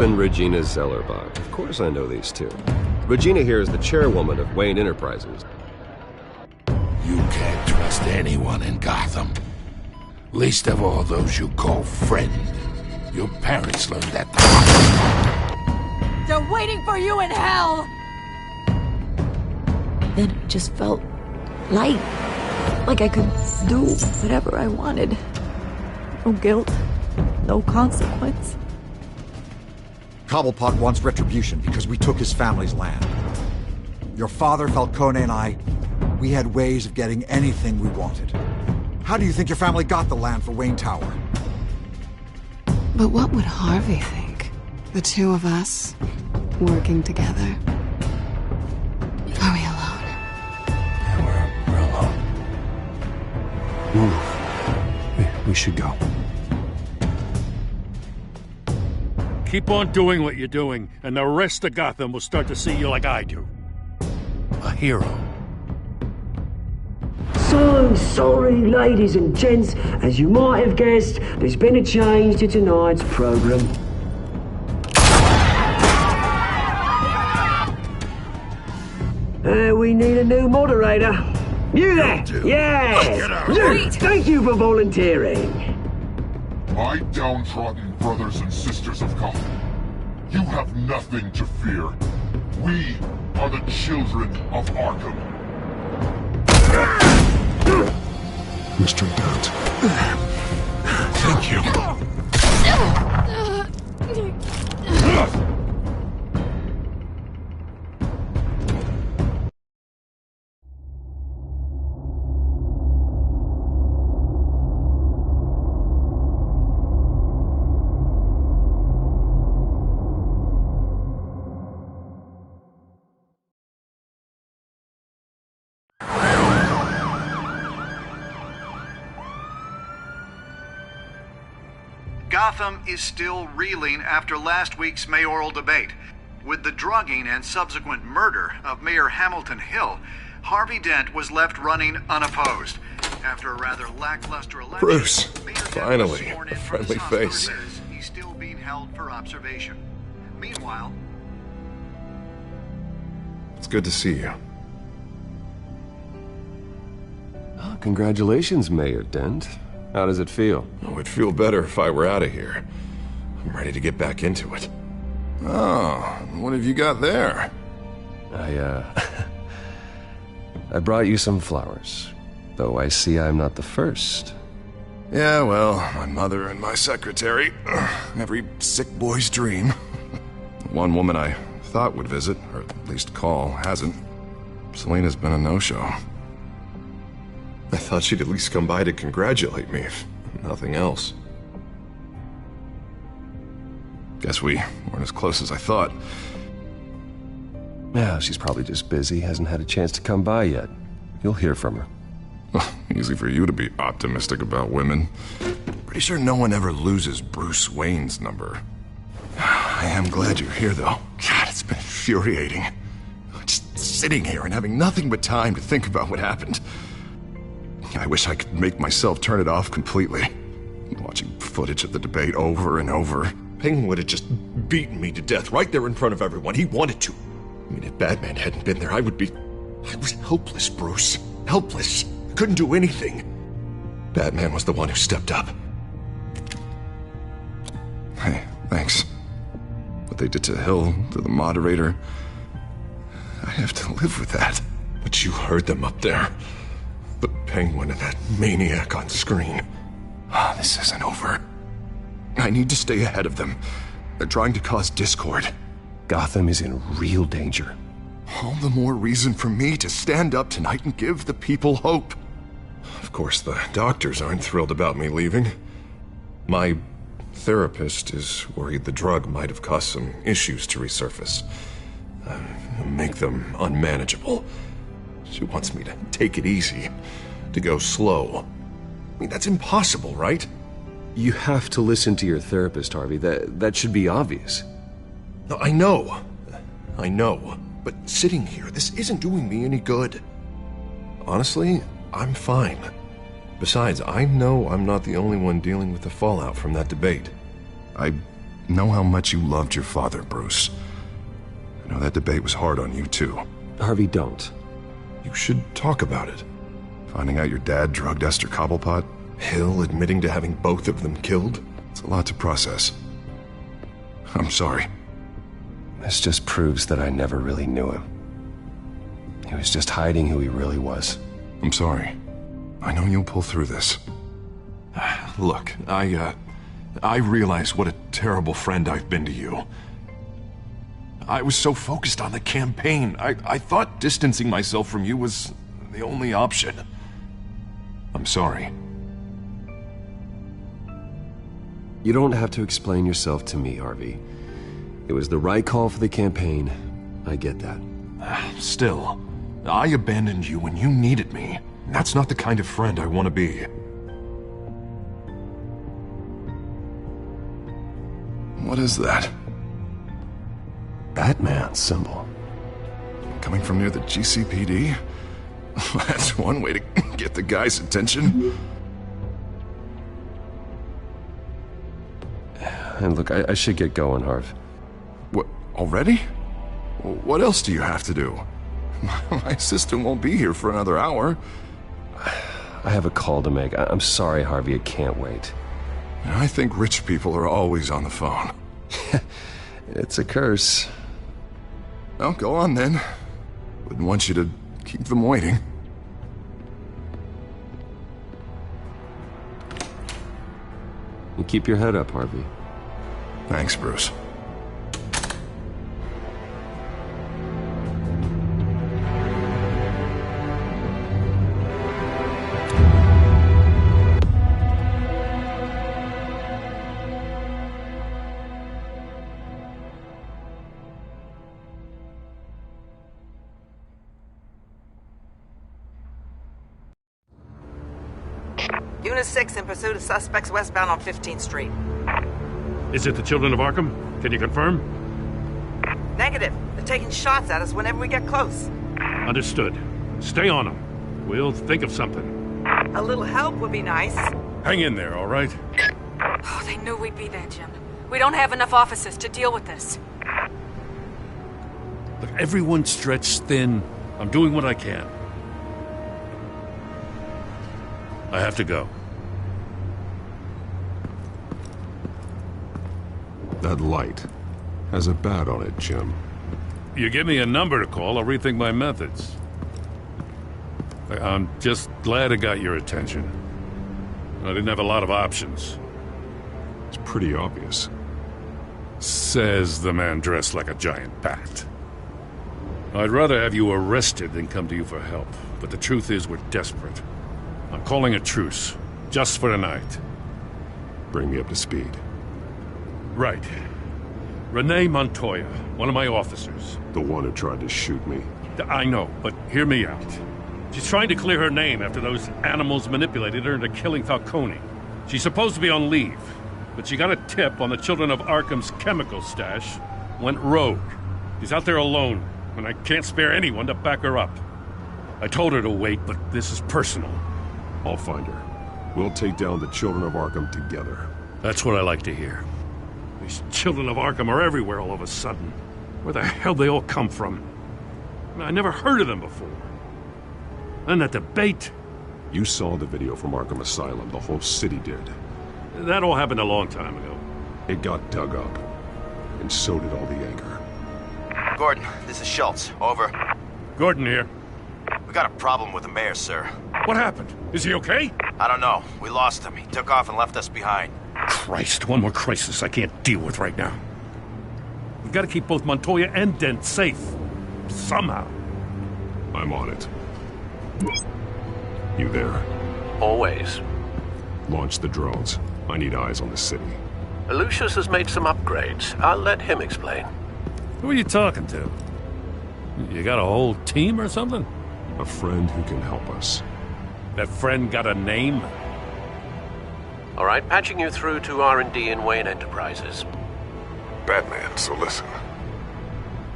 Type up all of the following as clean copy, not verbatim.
and Regina Zellerbach. Of course I know these two. Regina here is the chairwoman of Wayne Enterprises. You can't trust anyone in Gotham. Least of all those you call friend. Your parents learned that. They're waiting for you in hell! Then it just felt light. Like I could do whatever I wanted. No guilt. No consequence. Cobblepot wants retribution because we took his family's land. Your father, Falcone, and I, we had ways of getting anything we wanted. How do you think your family got the land for Wayne Tower? But what would Harvey think? The two of us, working together. Are we alone? Yeah, we're alone. Move. We should go. Keep on doing what you're doing, and the rest of Gotham will start to see you like I do. A hero. So sorry, ladies and gents. As you might have guessed, there's been a change to tonight's program. We need a new moderator. You there? Yeah! Luke, thank you for volunteering. My downtrodden brothers and sisters of Gotham, you have nothing to fear. We are the children of Arkham. Mr. Dent. Thank you. Gotham is still reeling after last week's mayoral debate. With the drugging and subsequent murder of Mayor Hamilton Hill, Harvey Dent was left running unopposed. After a rather lackluster election, Bruce, Mayor Dent was finally, sworn a in for friendly the South face. Coast. He's still being held for observation. Meanwhile, It's good to see you. Oh, congratulations, Mayor Dent. How does it feel? Oh, it'd feel better if I were out of here. I'm ready to get back into it. Oh, what have you got there? I brought you some flowers. Though I see I'm not the first. Yeah, well, my mother and my secretary. Every sick boy's dream. One woman I thought would visit, or at least call, hasn't. Selena's been a no-show. I thought she'd at least come by to congratulate me, if nothing else. Guess we weren't as close as I thought. Yeah, she's probably just busy, hasn't had a chance to come by yet. You'll hear from her. Easy for you to be optimistic about women. Pretty sure no one ever loses Bruce Wayne's number. I am glad you're here, though. God, it's been infuriating. Just sitting here and having nothing but time to think about what happened. I wish I could make myself turn it off completely. Watching footage of the debate over and over. Penguin would have just beaten me to death right there in front of everyone. He wanted to. I mean, if Batman hadn't been there, I was helpless, Bruce. Helpless. I couldn't do anything. Batman was the one who stepped up. Hey, thanks. What they did to Hill, to the moderator, I have to live with that. But you heard them up there. The Penguin and that maniac on screen. This isn't over. I need to stay ahead of them. They're trying to cause discord. Gotham is in real danger. All the more reason for me to stand up tonight and give the people hope. Of course, the doctors aren't thrilled about me leaving. My therapist is worried the drug might have caused some issues to resurface. Make them unmanageable. She wants me to take it easy, to go slow. I mean, that's impossible, right? You have to listen to your therapist, Harvey. That should be obvious. No, I know. But sitting here, this isn't doing me any good. Honestly, I'm fine. Besides, I know I'm not the only one dealing with the fallout from that debate. I know how much you loved your father, Bruce. I know that debate was hard on you, too. Harvey, don't. You should talk about it. Finding out your dad drugged Esther Cobblepot, Hill admitting to having both of them killed. It's a lot to process. I'm sorry. This just proves that I never really knew him. He was just hiding who he really was. I'm sorry. I know you'll pull through this. Look, I realize what a terrible friend I've been to you. I was so focused on the campaign. I thought distancing myself from you was the only option. I'm sorry. You don't have to explain yourself to me, Harvey. It was the right call for the campaign. I get that. Still, I abandoned you when you needed me. That's not the kind of friend I want to be. What is that? Batman symbol. Coming from near the GCPD? That's one way to get the guy's attention. And look, I should get going, Harv. What, already? What else do you have to do? My assistant won't be here for another hour. I have a call to make. I'm sorry, Harvey, I can't wait. I think rich people are always on the phone. It's a curse. Well, go on then. Wouldn't want you to keep them waiting. You keep your head up, Harvey. Thanks, Bruce. Unit 6 in pursuit of suspects westbound on 15th Street. Is it the Children of Arkham? Can you confirm? Negative. They're taking shots at us whenever we get close. Understood. Stay on them. We'll think of something. A little help would be nice. Hang in there, all right? Oh, they knew we'd be there, Jim. We don't have enough officers to deal with this. Look, everyone's stretched thin. I'm doing what I can. I have to go. That light has a bat on it, Jim. You give me a number to call, I'll rethink my methods. I'm just glad it got your attention. I didn't have a lot of options. It's pretty obvious. Says the man dressed like a giant bat. I'd rather have you arrested than come to you for help, but the truth is we're desperate. I'm calling a truce, just for tonight. Bring me up to speed. Right. Renee Montoya, one of my officers. The one who tried to shoot me. I know, but hear me out. She's trying to clear her name after those animals manipulated her into killing Falcone. She's supposed to be on leave, but she got a tip on the Children of Arkham's chemical stash, went rogue. She's out there alone, and I can't spare anyone to back her up. I told her to wait, but this is personal. I'll find her. We'll take down the Children of Arkham together. That's what I like to hear. These Children of Arkham are everywhere all of a sudden. Where the hell they all come from? I never heard of them before. And that debate. You saw the video from Arkham Asylum. The whole city did. That all happened a long time ago. It got dug up. And so did all the anger. Gordon, this is Schultz. Over. Gordon here. We got a problem with the mayor, sir. What happened? Is he okay? I don't know. We lost him. He took off and left us behind. Christ, one more crisis I can't deal with right now. We've got to keep both Montoya and Dent safe. Somehow. I'm on it. You there? Always. Launch the drones. I need eyes on the city. Lucius has made some upgrades. I'll let him explain. Who are you talking to? You got a whole team or something? A friend who can help us. That friend got a name? All right, patching you through to R&D in Wayne Enterprises. Batman, so listen.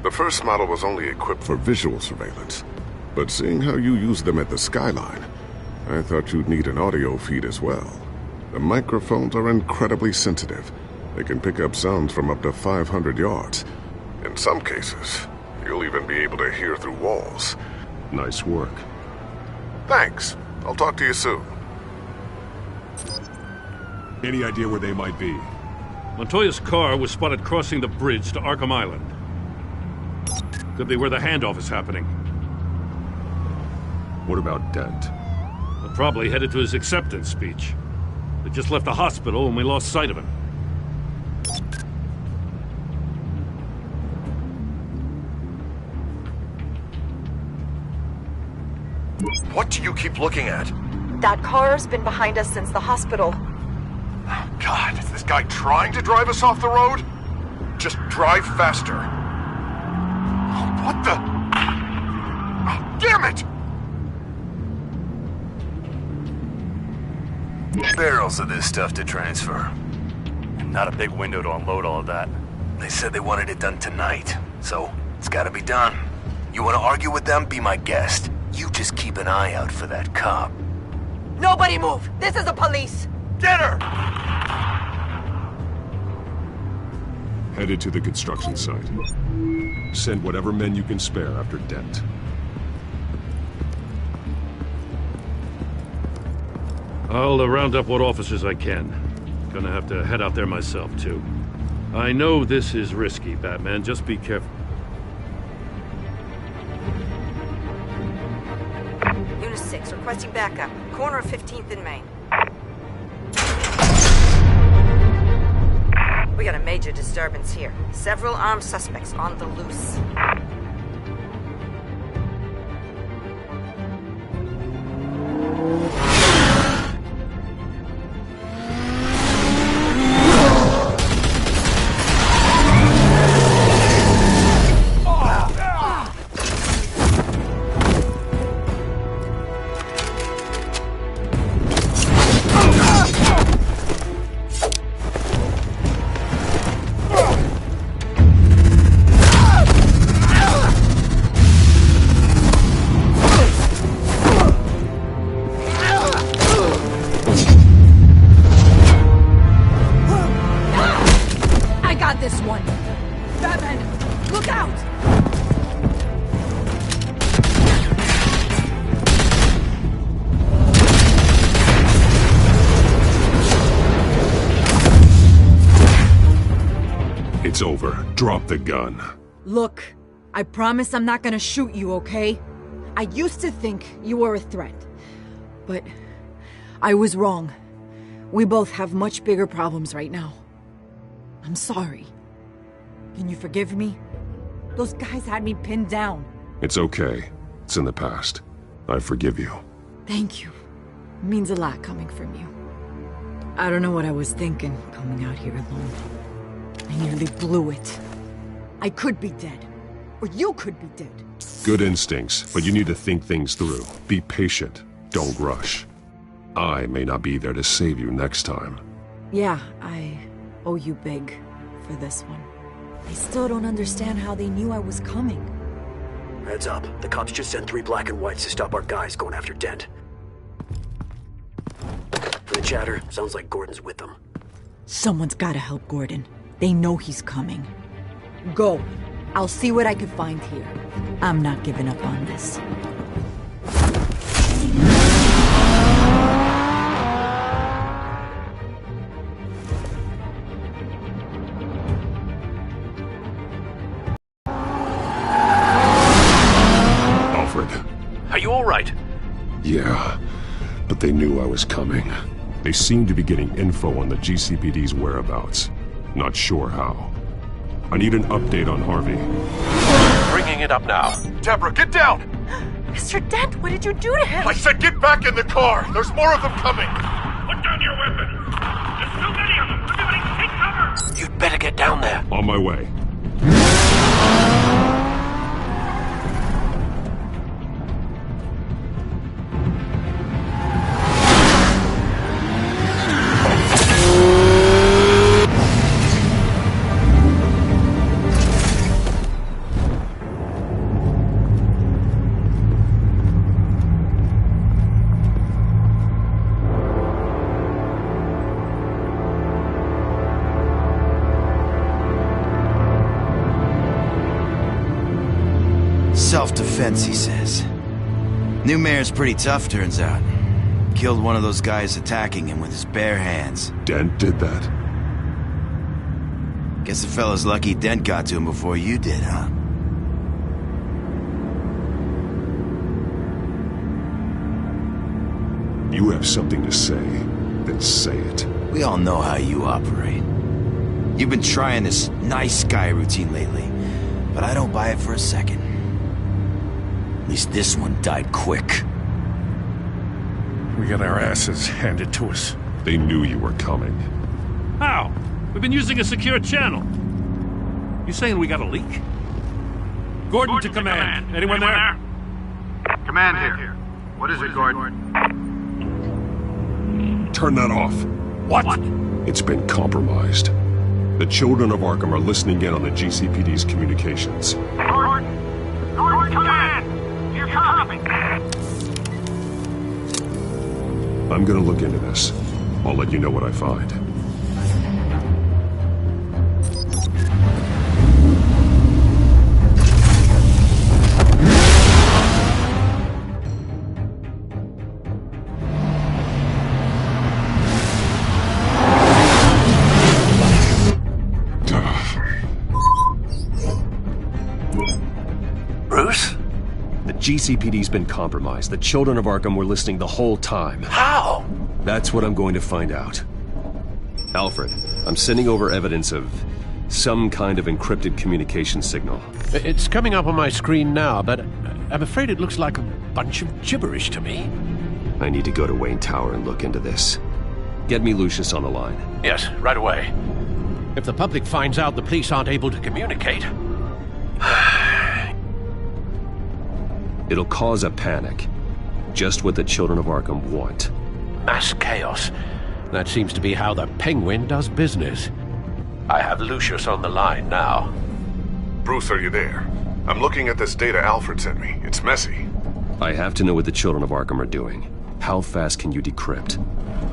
The first model was only equipped for visual surveillance, but seeing how you use them at the Skyline, I thought you'd need an audio feed as well. The microphones are incredibly sensitive, They can pick up sounds from up to 500 yards. In some cases, you'll even be able to hear through walls. Nice work. Thanks. I'll talk to you soon. Any idea where they might be? Montoya's car was spotted crossing the bridge to Arkham Island. Could be where the handoff is happening. What about Dent? They're probably headed to his acceptance speech. They just left the hospital and we lost sight of him. What do you keep looking at? That car's been behind us since the hospital. God, is this guy trying to drive us off the road? Just drive faster. What the? Oh, damn it! Barrels of this stuff to transfer. And not a big window to unload all of that. They said they wanted it done tonight, so it's gotta be done. You wanna argue with them? Be my guest. You just keep an eye out for that cop. Nobody move! This is the police! Get her! Headed to the construction site. Send whatever men you can spare after Dent. I'll round up what officers I can. Gonna have to head out there myself, too. I know this is risky, Batman. Just be careful. Unit 6, requesting backup. Corner of 15th and Main. We got a major disturbance here. Several armed suspects on the loose. It's over. Drop the gun. Look, I promise I'm not gonna shoot you, okay? I used to think you were a threat, but I was wrong. We both have much bigger problems right now. I'm sorry. Can you forgive me? Those guys had me pinned down. It's okay. It's in the past. I forgive you. Thank you. It means a lot coming from you. I don't know what I was thinking, coming out here alone. I nearly blew it. I could be dead. Or you could be dead. Good instincts, but you need to think things through. Be patient. Don't rush. I may not be there to save you next time. Yeah, I owe you big for this one. I still don't understand how they knew I was coming. Heads up. The cops just sent 3 black and whites to stop our guys going after Dent. From the chatter, sounds like Gordon's with them. Someone's gotta help Gordon. They know he's coming. Go. I'll see what I can find here. I'm not giving up on this. Alfred. Are you all right? Yeah, but they knew I was coming. They seem to be getting info on the GCPD's whereabouts. Not sure how. I need an update on Harvey. Bringing it up now. Deborah, get down! Mr. Dent, what did you do to him? I said get back in the car! There's more of them coming! Put down your weapon! There's so many of them! Everybody take cover! You'd better get down there. On my way. defense, he says. New mayor's pretty tough, turns out. Killed one of those guys attacking him with his bare hands. Dent did that? Guess the fella's lucky Dent got to him before you did, huh? You have something to say, then say it. We all know how you operate. You've been trying this nice guy routine lately, but I don't buy it for a second. At least this one died quick. We got our asses handed to us. They knew you were coming. How? We've been using a secure channel. You saying we got a leak? Gordon to command. Anyone there? Command here. What is it, Gordon? Turn that off. What? It's been compromised. The children of Arkham are listening in on the GCPD's communications. Gordon, command! You're coming! I'm gonna look into this. I'll let you know what I find. Bruce? The GCPD's been compromised. The children of Arkham were listening the whole time. How? That's what I'm going to find out. Alfred, I'm sending over evidence of some kind of encrypted communication signal. It's coming up on my screen now, but I'm afraid it looks like a bunch of gibberish to me. I need to go to Wayne Tower and look into this. Get me Lucius on the line. Yes, right away. If the public finds out the police aren't able to communicate... It'll cause a panic. Just what the children of Arkham want. Mass chaos. That seems to be how the Penguin does business. I have Lucius on the line now. Bruce, are you there? I'm looking at this data Alfred sent me. It's messy. I have to know what the children of Arkham are doing. How fast can you decrypt?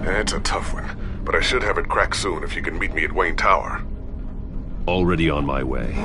It's a tough one, but I should have it cracked soon if you can meet me at Wayne Tower. Already on my way.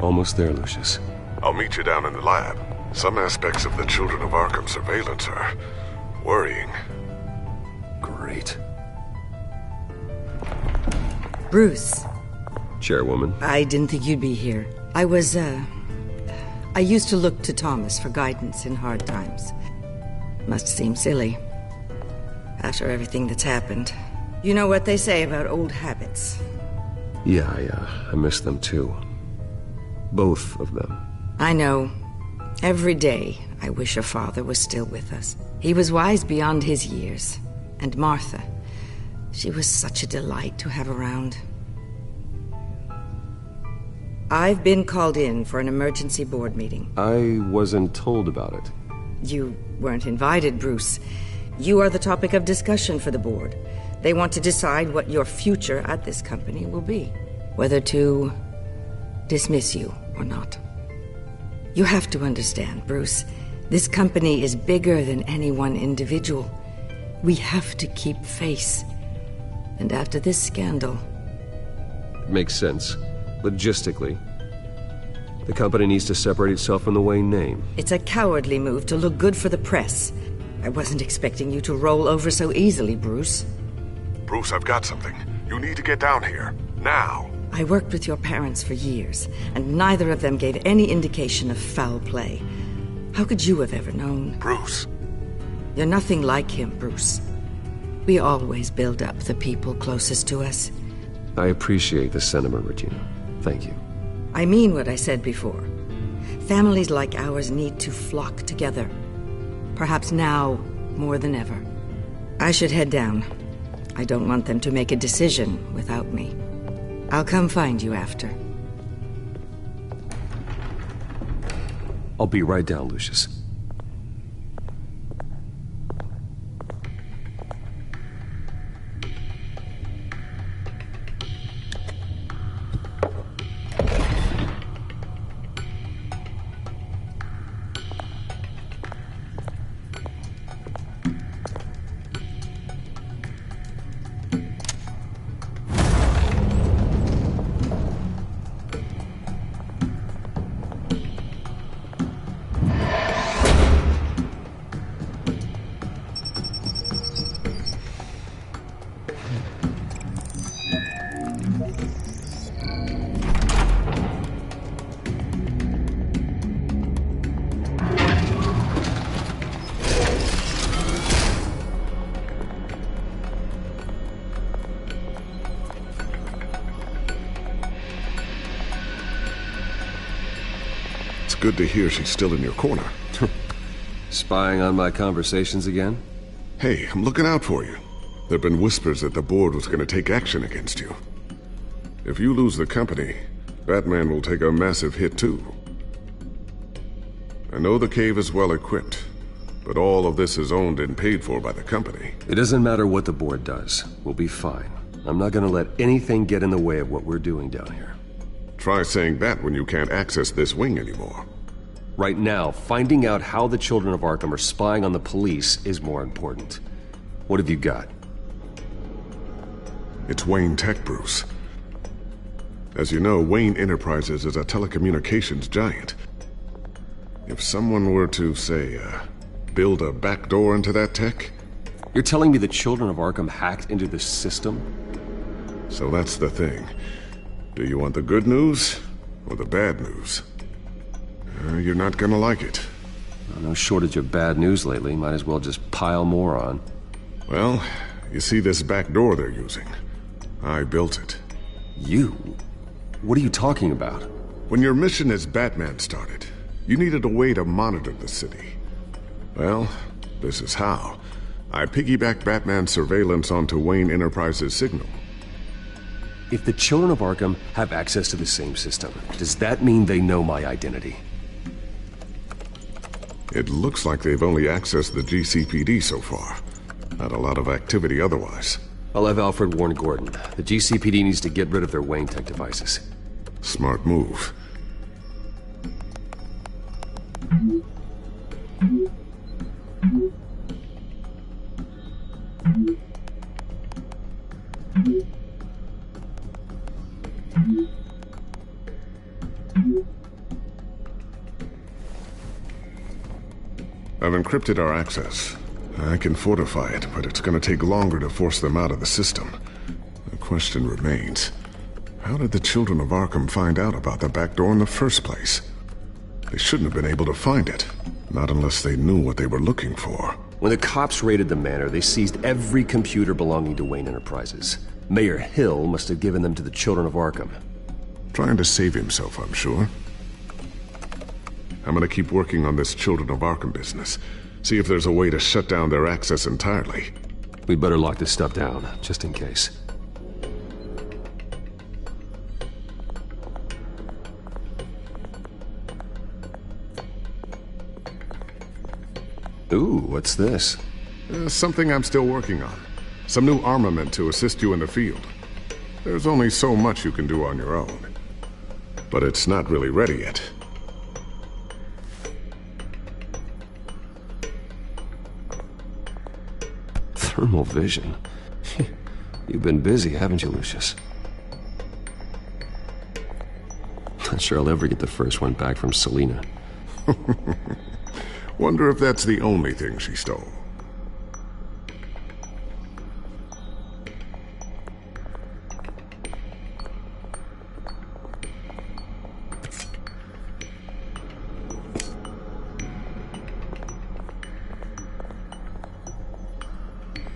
Almost there, Lucius. I'll meet you down in the lab. Some aspects of the Children of Arkham surveillance are worrying. Great. Bruce. Chairwoman. I didn't think you'd be here. I used to look to Thomas for guidance in hard times. Must seem silly. After everything that's happened. You know what they say about old habits. Yeah, I miss them too. Both of them. I know. Every day, I wish a father was still with us. He was wise beyond his years. And Martha, she was such a delight to have around. I've been called in for an emergency board meeting. I wasn't told about it. You weren't invited, Bruce. You are the topic of discussion for the board. They want to decide what your future at this company will be. Whether to dismiss you or not. You have to understand, Bruce. This company is bigger than any one individual. We have to keep face. And after this scandal... Makes sense. Logistically. The company needs to separate itself from the Wayne name. It's a cowardly move to look good for the press. I wasn't expecting you to roll over so easily, Bruce. Bruce, I've got something. You need to get down here. Now. I worked with your parents for years, and neither of them gave any indication of foul play. How could you have ever known? Bruce. You're nothing like him, Bruce. We always build up the people closest to us. I appreciate the sentiment, Regina. Thank you. I mean what I said before. Families like ours need to flock together. Perhaps now more than ever. I should head down. I don't want them to make a decision without me. I'll come find you after. I'll be right down, Lucius. Good to hear she's still in your corner. Spying on my conversations again? Hey, I'm looking out for you. There've been whispers that the board was going to take action against you. If you lose the company, Batman will take a massive hit too. I know the cave is well equipped, but all of this is owned and paid for by the company. It doesn't matter what the board does. We'll be fine. I'm not going to let anything get in the way of what we're doing down here. Try saying that when you can't access this wing anymore. Right now, finding out how the children of Arkham are spying on the police is more important. What have you got? It's Wayne Tech, Bruce. As you know, Wayne Enterprises is a telecommunications giant. If someone were to, say, build a backdoor into that tech... You're telling me the children of Arkham hacked into the system? So that's the thing. Do you want the good news or the bad news? You're not gonna like it. No shortage of bad news lately. Might as well just pile more on. Well, you see this back door they're using? I built it. You? What are you talking about? When your mission as Batman started, you needed a way to monitor the city. Well, this is how. I piggybacked Batman's surveillance onto Wayne Enterprises' signal. If the children of Arkham have access to the same system, does that mean they know my identity? It looks like they've only accessed the GCPD so far. Not a lot of activity otherwise. I'll have Alfred warn Gordon. The GCPD needs to get rid of their Wayne Tech devices. Smart move. I've encrypted our access. I can fortify it, but it's gonna take longer to force them out of the system. The question remains, how did the children of Arkham find out about the back door in the first place? They shouldn't have been able to find it. Not unless they knew what they were looking for. When the cops raided the manor, they seized every computer belonging to Wayne Enterprises. Mayor Hill must have given them to the children of Arkham. Trying to save himself, I'm sure. I'm gonna keep working on this Children of Arkham business. See if there's a way to shut down their access entirely. We'd better lock this stuff down, just in case. Ooh, what's this? Something I'm still working on. Some new armament to assist you in the field. There's only so much you can do on your own. But it's not really ready yet. Thermal vision. You've been busy, haven't you, Lucius? Not sure I'll ever get the first one back from Selina. Wonder if that's the only thing she stole.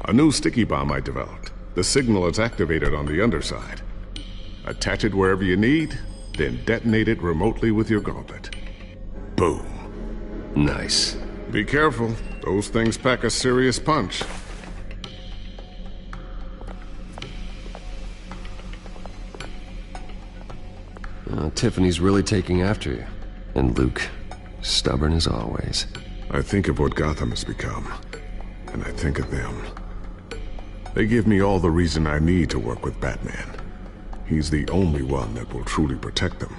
A new sticky bomb I developed. The signal is activated on the underside. Attach it wherever you need, then detonate it remotely with your gauntlet. Boom. Nice. Be careful. Those things pack a serious punch. Tiffany's really taking after you. And Luke. Stubborn as always. I think of what Gotham has become, and I think of them. They give me all the reason I need to work with Batman. He's the only one that will truly protect them.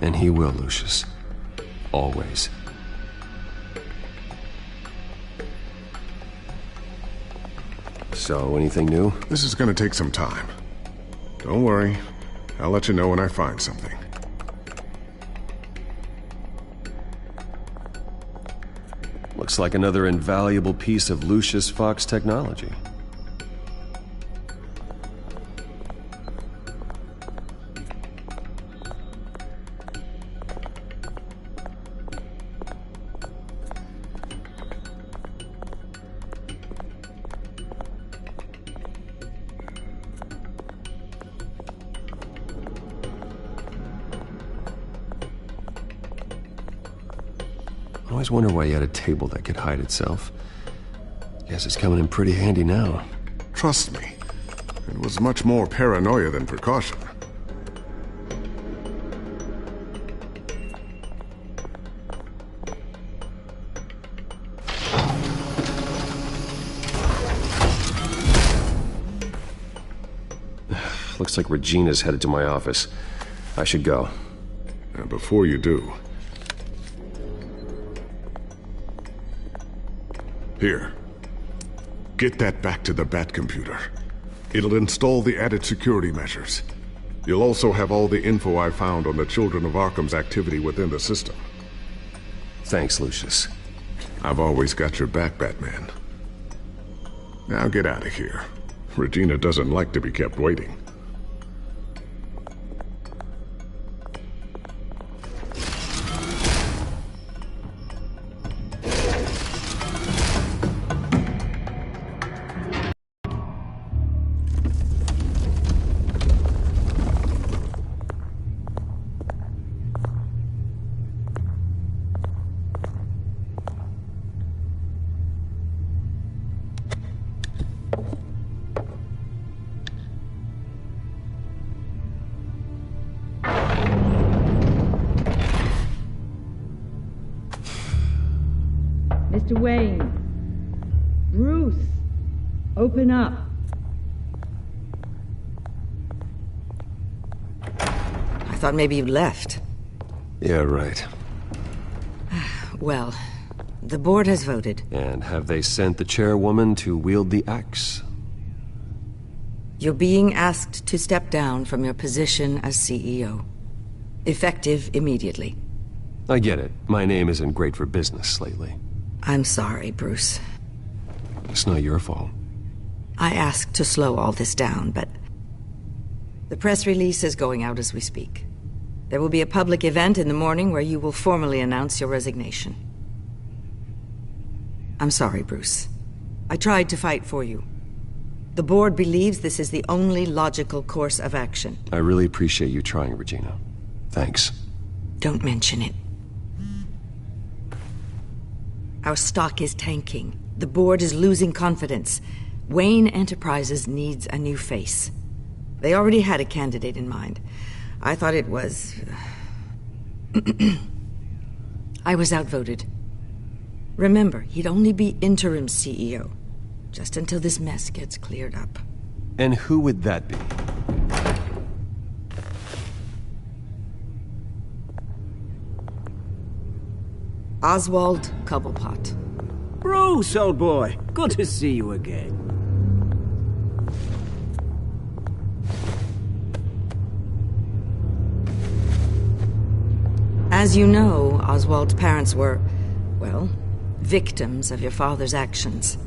And he will, Lucius. Always. So, anything new? This is gonna take some time. Don't worry. I'll let you know when I find something. Looks like another invaluable piece of Lucius Fox technology. I always wonder why he had a table that could hide itself. Guess it's coming in pretty handy now. Trust me, it was much more paranoia than precaution. Looks like Regina's headed to my office. I should go. And before you do... Here. Get that back to the Bat computer. It'll install the added security measures. You'll also have all the info I found on the Children of Arkham's activity within the system. Thanks, Lucius. I've always got your back, Batman. Now get out of here. Regina doesn't like to be kept waiting. Mr. Wayne. Bruce. Open up. I thought maybe you left. Yeah, right. Well, the board has voted. And have they sent the chairwoman to wield the axe? You're being asked to step down from your position as CEO. Effective immediately. I get it. My name isn't great for business lately. I'm sorry, Bruce. It's not your fault. I asked to slow all this down, but... the press release is going out as we speak. There will be a public event in the morning where you will formally announce your resignation. I'm sorry, Bruce. I tried to fight for you. The board believes this is the only logical course of action. I really appreciate you trying, Regina. Thanks. Don't mention it. Our stock is tanking. The board is losing confidence. Wayne Enterprises needs a new face. They already had a candidate in mind. I thought it was... I was outvoted. Remember, he'd only be interim CEO, just until this mess gets cleared up. And who would that be? Oswald Cobblepot. Bruce, old boy. Good to see you again. As you know, Oswald's parents were, well, victims of your father's actions.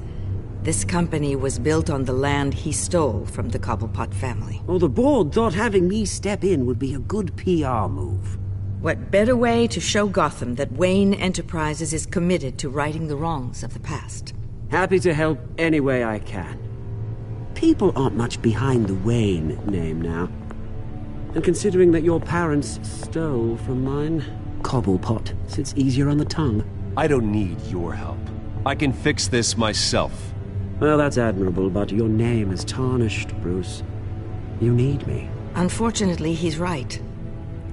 This company was built on the land he stole from the Cobblepot family. Well, the board thought having me step in would be a good PR move. What better way to show Gotham that Wayne Enterprises is committed to righting the wrongs of the past? Happy to help any way I can. People aren't much behind the Wayne name now. And considering that your parents stole from mine, Cobblepot sits easier on the tongue. I don't need your help. I can fix this myself. Well, that's admirable, but your name is tarnished, Bruce. You need me. Unfortunately, he's right.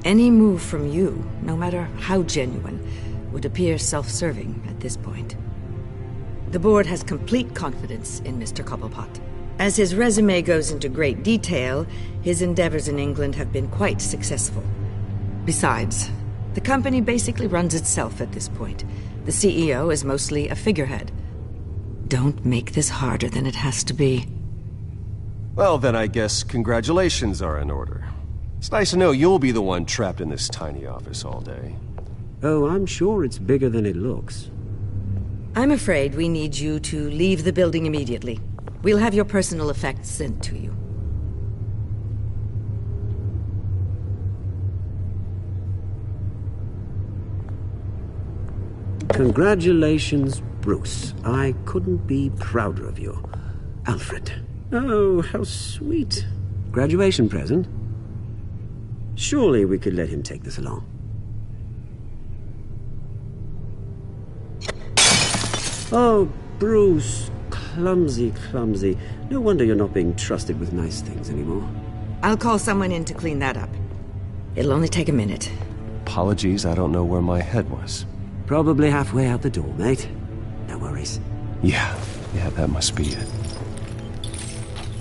Any move from you, no matter how genuine, would appear self-serving at this point. The board has complete confidence in Mr. Cobblepot. As his resume goes into great detail, his endeavors in England have been quite successful. Besides, the company basically runs itself at this point. The CEO is mostly a figurehead. Don't make this harder than it has to be. Well, then I guess congratulations are in order. It's nice to know you'll be the one trapped in this tiny office all day. Oh, I'm sure it's bigger than it looks. I'm afraid we need you to leave the building immediately. We'll have your personal effects sent to you. Congratulations, Bruce. I couldn't be prouder of you. Alfred. Oh, how sweet. Graduation present? Surely we could let him take this along. Oh, Bruce. Clumsy, clumsy. No wonder you're not being trusted with nice things anymore. I'll call someone in to clean that up. It'll only take a minute. Apologies, I don't know where my head was. Probably halfway out the door, mate. No worries. Yeah, that must be it.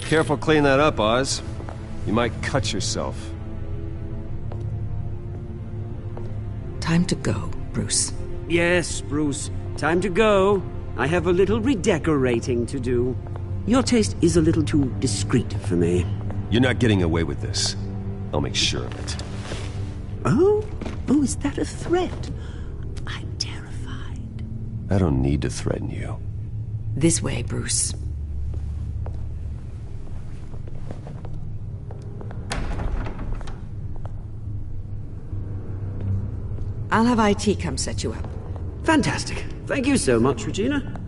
Careful clean that up, Oz. You might cut yourself. Time to go, Bruce. Yes, Bruce. Time to go. I have a little redecorating to do. Your taste is a little too discreet for me. You're not getting away with this. I'll make sure of it. Oh? Oh, is that a threat? I'm terrified. I don't need to threaten you. This way, Bruce. I'll have IT come set you up. Fantastic. Thank you so much, Regina.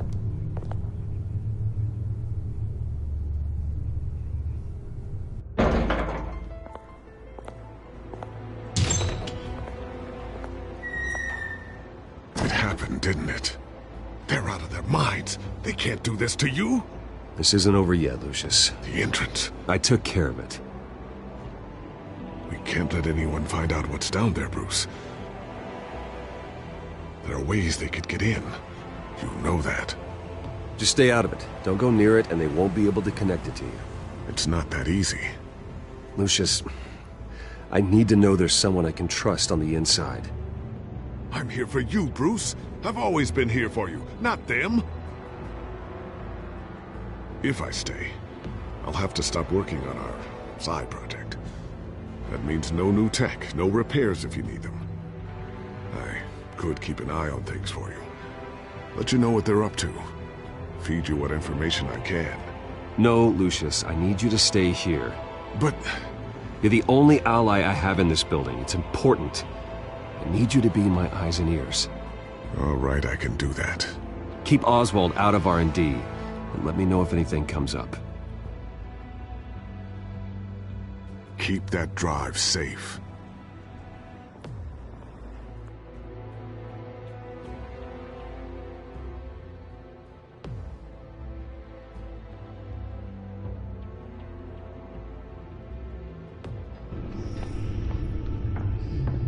It happened, didn't it? They're out of their minds. They can't do this to you? This isn't over yet, Lucius. The entrance. I took care of it. We can't let anyone find out what's down there, Bruce. There are ways they could get in. You know that. Just stay out of it. Don't go near it, and they won't be able to connect it to you. It's not that easy. Lucius, I need to know there's someone I can trust on the inside. I'm here for you, Bruce. I've always been here for you, not them. If I stay, I'll have to stop working on our side project. That means no new tech, no repairs if you need them. I could keep an eye on things for you. Let you know what they're up to. Feed you what information I can. No, Lucius, I need you to stay here. But... You're the only ally I have in this building. It's important. I need you to be my eyes and ears. All right, I can do that. Keep Oswald out of R&D, and let me know if anything comes up. Keep that drive safe.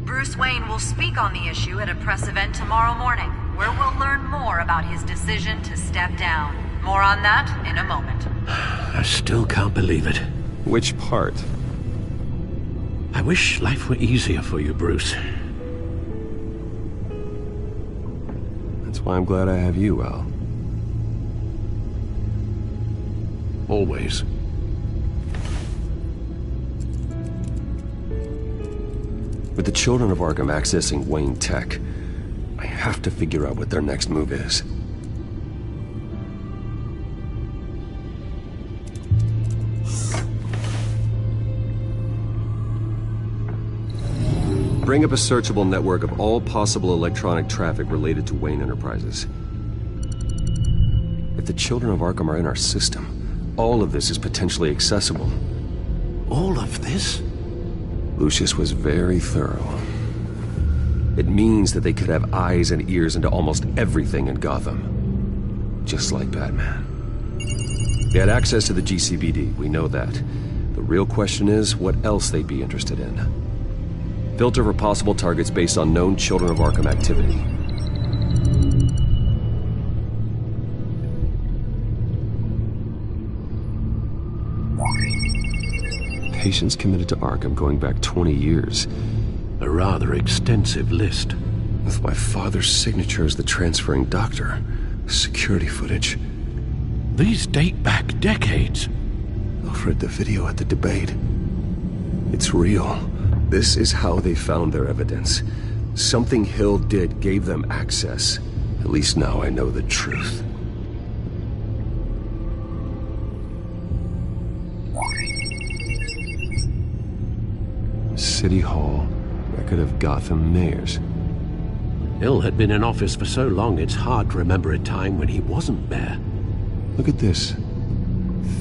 Bruce Wayne will speak on the issue at a press event tomorrow morning, where we'll learn more about his decision to step down. More on that in a moment. I still can't believe it. Which part? I wish life were easier for you, Bruce. That's why I'm glad I have you, Al. Always. With the children of Arkham accessing Wayne Tech, I have to figure out what their next move is. Bring up a searchable network of all possible electronic traffic related to Wayne Enterprises. If the children of Arkham are in our system, all of this is potentially accessible. All of this? Lucius was very thorough. It means that they could have eyes and ears into almost everything in Gotham. Just like Batman. They had access to the GCPD, we know that. The real question is, what else they'd be interested in. Filter for possible targets based on known Children of Arkham activity. Patients committed to Arkham going back 20 years. A rather extensive list. With my father's signature as the transferring doctor. Security footage. These date back decades. Alfred, the video at the debate. It's real. This is how they found their evidence. Something Hill did gave them access. At least now I know the truth. City Hall. Record of Gotham mayors. Hill had been in office for so long it's hard to remember a time when he wasn't mayor. Look at this.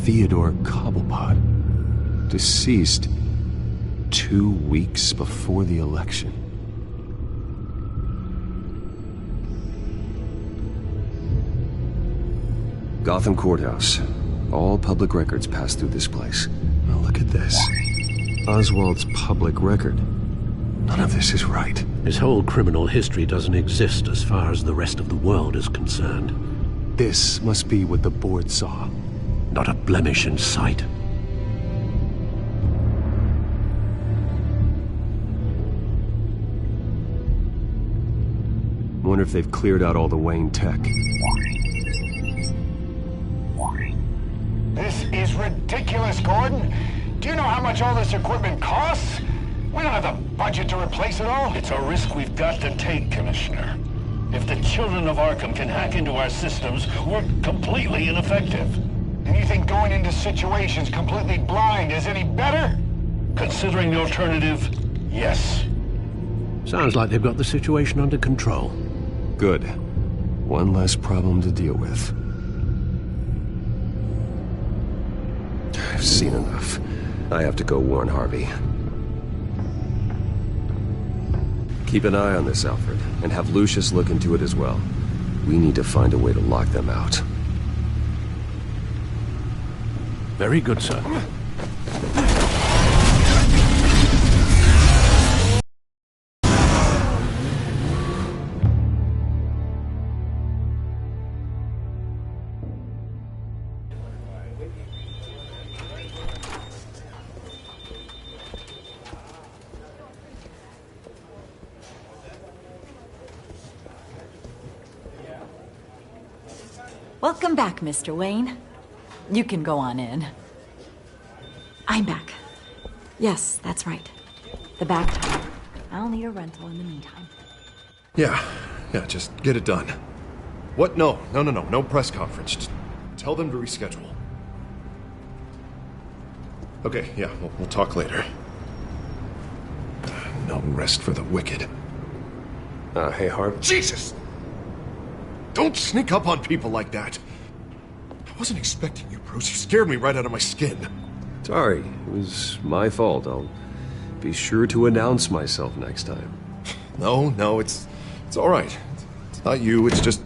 Theodore Cobblepot. Deceased 2 weeks before the election. Gotham Courthouse. All public records pass through this place. Now look at this. Oswald's public record. None of this is right. His whole criminal history doesn't exist as far as the rest of the world is concerned. This must be what the board saw. Not a blemish in sight. Wonder if they've cleared out all the Wayne tech. This is ridiculous, Gordon. Do you know how much all this equipment costs? We don't have the budget to replace it all. It's a risk we've got to take, Commissioner. If the children of Arkham can hack into our systems, we're completely ineffective. And you think going into situations completely blind is any better? Considering the alternative, yes. Sounds like they've got the situation under control. Good. One less problem to deal with. I've seen enough. I have to go warn Harvey. Keep an eye on this, Alfred, and have Lucius look into it as well. We need to find a way to lock them out. Very good, sir. Welcome back, Mr. Wayne. You can go on in. I'm back. Yes, that's right. The back tire. I'll need a rental in the meantime. Yeah, just get it done. What? No press conference. Just tell them to reschedule. Okay, yeah, we'll talk later. No rest for the wicked. Hey, Harv. Jesus! Don't sneak up on people like that. I wasn't expecting you, Bruce. You scared me right out of my skin. Sorry, it was my fault. I'll be sure to announce myself next time. No, it's all right. It's not you, it's just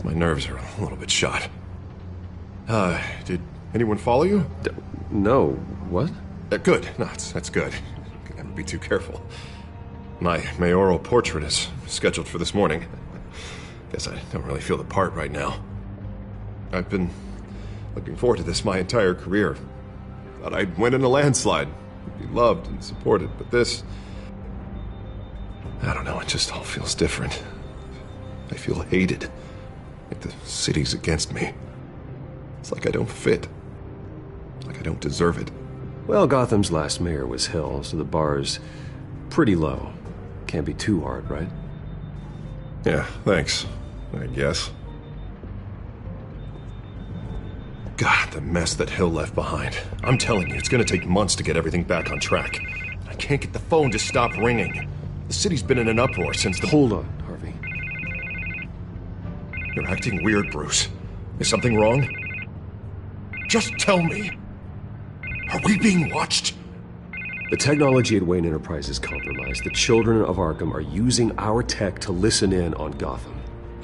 my nerves are a little bit shot. Did anyone follow you? No. What? Good. No, that's good. Can never be too careful. My mayoral portrait is scheduled for this morning. Guess I don't really feel the part right now. I've been looking forward to this my entire career. Thought I'd win in a landslide, be loved and supported, but this... I don't know, it just all feels different. I feel hated. Like the city's against me. It's like I don't fit. Like I don't deserve it. Well, Gotham's last mayor was Hill, so the bar's pretty low. Can't be too hard, right? Yeah, thanks. I guess. God, the mess that Hill left behind. I'm telling you, it's gonna take months to get everything back on track. I can't get the phone to stop ringing. The city's been in an uproar since the... Hold on, Harvey. You're acting weird, Bruce. Is something wrong? Just tell me. Are we being watched? The technology at Wayne Enterprise is compromised. The children of Arkham are using our tech to listen in on Gotham.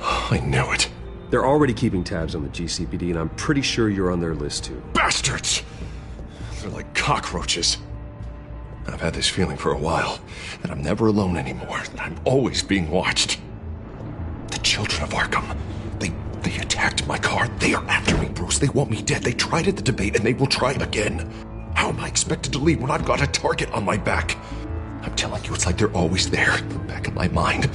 I knew it. They're already keeping tabs on the GCPD, and I'm pretty sure you're on their list, too. Bastards! They're like cockroaches. I've had this feeling for a while, that I'm never alone anymore, that I'm always being watched. The children of Arkham, they They attacked my car. They are after me, Bruce. They want me dead. They tried at the debate, and they will try again. How am I expected to leave when I've got a target on my back? I'm telling you, it's like they're always there, in the back of my mind.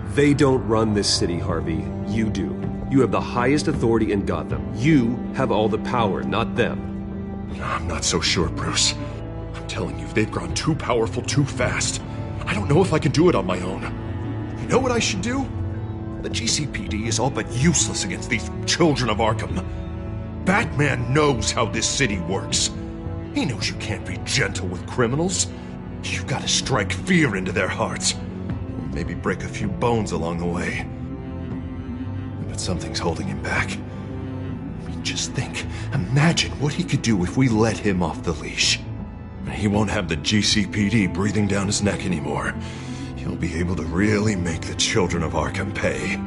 They don't run this city, Harvey. You do. You have the highest authority in Gotham. You have all the power, not them. I'm not so sure, Bruce. I'm telling you, they've grown too powerful too fast. I don't know if I can do it on my own. You know what I should do? The GCPD is all but useless against these children of Arkham. Batman knows how this city works. He knows you can't be gentle with criminals. You've got to strike fear into their hearts. Maybe break a few bones along the way. But something's holding him back. I mean, just think. Imagine what he could do if we let him off the leash. He won't have the GCPD breathing down his neck anymore. He'll be able to really make the children of Arkham pay.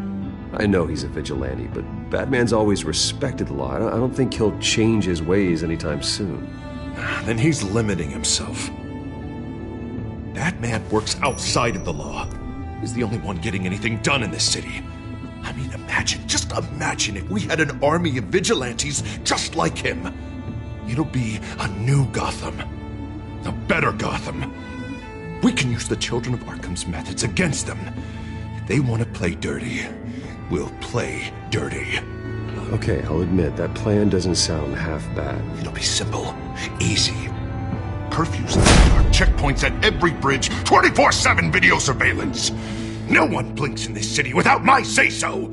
I know he's a vigilante, but Batman's always respected the law. I don't think he'll change his ways anytime soon. Then he's limiting himself. Batman works outside of the law. He's the only one getting anything done in this city. I mean, just imagine if we had an army of vigilantes just like him. It'll be a new Gotham. A better Gotham. We can use the children of Arkham's methods against them. If they want to play dirty, we'll play dirty. Okay, I'll admit, that plan doesn't sound half bad. It'll be simple, easy. Curfews in the dark, checkpoints at every bridge, 24/7 video surveillance. No one blinks in this city without my say-so.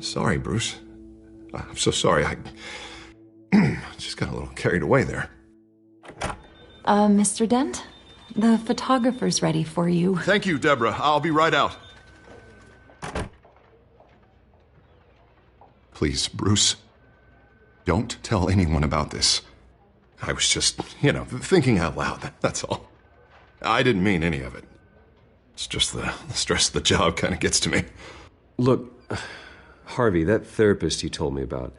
Sorry, Bruce. I'm so sorry. I just got a little carried away there. Mr. Dent? The photographer's ready for you. Thank you, Deborah. I'll be right out. Please, Bruce, don't tell anyone about this. I was just, thinking out loud, that's all. I didn't mean any of it. It's just the stress of the job kind of gets to me. Look, Harvey, that therapist you told me about,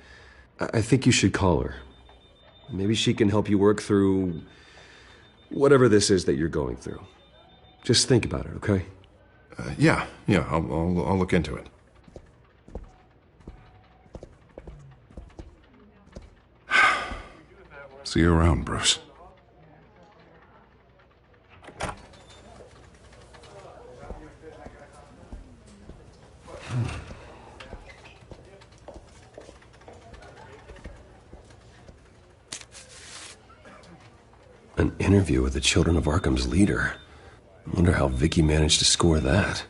I think you should call her. Maybe she can help you work through whatever this is that you're going through. Just think about it, okay? Yeah, I'll look into it. See you around, Bruce. An interview with the Children of Arkham's leader. I wonder how Vicky managed to score that.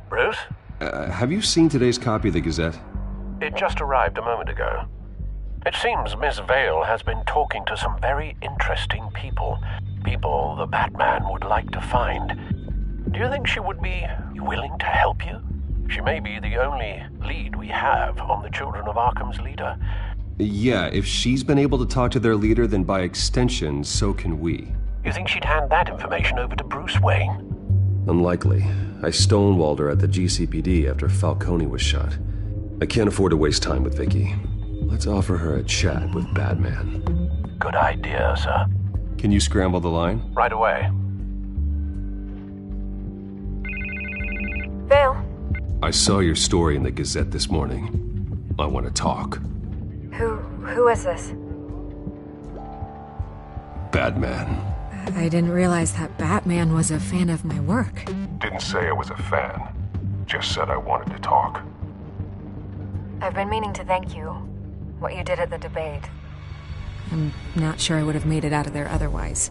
Bruce? Have you seen today's copy of the Gazette? It just arrived a moment ago. It seems Miss Vale has been talking to some very interesting people. People the Batman would like to find. Do you think she would be willing to help you? She may be the only lead we have on the Children of Arkham's leader. Yeah, if she's been able to talk to their leader, then by extension, so can we. You think she'd hand that information over to Bruce Wayne? Unlikely. I stonewalled her at the GCPD after Falcone was shot. I can't afford to waste time with Vicky. Let's offer her a chat with Batman. Good idea, sir. Can you scramble the line? Right away. Vale. I saw your story in the Gazette this morning. I want to talk. Who is this? Batman. I didn't realize that Batman was a fan of my work. Didn't say I was a fan. Just said I wanted to talk. I've been meaning to thank you. What you did at the debate. I'm not sure I would have made it out of there otherwise.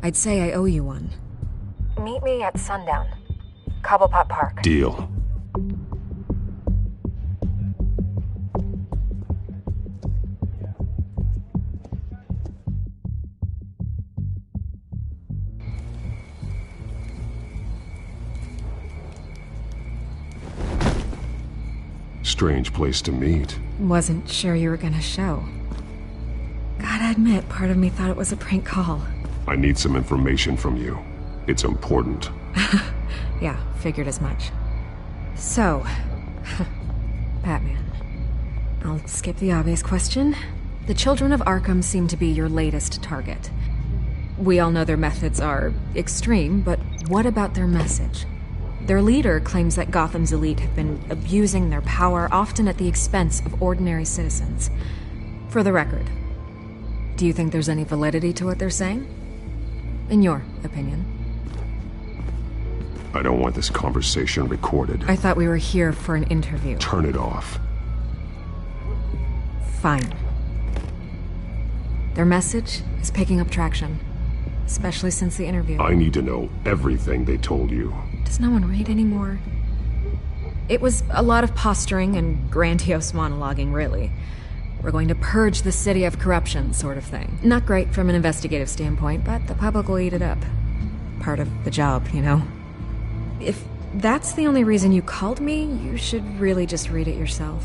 I'd say I owe you one. Meet me at sundown. Cobblepot Park. Deal. Strange place to meet. Wasn't sure you were gonna show. Gotta admit, part of me thought it was a prank call. I need some information from you. It's important. Yeah, figured as much. So, Batman. I'll skip the obvious question. The children of Arkham seem to be your latest target. We all know their methods are extreme, but what about their message? Their leader claims that Gotham's elite have been abusing their power, often at the expense of ordinary citizens. For the record, do you think there's any validity to what they're saying? In your opinion? I don't want this conversation recorded. I thought we were here for an interview. Turn it off. Fine. Their message is picking up traction, especially since the interview. I need to know everything they told you. Does no one read anymore? It was a lot of posturing and grandiose monologuing, really. We're going to purge the city of corruption, sort of thing. Not great from an investigative standpoint, but the public will eat it up. Part of the job, you know? If that's the only reason you called me, you should really just read it yourself.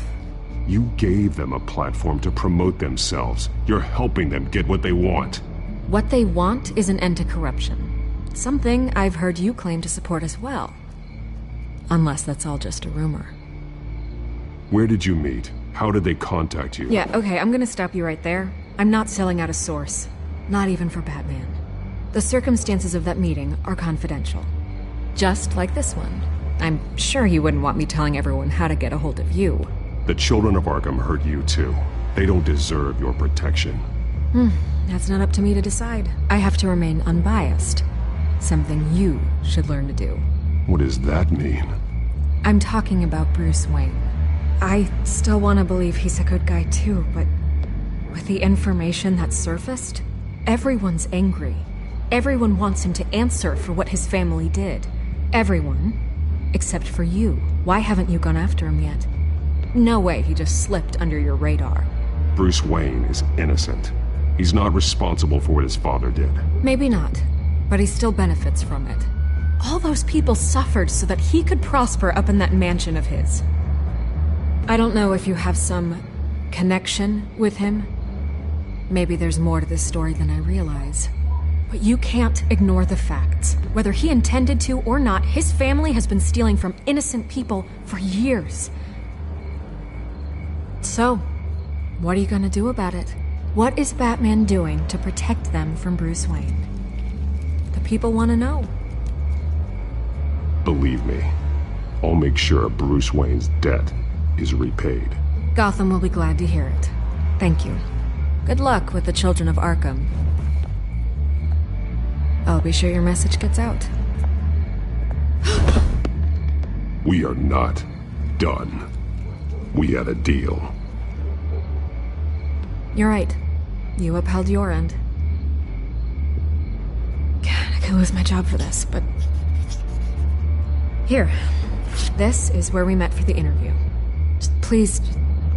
You gave them a platform to promote themselves. You're helping them get what they want. What they want is an end to corruption. Something I've heard you claim to support as well. Unless that's all just a rumor. Where did you meet? How did they contact you? Yeah, okay, I'm gonna stop you right there. I'm not selling out a source. Not even for Batman. The circumstances of that meeting are confidential. Just like this one. I'm sure you wouldn't want me telling everyone how to get a hold of you. The children of Arkham hurt you too. They don't deserve your protection. That's not up to me to decide. I have to remain unbiased. Something you should learn to do. What does that mean? I'm talking about Bruce Wayne. I still want to believe he's a good guy too, but with the information that surfaced, everyone's angry. Everyone wants him to answer for what his family did. Everyone, except for you. Why haven't you gone after him yet? No way he just slipped under your radar. Bruce Wayne is innocent. He's not responsible for what his father did. Maybe not, but he still benefits from it. All those people suffered so that he could prosper up in that mansion of his. I don't know if you have some connection with him. Maybe there's more to this story than I realize. But you can't ignore the facts. Whether he intended to or not, his family has been stealing from innocent people for years. So, what are you gonna do about it? What is Batman doing to protect them from Bruce Wayne? The people want to know. Believe me, I'll make sure Bruce Wayne's debt is repaid. Gotham will be glad to hear it. Thank you. Good luck with the children of Arkham. I'll be sure your message gets out. We are not done. We had a deal. You're right. You upheld your end. God, I could lose my job for this, but... Here. This is where we met for the interview. Just please,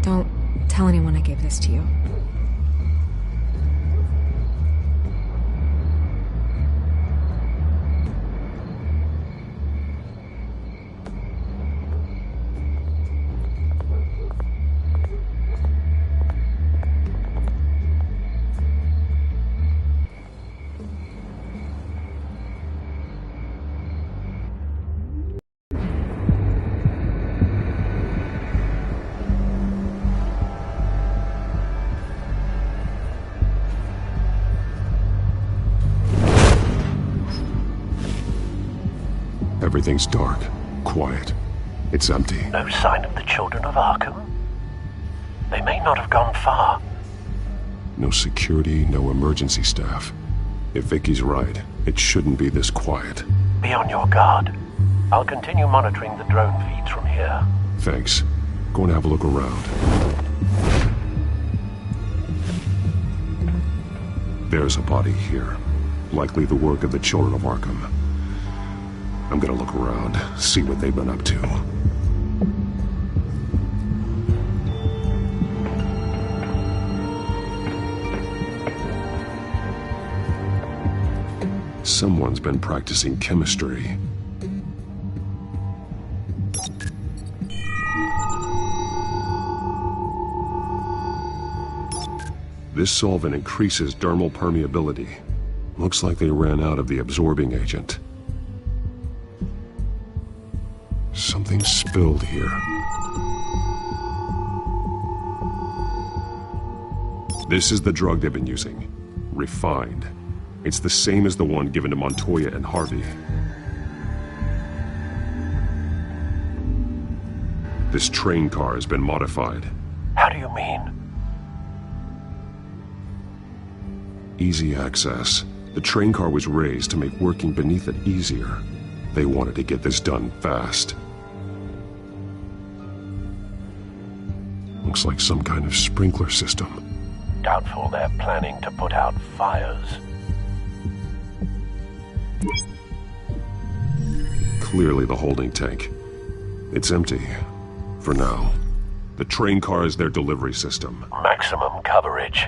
don't tell anyone I gave this to you. Everything's dark, quiet. It's empty. No sign of the children of Arkham? They may not have gone far. No security, no emergency staff. If Vicky's right, it shouldn't be this quiet. Be on your guard. I'll continue monitoring the drone feeds from here. Thanks. Go and have a look around. There's a body here. Likely the work of the children of Arkham. I'm gonna look around, see what they've been up to. Someone's been practicing chemistry. This solvent increases dermal permeability. Looks like they ran out of the absorbing agent. Something spilled here. This is the drug they've been using. Refined. It's the same as the one given to Montoya and Harvey. This train car has been modified. How do you mean? Easy access. The train car was raised to make working beneath it easier. They wanted to get this done fast. Looks like some kind of sprinkler system. Doubtful they're planning to put out fires. Clearly the holding tank. It's empty. For now. The train car is their delivery system. Maximum coverage.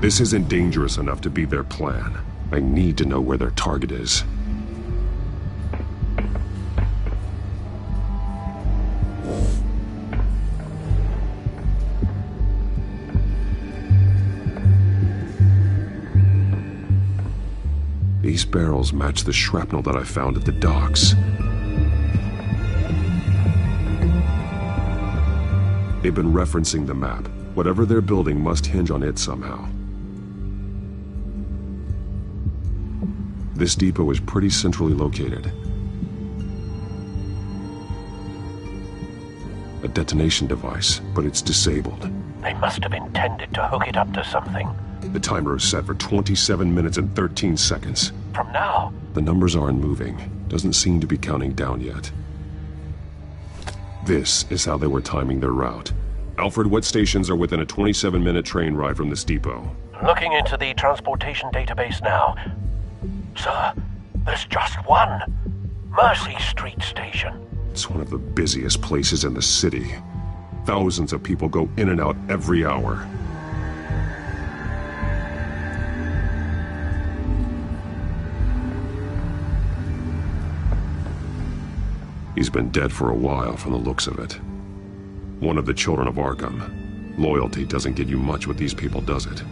This isn't dangerous enough to be their plan. I need to know where their target is. These barrels match the shrapnel that I found at the docks. They've been referencing the map. Whatever they're building must hinge on it somehow. This depot is pretty centrally located. A detonation device, but it's disabled. They must have intended to hook it up to something. The timer is set for 27 minutes and 13 seconds. From now? The numbers aren't moving. Doesn't seem to be counting down yet. This is how they were timing their route. Alfred, what stations are within a 27-minute train ride from this depot? Looking into the transportation database now. Sir, there's just one. Mercy Street Station. It's one of the busiest places in the city. Thousands of people go in and out every hour. He's been dead for a while from the looks of it. One of the children of Arkham. Loyalty doesn't get you much with these people, does it?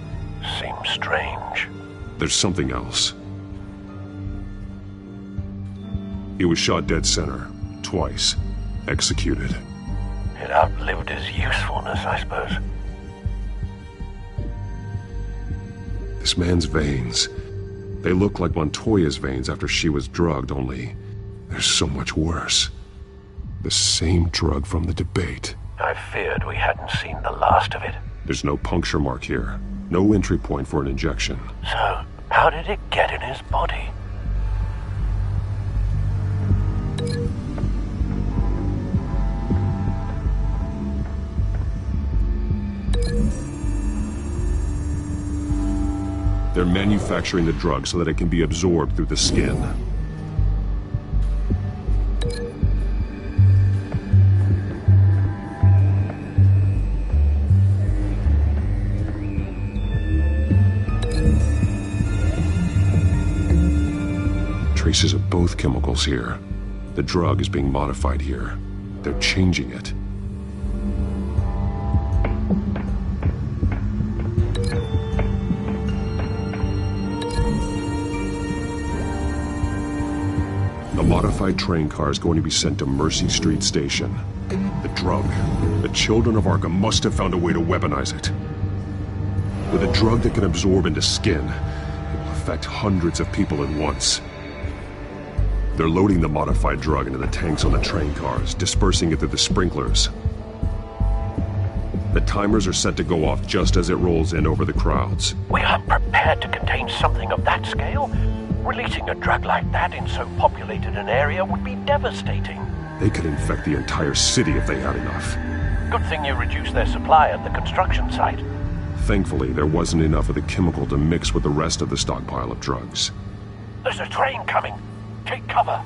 Seems strange. There's something else. He was shot dead center, twice, executed. It outlived his usefulness, I suppose. This man's veins. They look like Montoya's veins after she was drugged, only they're so much worse. The same drug from the debate. I feared we hadn't seen the last of it. There's no puncture mark here. No entry point for an injection. So, how did it get in his body? They're manufacturing the drug so that it can be absorbed through the skin. Traces of both chemicals here. The drug is being modified here. They're changing it. The modified train car is going to be sent to Mercy Street Station. The drug. The children of Arkham must have found a way to weaponize it. With a drug that can absorb into skin, it will affect hundreds of people at once. They're loading the modified drug into the tanks on the train cars, dispersing it through the sprinklers. The timers are set to go off just as it rolls in over the crowds. We aren't prepared to contain something of that scale. Releasing a drug like that in so populated an area would be devastating. They could infect the entire city if they had enough. Good thing you reduced their supply at the construction site. Thankfully, there wasn't enough of the chemical to mix with the rest of the stockpile of drugs. There's a train coming. Take cover.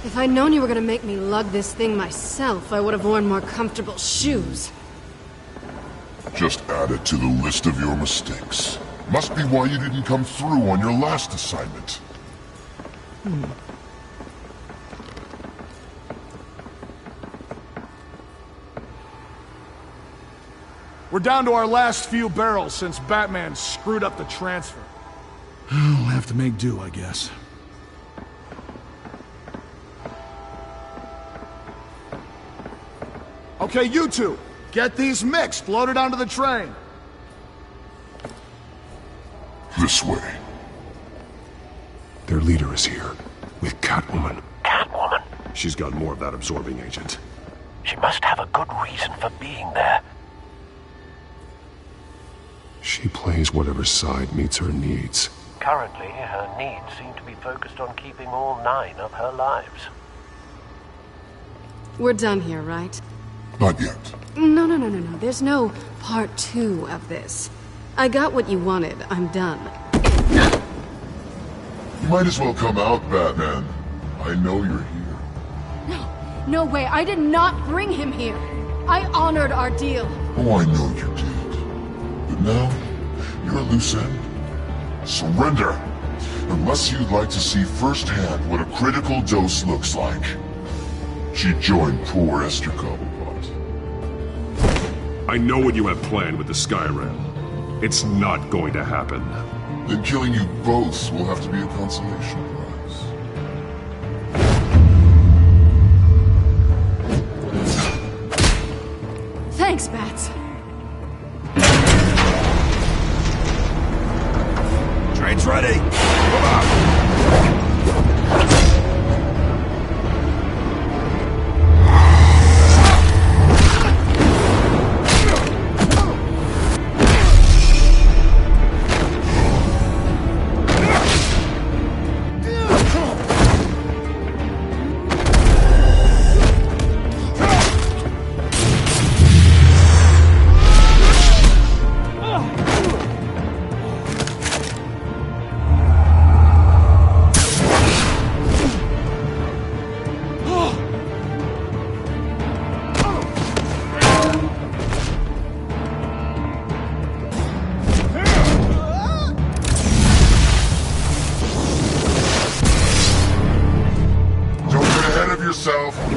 If I'd known you were gonna make me lug this thing myself, I would have worn more comfortable shoes. Just add it to the list of your mistakes. Must be why you didn't come through on your last assignment. We're down to our last few barrels since Batman screwed up the transfer. We'll have to make do, I guess. Okay, you two, get these mixed, loaded onto the train. This way. Their leader is here, with Catwoman. Catwoman? She's got more of that absorbing agent. She must have a good reason for being there. She plays whatever side meets her needs. Currently, her needs seem to be focused on keeping all 9 of her lives. We're done here, right? Not yet. No. There's no part 2 of this. I got what you wanted. I'm done. You might as well come out, Batman. I know you're here. No way. I did not bring him here. I honored our deal. Oh, I know you did. But now, you're a loose end. Surrender! Unless you'd like to see firsthand what a critical dose looks like. She joined poor Esther Cobblepot. I know what you have planned with the Skyrail. It's not going to happen. Then killing you both will have to be a consolation prize. Thanks, Bats. Train's ready! Come on!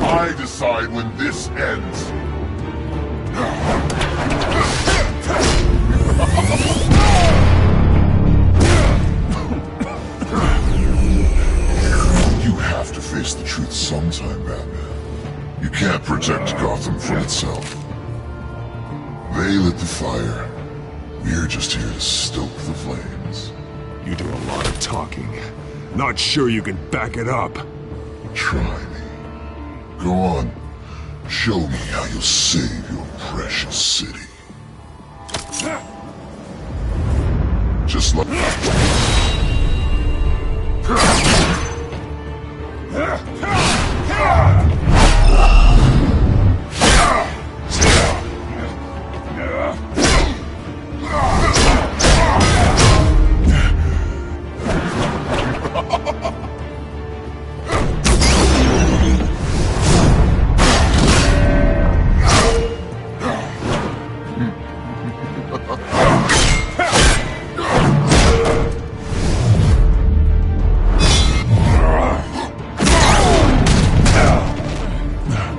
I decide when this ends. You have to face the truth sometime, Batman. You can't protect Gotham from itself. They lit the fire. We're just here to stoke the flames. You do a lot of talking. Not sure you can back it up. Try me. Go on. Show me how you'll save your precious city. Just like...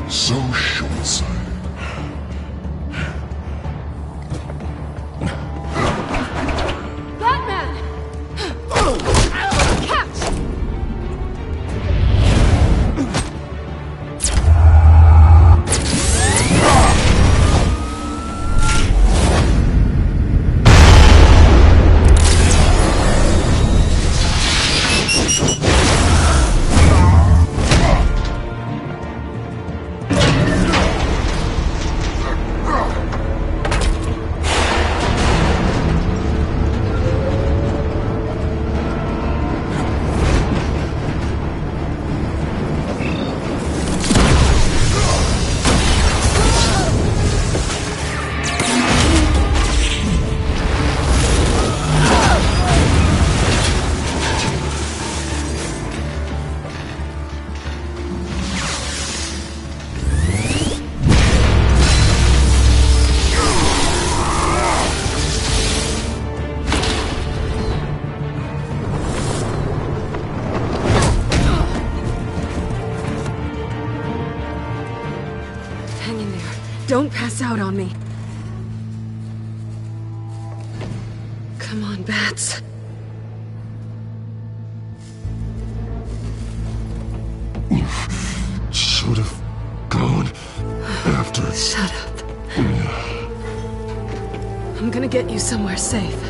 So short-sighted. Batman! Catch! Don't pass out on me. Come on, Bats. Should have gone after. Shut up. I'm gonna get you somewhere safe.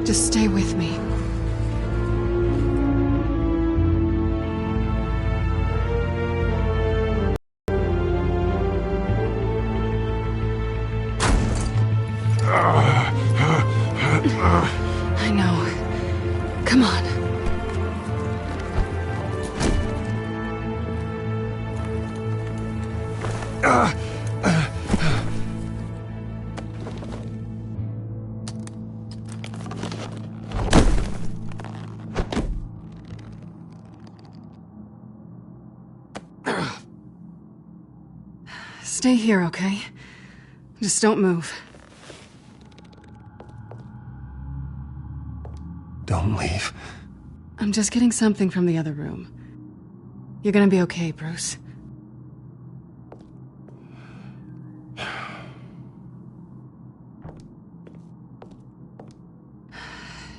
Just stay with me. I know. Come on. Stay here, okay? Just don't move. Don't leave. I'm just getting something from the other room. You're gonna be okay, Bruce.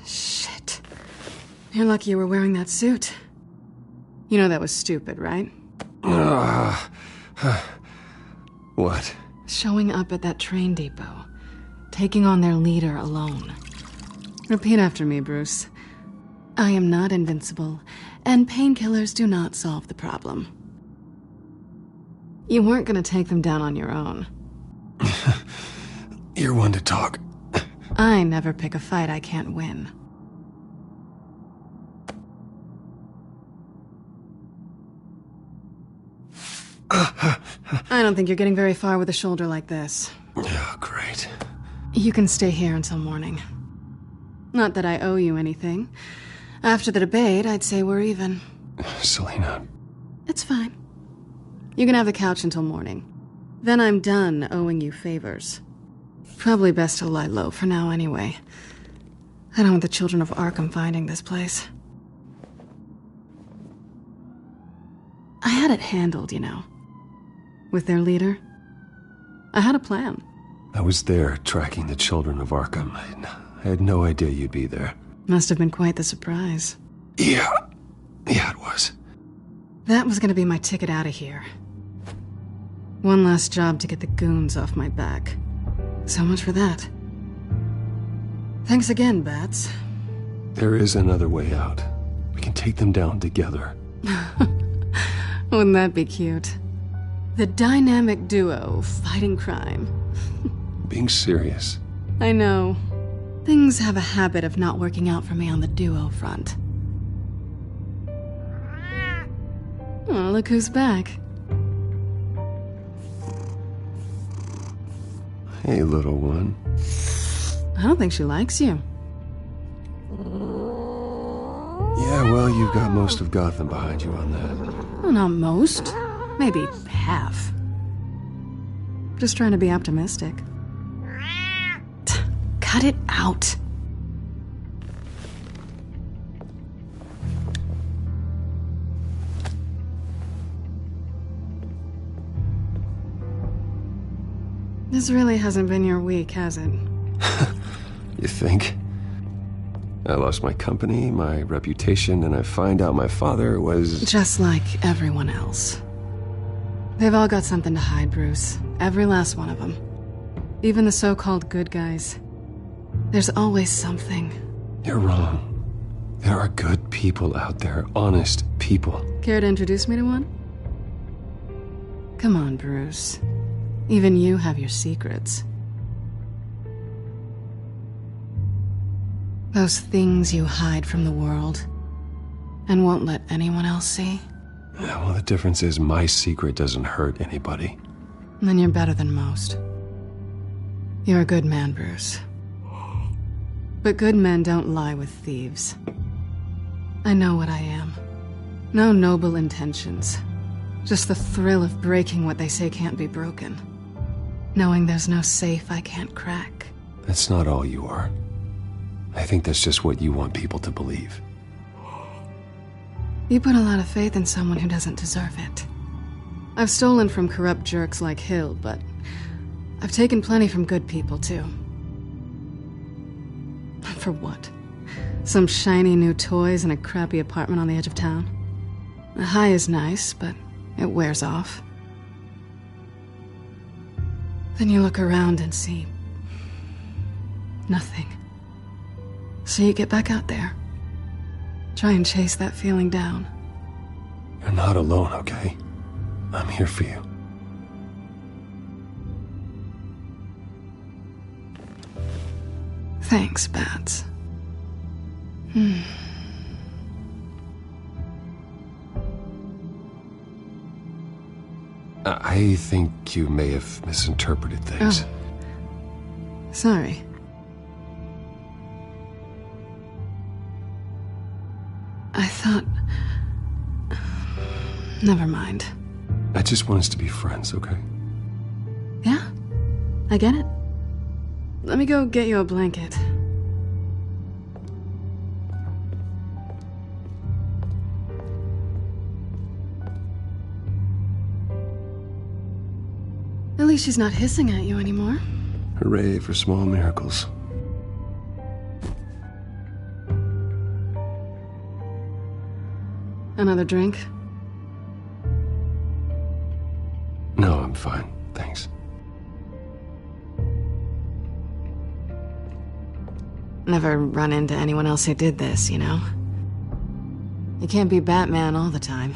Shit. You're lucky you were wearing that suit. You know that was stupid, right? What? Showing up at that train depot. Taking on their leader alone. Repeat after me, Bruce. I am not invincible, and painkillers do not solve the problem. You weren't gonna take them down on your own. You're one to talk. I never pick a fight I can't win. I don't think you're getting very far with a shoulder like this. Oh, great. You can stay here until morning. Not that I owe you anything. After the debate, I'd say we're even. Selena. It's fine. You can have the couch until morning. Then I'm done owing you favors. Probably best to lie low for now anyway. I don't want the children of Arkham finding this place. I had it handled, you know. With their leader. I had a plan. I was there tracking the children of Arkham. I had no idea you'd be there. Must have been quite the surprise. Yeah, it was. That was gonna be my ticket out of here. One last job to get the goons off my back. So much for that. Thanks again, Bats. There is another way out. We can take them down together. Wouldn't that be cute? The dynamic duo fighting crime. Being serious. I know. Things have a habit of not working out for me on the duo front. Oh, look who's back. Hey, little one. I don't think she likes you. Yeah, well, you've got most of Gotham behind you on that. Well, not most. Maybe half. Just trying to be optimistic. Cut it out. This really hasn't been your week, has it? You think? I lost my company, my reputation, and I find out my father was... Just like everyone else. They've all got something to hide, Bruce. Every last one of them. Even the so-called good guys. There's always something. You're wrong. There are good people out there, honest people. Care to introduce me to one? Come on, Bruce. Even you have your secrets. Those things you hide from the world and won't let anyone else see. Yeah, well, the difference is my secret doesn't hurt anybody. Then you're better than most. You're a good man, Bruce. But good men don't lie with thieves. I know what I am. No noble intentions. Just the thrill of breaking what they say can't be broken. Knowing there's no safe I can't crack. That's not all you are. I think that's just what you want people to believe. You put a lot of faith in someone who doesn't deserve it. I've stolen from corrupt jerks like Hill, but I've taken plenty from good people, too. For what? Some shiny new toys and a crappy apartment on the edge of town? The high is nice, but it wears off. Then you look around and see nothing. So you get back out there. Try and chase that feeling down. You're not alone, okay? I'm here for you. Thanks, Bats. I think you may have misinterpreted things. Oh. Sorry. I thought... Never mind. I just want us to be friends, okay? Yeah, I get it. Let me go get you a blanket. At least she's not hissing at you anymore. Hooray for small miracles. Another drink? No, I'm fine. Thanks. Never run into anyone else who did this, you know? You can't be Batman all the time.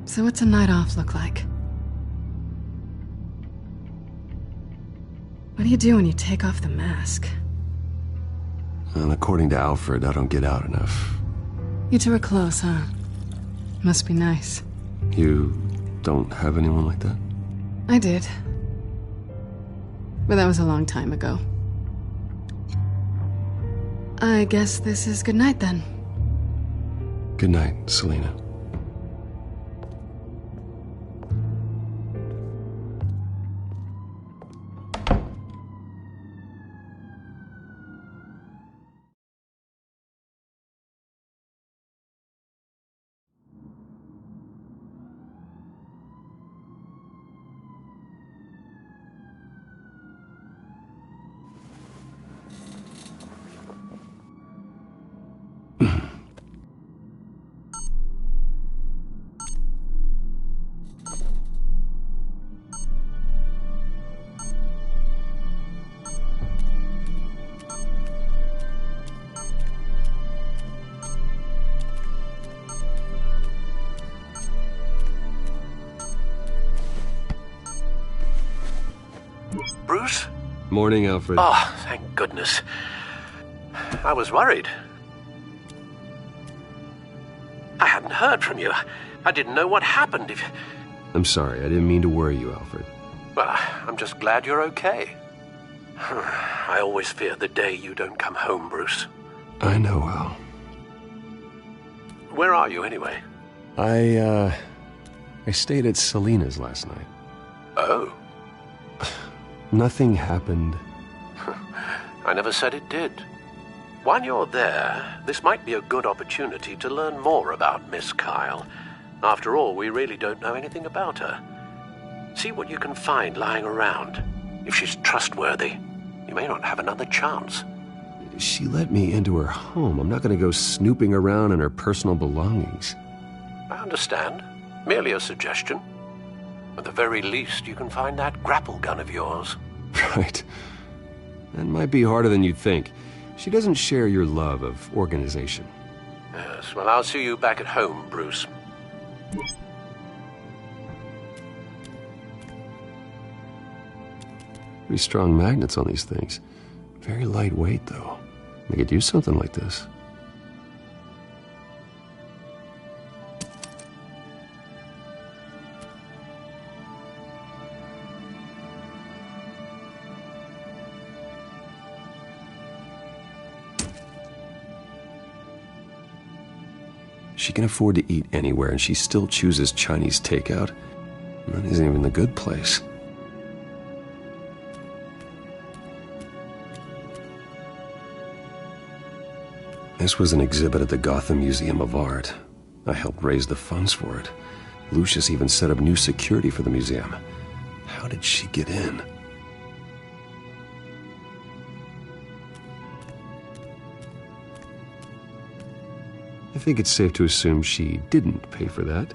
So what's a night off look like? What do you do when you take off the mask? Well, according to Alfred, I don't get out enough. You two are close, huh? Must be nice. You don't have anyone like that? I did. But that was a long time ago. I guess this is good night then. Good night, Selina. Bruce? Morning, Alfred. Oh, thank goodness. I was worried. I hadn't heard from you. I didn't know what happened. I'm sorry, I didn't mean to worry you, Alfred. Well, I'm just glad you're okay. I always fear the day you don't come home, Bruce. I know, Al. Where are you, anyway? I stayed at Selina's last night. Oh. Nothing happened. I never said it did. While you're there, this might be a good opportunity to learn more about Miss Kyle. After all, we really don't know anything about her. See what you can find lying around. If she's trustworthy, you may not have another chance. She let me into her home. I'm not going to go snooping around in her personal belongings. I understand. Merely a suggestion. At the very least, you can find that grapple gun of yours. Right. That might be harder than you'd think. She doesn't share your love of organization. Yes, well, I'll see you back at home, Bruce. Pretty strong magnets on these things. Very lightweight, though. They could use something like this. She can afford to eat anywhere, and she still chooses Chinese takeout. That isn't even the good place. This was an exhibit at the Gotham Museum of Art. I helped raise the funds for it. Lucius even set up new security for the museum. How did she get in? I think it's safe to assume she didn't pay for that.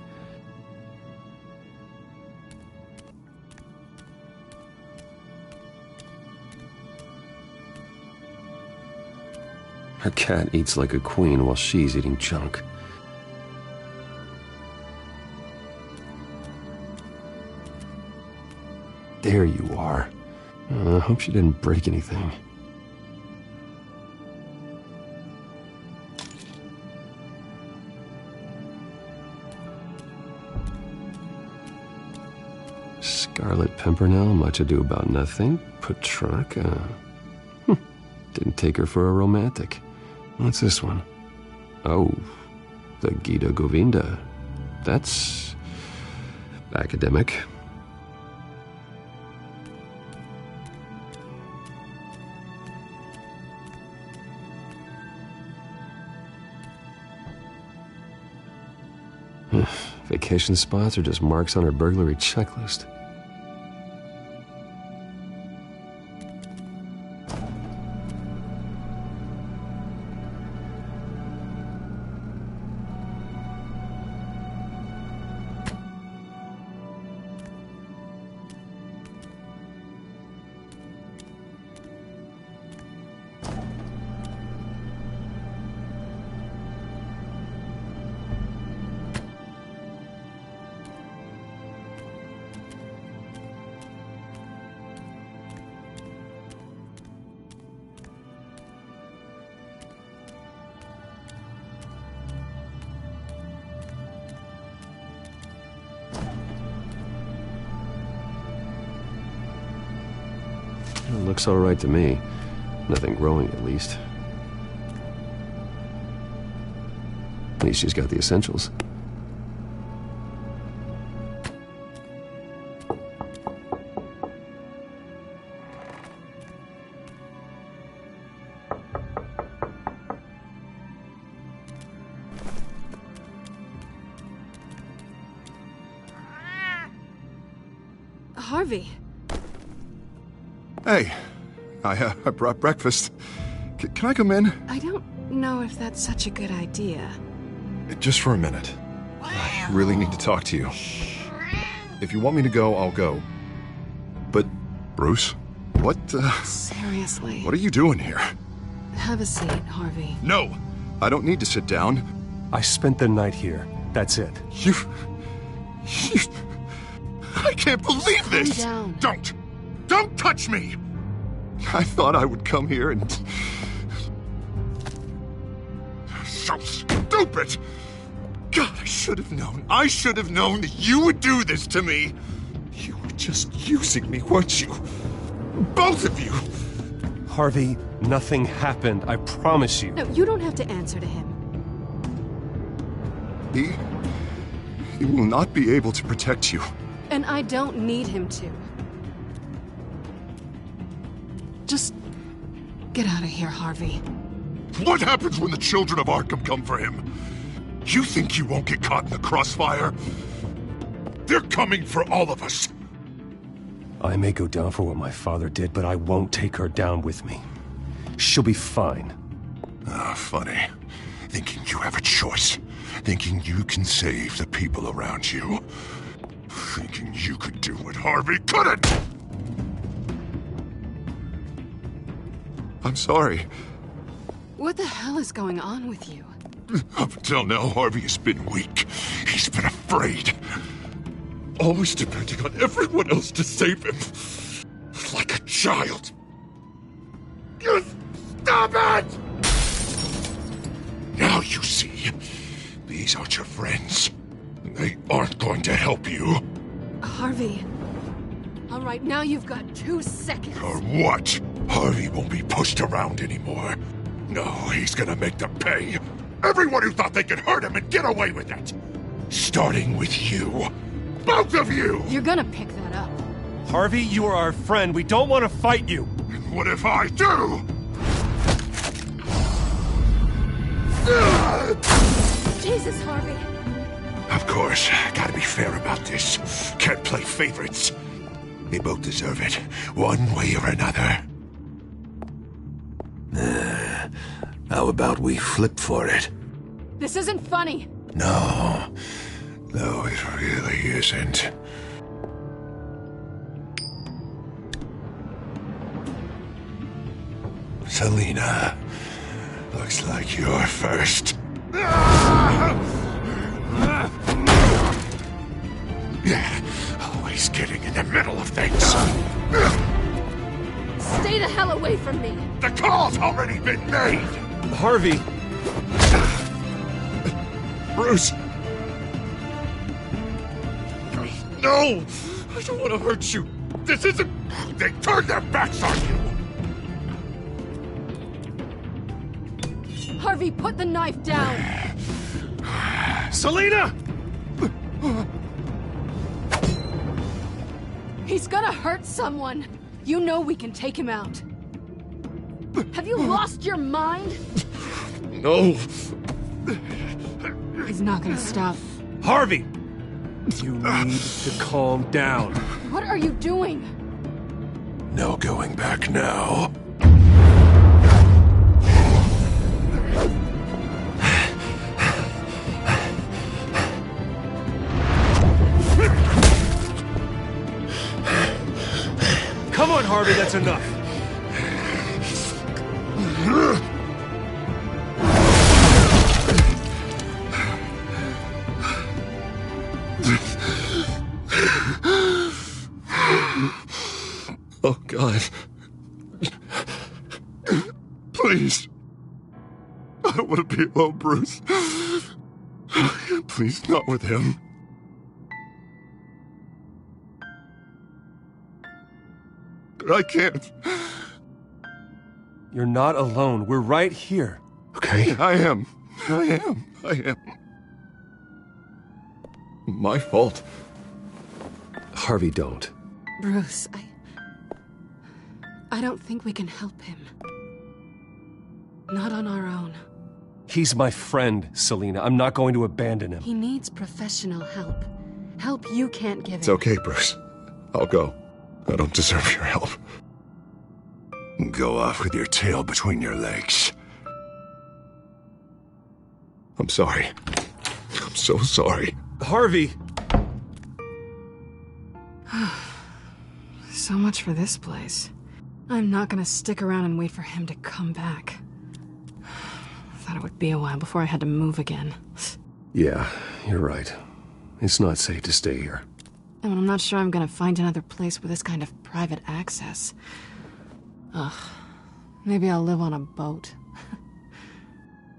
Her cat eats like a queen while she's eating junk. There you are. I hope she didn't break anything. Scarlet Pimpernel, Much Ado About Nothing, Petrarca. Didn't take her for a romantic. What's this one? Oh, the Gita Govinda. That's academic. Vacation spots are just marks on her burglary checklist. It looks all right to me. Nothing growing, at least. At least she's got the essentials. Harvey. Hey, I brought breakfast. Can I come in? I don't know if that's such a good idea. Just for a minute. I really need to talk to you. If you want me to go, I'll go. But, Bruce, what, Seriously. What are you doing here? Have a seat, Harvey. No! I don't need to sit down. I spent the night here. That's it. You... I can't believe this! Calm down. Don't touch me! I thought I would come here and... So stupid! God, I should have known. I should have known that you would do this to me. You were just using me, weren't you? Both of you! Harvey, nothing happened. I promise you. No, you don't have to answer to him. He will not be able to protect you. And I don't need him to. Just get out of here, Harvey. What happens when the children of Arkham come for him? You think you won't get caught in the crossfire? They're coming for all of us. I may go down for what my father did, but I won't take her down with me. She'll be fine. Ah, funny. Thinking you have a choice. Thinking you can save the people around you. Thinking you could do what Harvey couldn't! I'm sorry. What the hell is going on with you? Up until now, Harvey has been weak. He's been afraid. Always depending on everyone else to save him. Like a child. You stop it! Now you see. These aren't your friends. They aren't going to help you. Harvey. All right, now you've got 2 seconds. Or what? Harvey won't be pushed around anymore. No, he's gonna make them pay. Everyone who thought they could hurt him and get away with it. Starting with you. Both of you! You're gonna pick that up. Harvey, you are our friend. We don't want to fight you. And what if I do? Jesus, Harvey. Of course, gotta be fair about this. Can't play favorites. They both deserve it, one way or another. How about we flip for it? This isn't funny. No, it really isn't. Selina, looks like you're first. Always getting in the middle of things. Stay the hell away from me! The call's already been made! Harvey! Bruce! No! I don't want to hurt you! This isn't... They turned their backs on you! Harvey, put the knife down! Selina! He's gonna hurt someone! You know we can take him out. Have you lost your mind? No! He's not gonna stop. Harvey! You need to calm down. What are you doing? No going back now. Come on, Harvey, that's enough. Oh, God. Please. I don't want to be alone, Bruce. Please, not with him. But I can't. You're not alone. We're right here. Okay, I am. My fault. Harvey, don't. Bruce, I don't think we can help him. Not on our own. He's my friend, Selina. I'm not going to abandon him. He needs professional help. Help you can't give him. It's okay, Bruce. I'll go. I don't deserve your help. Go off with your tail between your legs. I'm sorry. I'm so sorry. Harvey! So much for this place. I'm not gonna stick around and wait for him to come back. Thought it would be a while before I had to move again. Yeah, you're right. It's not safe to stay here. And I'm not sure I'm gonna find another place with this kind of private access. Ugh. Maybe I'll live on a boat.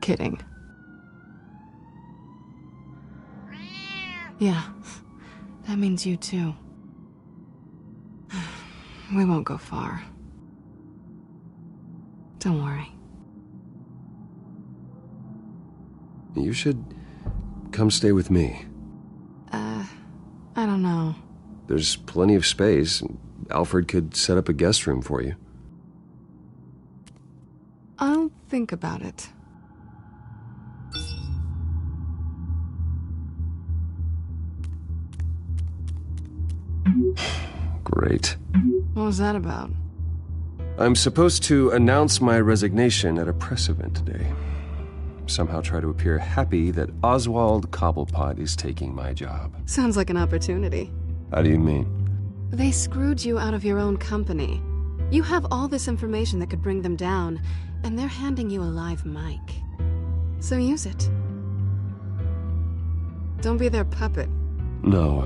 Kidding. Yeah. That means you too. We won't go far. Don't worry. You should come stay with me. I don't know. There's plenty of space. Alfred could set up a guest room for you. I'll think about it. Great. What was that about? I'm supposed to announce my resignation at a press event today. Somehow try to appear happy that Oswald Cobblepot is taking my job. Sounds like an opportunity. How do you mean? They screwed you out of your own company. You have all this information that could bring them down, and they're handing you a live mic. So use it. Don't be their puppet. No,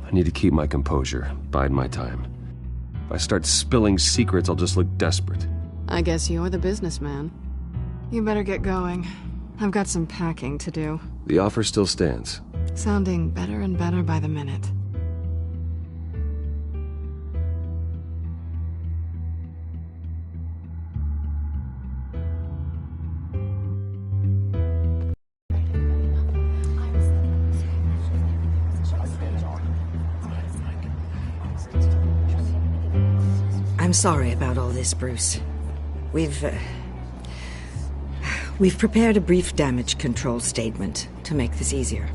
I need to keep my composure, bide my time. If I start spilling secrets, I'll just look desperate. I guess you're the businessman. You better get going. I've got some packing to do. The offer still stands. Sounding better and better by the minute. I'm sorry about all this, Bruce. We've prepared a brief damage control statement to make this easier.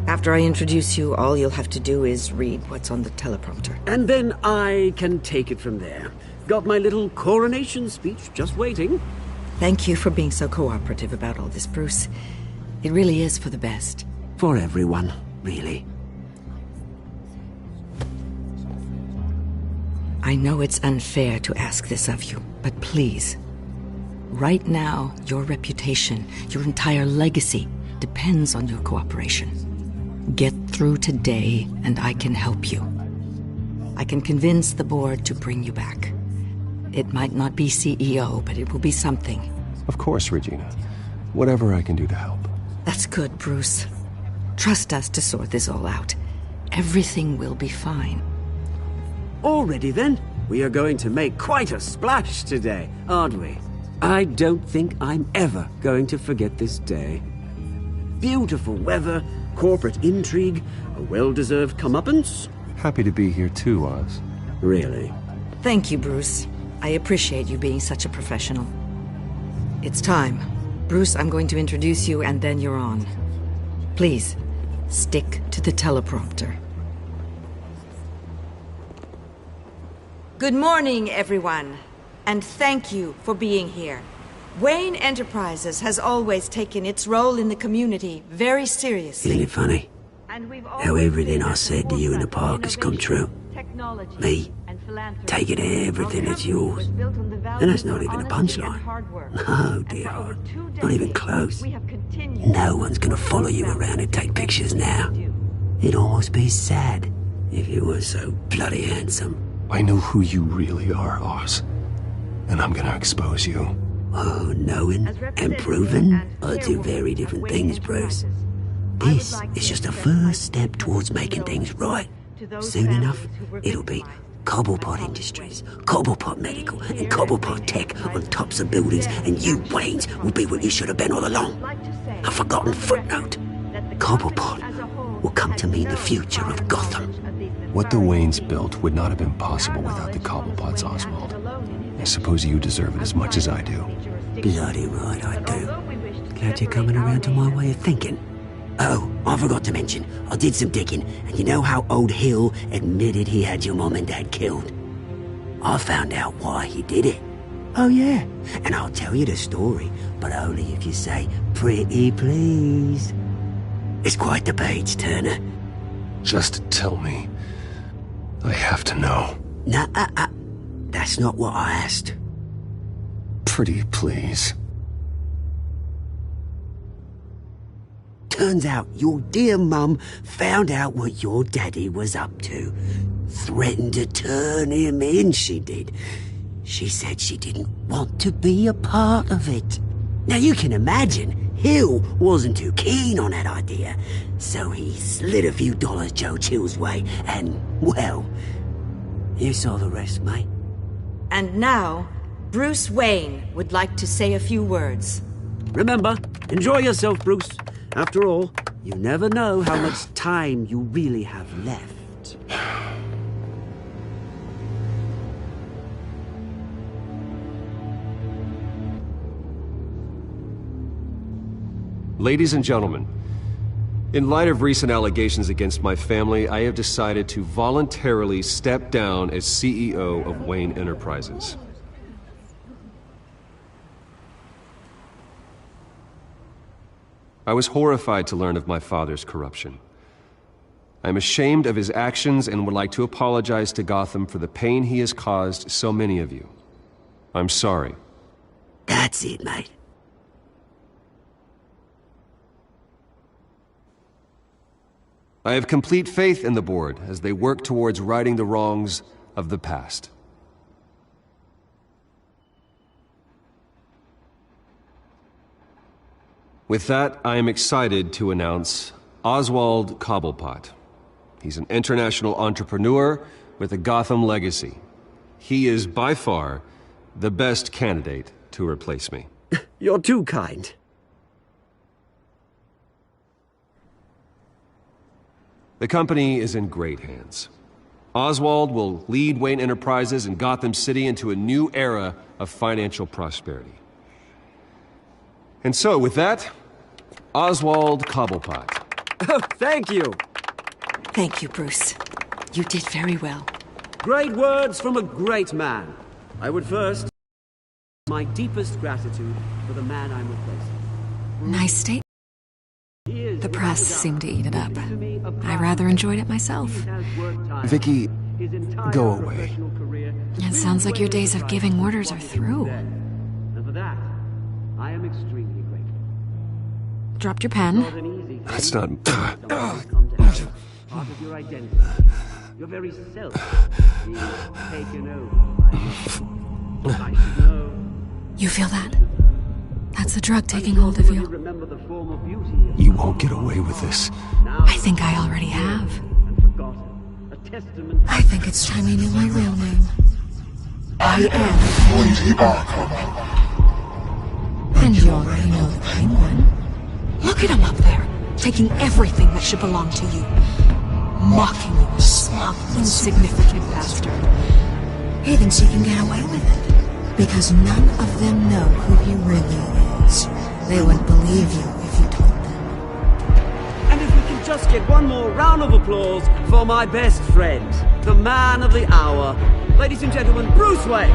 After I introduce you, all you'll have to do is read what's on the teleprompter. And then I can take it from there. Got my little coronation speech just waiting. Thank you for being so cooperative about all this, Bruce. It really is for the best. For everyone, really. I know it's unfair to ask this of you, but please. Right now, your reputation, your entire legacy, depends on your cooperation. Get through today, and I can help you. I can convince the board to bring you back. It might not be CEO, but it will be something. Of course, Regina. Whatever I can do to help. That's good, Bruce. Trust us to sort this all out. Everything will be fine. Already then, we are going to make quite a splash today, aren't we? I don't think I'm ever going to forget this day. Beautiful weather, corporate intrigue, a well-deserved comeuppance. Happy to be here too, Oz. Really? Thank you, Bruce. I appreciate you being such a professional. It's time. Bruce, I'm going to introduce you and then you're on. Please, stick to the teleprompter. Good morning, everyone, and thank you for being here. Wayne Enterprises has always taken its role in the community very seriously. Isn't it funny? How everything I said to you in the park has come true. Me, taking everything that's yours. And that's not even a punchline. No, dear heart. Not even close. No one's gonna follow you around and take pictures now. It'd almost be sad if you were so bloody handsome. I know who you really are, Oz. And I'm gonna expose you. Oh, knowing and proving are two very different things, Bruce. This is just a first step towards making things right. Soon enough, it'll be Cobblepot Industries, Cobblepot Medical, and Cobblepot Tech on tops of buildings, and you, Waynes, will be what you should have been all along. A forgotten footnote. Cobblepot will come to mean the future of Gotham. What the Waynes built would not have been possible without the Cobblepots, Oswald. I suppose you deserve it as much as I do. Bloody right I do. Glad you're coming around to my way of thinking. Oh, I forgot to mention, I did some digging, and you know how old Hill admitted he had your mom and dad killed? I found out why he did it. Oh yeah, and I'll tell you the story, but only if you say, pretty please. It's quite the page, Turner. Just tell me. I have to know. Nah, that's not what I asked. Pretty please. Turns out your dear mum found out what your daddy was up to. Threatened to turn him in, she did. She said she didn't want to be a part of it. Now you can imagine, Hill wasn't too keen on that idea. So he slid a few dollars Joe Chill's way, and, well, you saw the rest, mate. And now, Bruce Wayne would like to say a few words. Remember, enjoy yourself, Bruce. After all, you never know how much time you really have left. Ladies and gentlemen, in light of recent allegations against my family, I have decided to voluntarily step down as CEO of Wayne Enterprises. I was horrified to learn of my father's corruption. I am ashamed of his actions and would like to apologize to Gotham for the pain he has caused so many of you. I'm sorry. That's it, mate. I have complete faith in the board as they work towards righting the wrongs of the past. With that, I am excited to announce Oswald Cobblepot. He's an international entrepreneur with a Gotham legacy. He is by far the best candidate to replace me. You're too kind. The company is in great hands. Oswald will lead Wayne Enterprises and Gotham City into a new era of financial prosperity. And so, with that, Oswald Cobblepot. Oh, thank you. Thank you, Bruce. You did very well. Great words from a great man. I would first my deepest gratitude for the man I'm replacing. Nice statement. press seemed to eat it up. I rather enjoyed it myself. Vicky, go away. It sounds like your days of giving orders are through. And for that, I am extremely grateful. Dropped your pen. That's not... Part of your identity, your very self, being taken over by I should know. You feel that? That's the drug taking hold of you. Remember the form of beauty. You won't get away with this. I think I already have. I think it's time you knew my real name. I am Lady Arkham. And you already know the Penguin. Look at him up there, taking everything that should belong to you. Mocking you, a smug, insignificant bastard. He thinks he can get away with it. Because none of them know who he really is. They wouldn't believe you if you told them. And if we can just get one more round of applause for my best friend, the man of the hour, ladies and gentlemen, Bruce Wayne.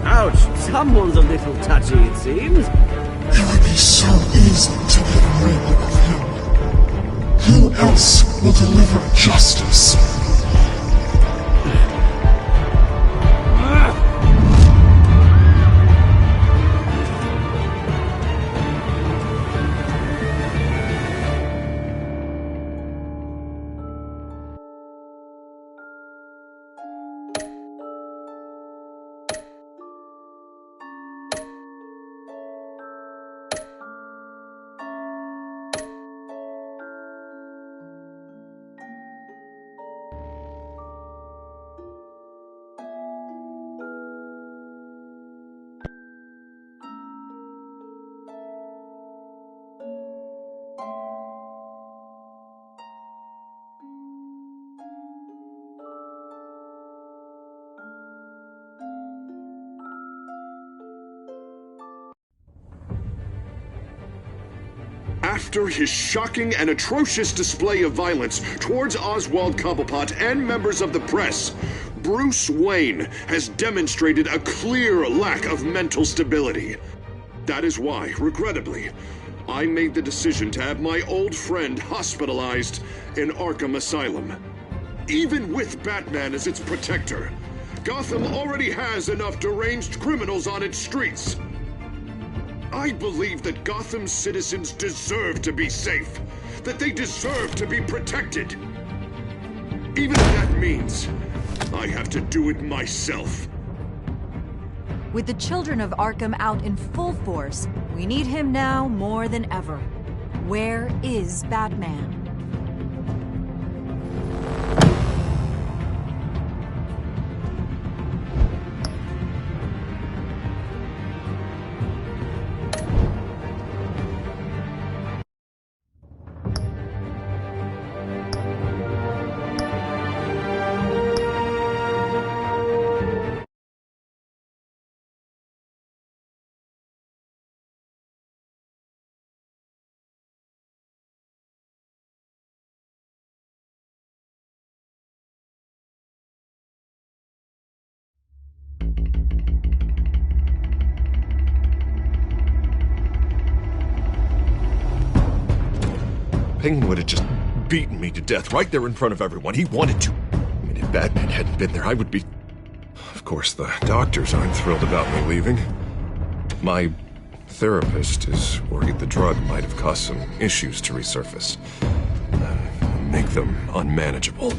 Ouch, someone's a little touchy, it seems. It would be so easy to get rid of him. Who else will deliver justice? After his shocking and atrocious display of violence towards Oswald Cobblepot and members of the press, Bruce Wayne has demonstrated a clear lack of mental stability. That is why, regrettably, I made the decision to have my old friend hospitalized in Arkham Asylum. Even with Batman as its protector, Gotham already has enough deranged criminals on its streets. I believe that Gotham's citizens deserve to be safe, that they deserve to be protected. Even if that means I have to do it myself. With the children of Arkham out in full force, we need him now more than ever. Where is Batman? Penguin would have just beaten me to death right there in front of everyone. He wanted to. I mean, if Batman hadn't been there, I would be... Of course, the doctors aren't thrilled about me leaving. My therapist is worried the drug might have caused some issues to resurface. Make them unmanageable.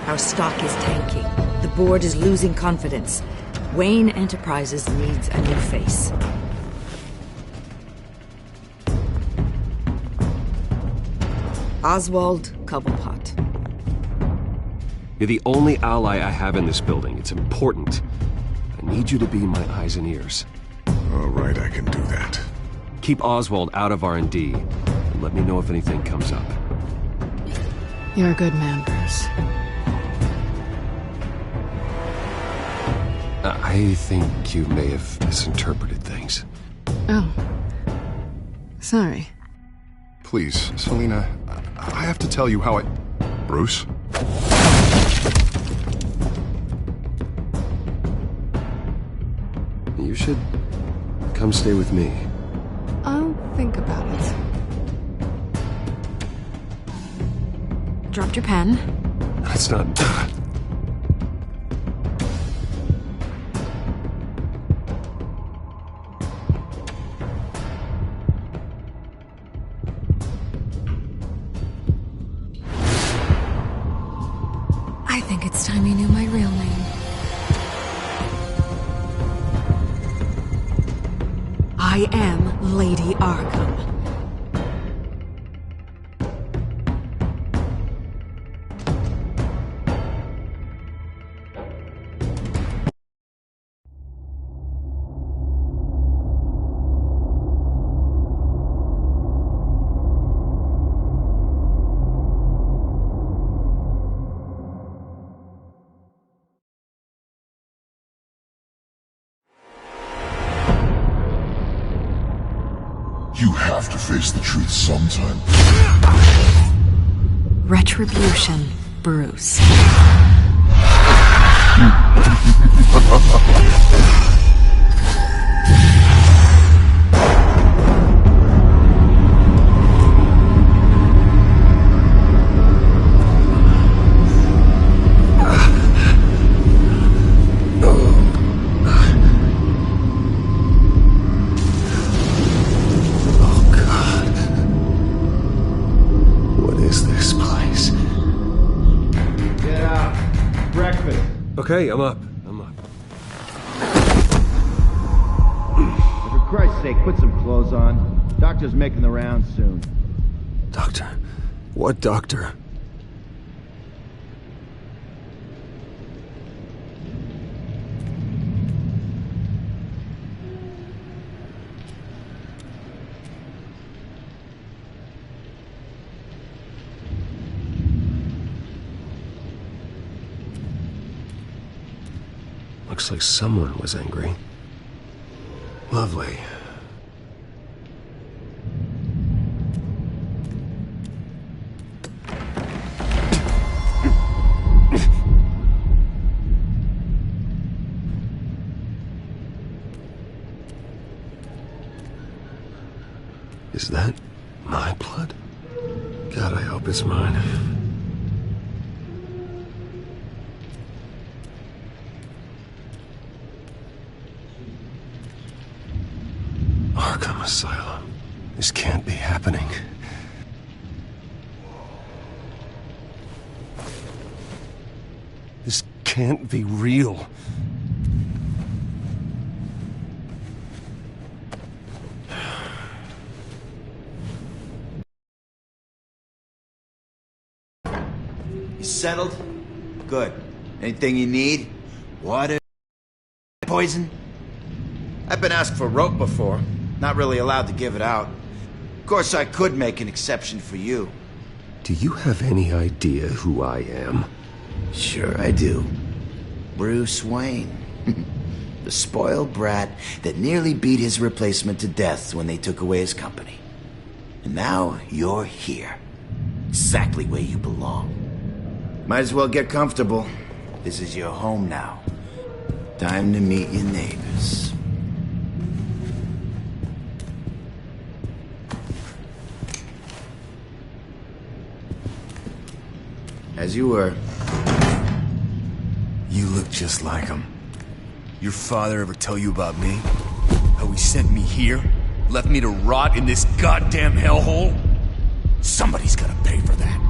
Our stock is tanking. The board is losing confidence. Wayne Enterprises needs a new face. Oswald Cobblepot. You're the only ally I have in this building. It's important. I need you to be my eyes and ears. All right, I can do that. Keep Oswald out of R&D, and let me know if anything comes up. You're a good man, Bruce. I think you may have misinterpreted things. Oh. Sorry. Please, Selina, I have to tell you how I... Bruce? You should come stay with me. I'll think about it. Dropped your pen. That's not... I think it's time you knew my real name. I am Lady Arkham. You have to face the truth sometime. Retribution, Bruce. Okay, I'm up. For Christ's sake, put some clothes on. Doctor's making the rounds soon. Doctor? What doctor? Looks like someone was angry. Lovely. Is that my blood? God, I hope it's mine. Arkham Asylum. This can't be happening. This can't be real. You settled? Good. Anything you need? Water? Poison? I've been asked for rope before. Not really allowed to give it out. Of course, I could make an exception for you. Do you have any idea who I am? Sure I do. Bruce Wayne. The spoiled brat that nearly beat his replacement to death when they took away his company. And now you're here. Exactly where you belong. Might as well get comfortable. This is your home now. Time to meet your neighbors. As you were. You look just like him. Your father ever tell you about me? How he sent me here? Left me to rot in this goddamn hellhole? Somebody's gotta pay for that.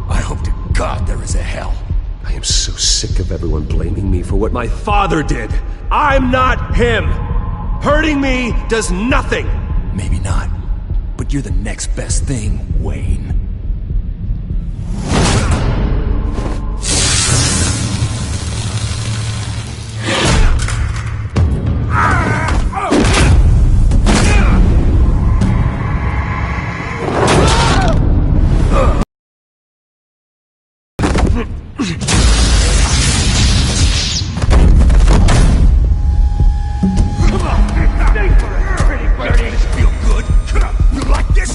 I hope to God there is a hell. I am so sick of everyone blaming me for what my father did. I'm not him! Hurting me does nothing! Maybe not. But you're the next best thing, Wayne.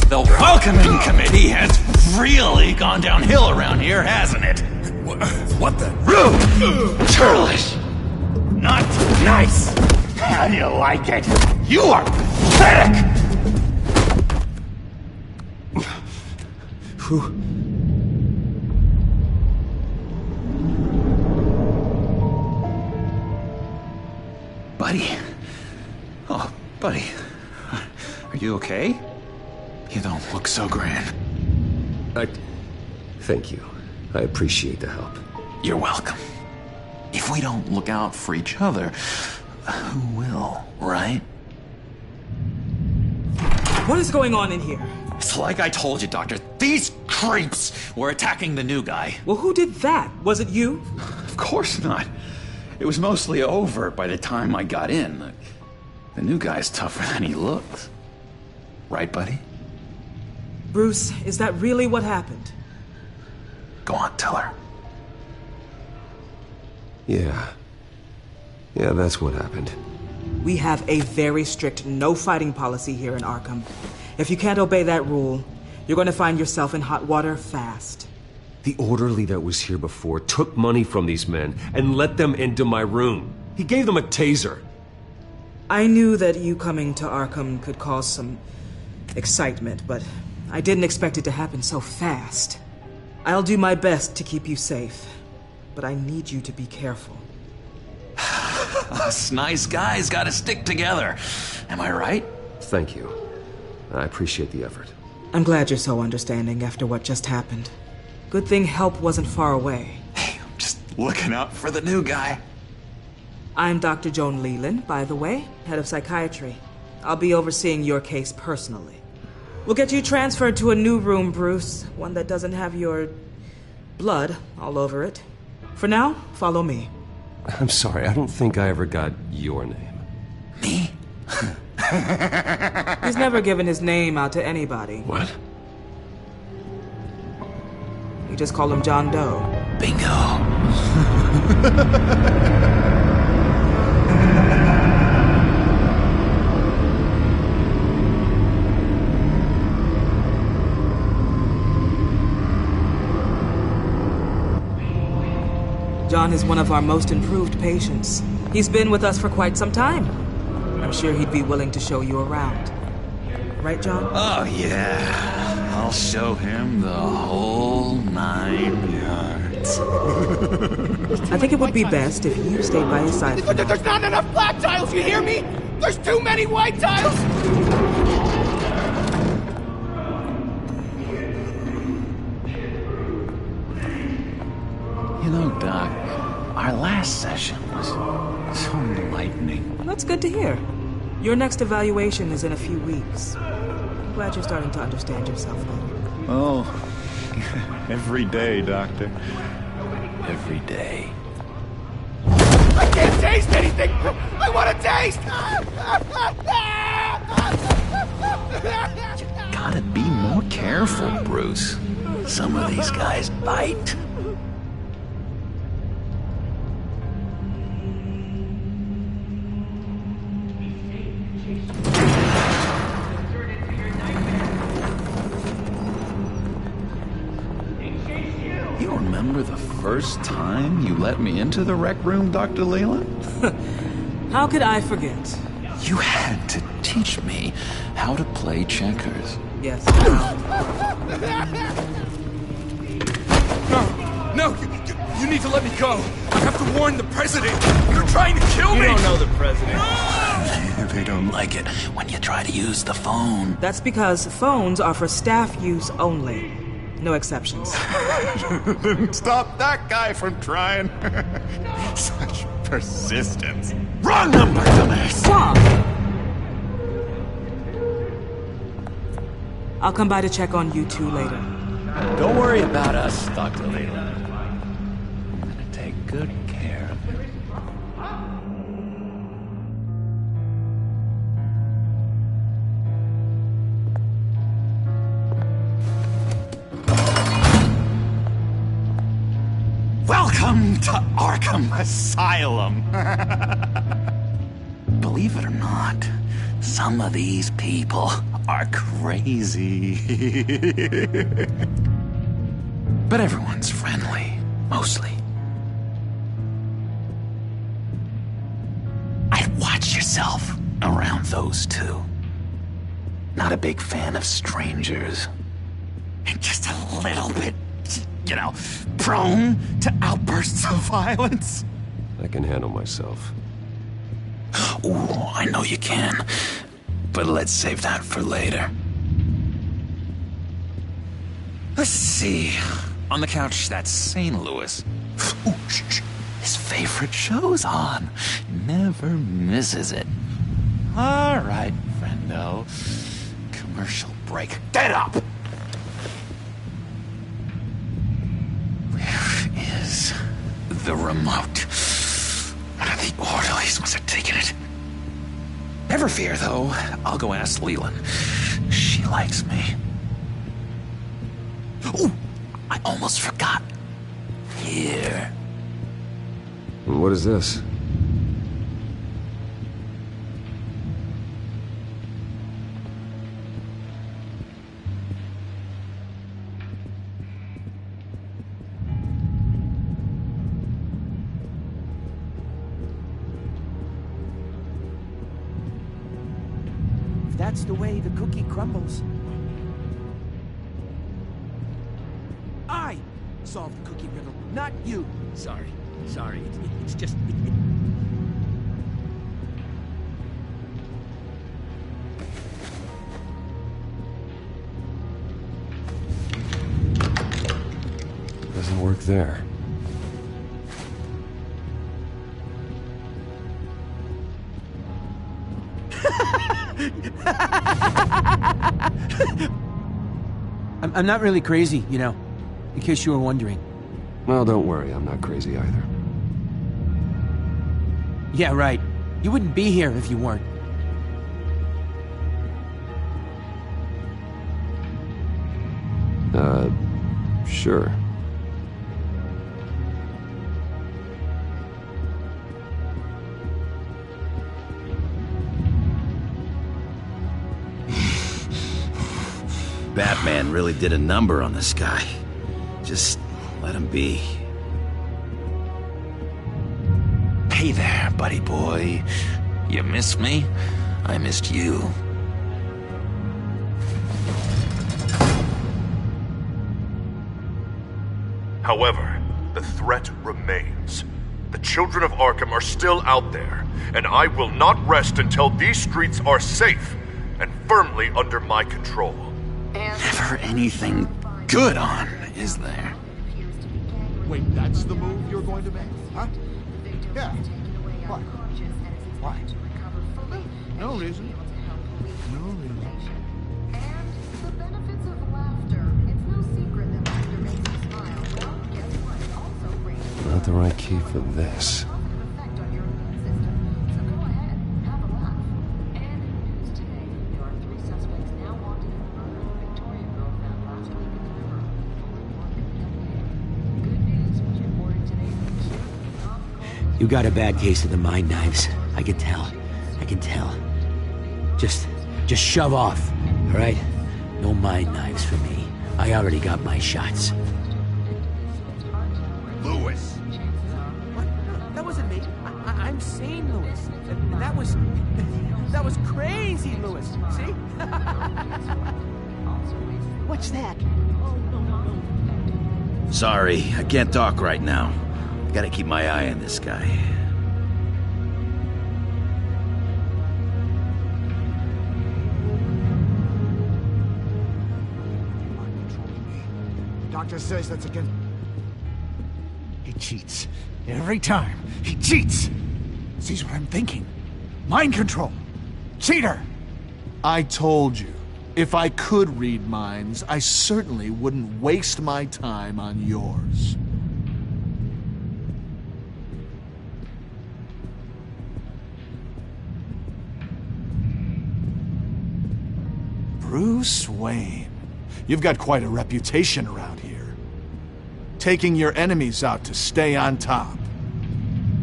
The welcoming committee has really gone downhill around here, hasn't it? What the? Churlish! Not nice! How do you like it? You are pathetic! Who? Buddy. Oh, buddy. Are you okay? You don't look so grand. Thank you. I appreciate the help. You're welcome. If we don't look out for each other, who will, right? What is going on in here? It's like I told you, Doctor. These creeps were attacking the new guy. Well, who did that? Was it you? Of course not. It was mostly over by the time I got in. The new guy's tougher than he looks. Right, buddy? Bruce, is that really what happened? Go on, tell her. Yeah, that's what happened. We have a very strict no-fighting policy here in Arkham. If you can't obey that rule, you're going to find yourself in hot water fast. The orderly that was here before took money from these men and let them into my room. He gave them a taser. I knew that you coming to Arkham could cause some excitement, but I didn't expect it to happen so fast. I'll do my best to keep you safe, but I need you to be careful. Us nice guys gotta stick together. Am I right? Thank you. I appreciate the effort. I'm glad you're so understanding after what just happened. Good thing help wasn't far away. Hey, I'm just looking out for the new guy. I'm Dr. Joan Leland, by the way, head of psychiatry. I'll be overseeing your case personally. We'll get you transferred to a new room, Bruce. One that doesn't have your blood all over it. For now, follow me. I'm sorry, I don't think I ever got your name. Me? He's never given his name out to anybody. What? We just call him John Doe. Bingo. John is one of our most improved patients. He's been with us for quite some time. I'm sure he'd be willing to show you around. Right, John? Oh, yeah. I'll show him the whole 9 yards. I think it would be best if you stayed by his side. There's not enough black tiles, you hear me? There's too many white tiles! You know, Doc, our last session was so enlightening. That's good to hear. Your next evaluation is in a few weeks. I'm glad you're starting to understand yourself better. Oh, every day, Doctor. Every day. I can't taste anything! I want to taste! You gotta be more careful, Bruce. Some of these guys bite. Remember the first time you let me into the rec room, Dr. Leland? How could I forget? You had to teach me how to play checkers. Yes. No, you need to let me go. I have to warn the president. You're trying to kill me. You don't know the president. They don't like it when you try to use the phone. That's because phones are for staff use only. No exceptions. Didn't stop that guy from trying. Such persistence. Wrong number, dumbass! Stop! I'll come by to check on you two later. Don't worry about us, Dr. Leland. I'm gonna take good care of you. Welcome to Arkham Asylum. Believe it or not, some of these people are crazy. But everyone's friendly, mostly. myself around those two. Not a big fan of strangers. And just a little bit, you know, prone to outbursts of violence. I can handle myself. Ooh, I know you can. But let's save that for later. Let's see. On the couch, that's St. Louis. Ooh, shh. His favorite show's on. Never misses it. All right, friendo. Commercial break. Get up! Where is the remote? One of the orderlies must have taken it. Never fear, though. I'll go ask Leland. She likes me. Ooh, I almost forgot. Here. What is this? If that's the way the cookie crumbles. I solved the cookie riddle, not you. Sorry. It's just... Doesn't work there. I'm not really crazy, you know, in case you were wondering. Well, don't worry, I'm not crazy either. Yeah, right. You wouldn't be here if you weren't. Sure. Batman really did a number on this guy. Just let him be. Hey there, buddy boy. You miss me? I missed you. However, the threat remains. The children of Arkham are still out there, and I will not rest until these streets are safe and firmly under my control. Never anything good on, is there? Wait, that's the move you're going to make, huh? Yeah. What? Why? No reason. No reason. Not the right key for this. You got a bad case of the mind knives. I can tell. Just shove off, all right? No mind knives for me. I already got my shots. Lewis! What? That wasn't me. I'm sane, Lewis. And that was crazy, Lewis. See? What's that? Sorry, I can't talk right now. Gotta keep my eye on this guy. Doctor says that's again. He cheats. Every time. He cheats! Sees what I'm thinking. Mind control. Cheater! I told you. If I could read minds, I certainly wouldn't waste my time on yours. Bruce Wayne. You've got quite a reputation around here. Taking your enemies out to stay on top.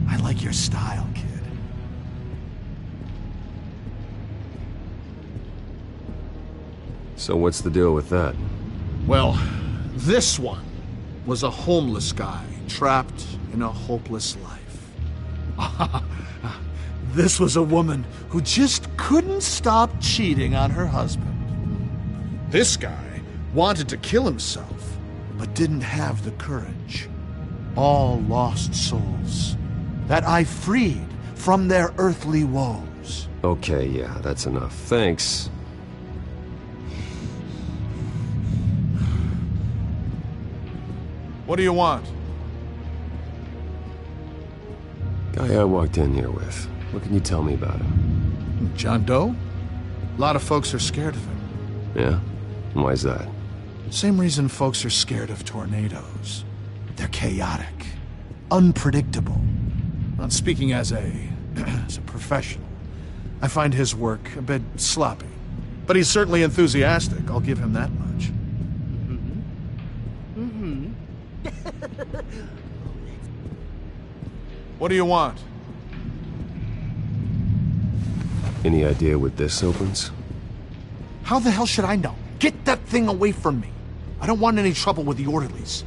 I like your style, kid. So what's the deal with that? Well, this one was a homeless guy trapped in a hopeless life. This was a woman who just couldn't stop cheating on her husband. This guy wanted to kill himself, but didn't have the courage. All lost souls that I freed from their earthly woes. Okay, yeah, that's enough. Thanks. What do you want? Guy I walked in here with. What can you tell me about him? John Doe? A lot of folks are scared of him. Yeah? And why's that? Same reason folks are scared of tornadoes. They're chaotic, unpredictable. Not speaking as a professional, I find his work a bit sloppy. But he's certainly enthusiastic, I'll give him that much. What do you want? Any idea what this opens? How the hell should I know? Get that thing away from me. I don't want any trouble with the orderlies.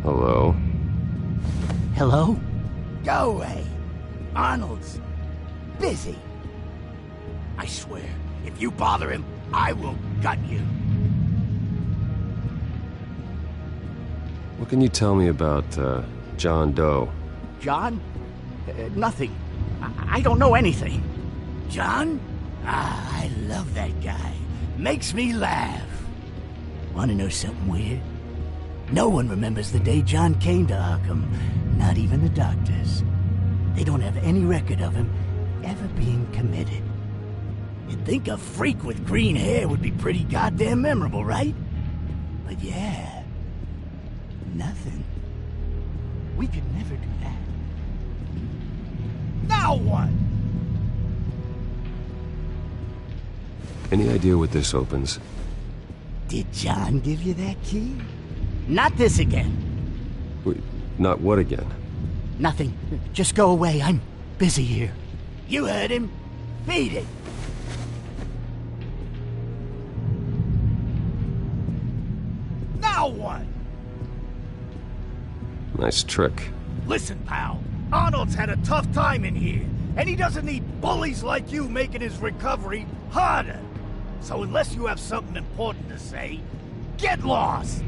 Hello? Hello? Go away. Arnold's busy. I swear, if you bother him, I will gut you. What can you tell me about, John Doe? John? Nothing. I don't know anything. John? Ah, I love that guy. Makes me laugh. Want to know something weird? No one remembers the day John came to Arkham. Not even the doctors. They don't have any record of him ever being committed. You'd think a freak with green hair would be pretty goddamn memorable, right? But yeah, nothing. We could never do that. Now what? Any idea what this opens? Did John give you that key? Not this again. Wait, not what again? Nothing. Just go away. I'm busy here. You heard him. Beat it. Now what? Nice trick. Listen, pal. Arnold's had a tough time in here, and he doesn't need bullies like you making his recovery harder. So unless you have something important to say, get lost.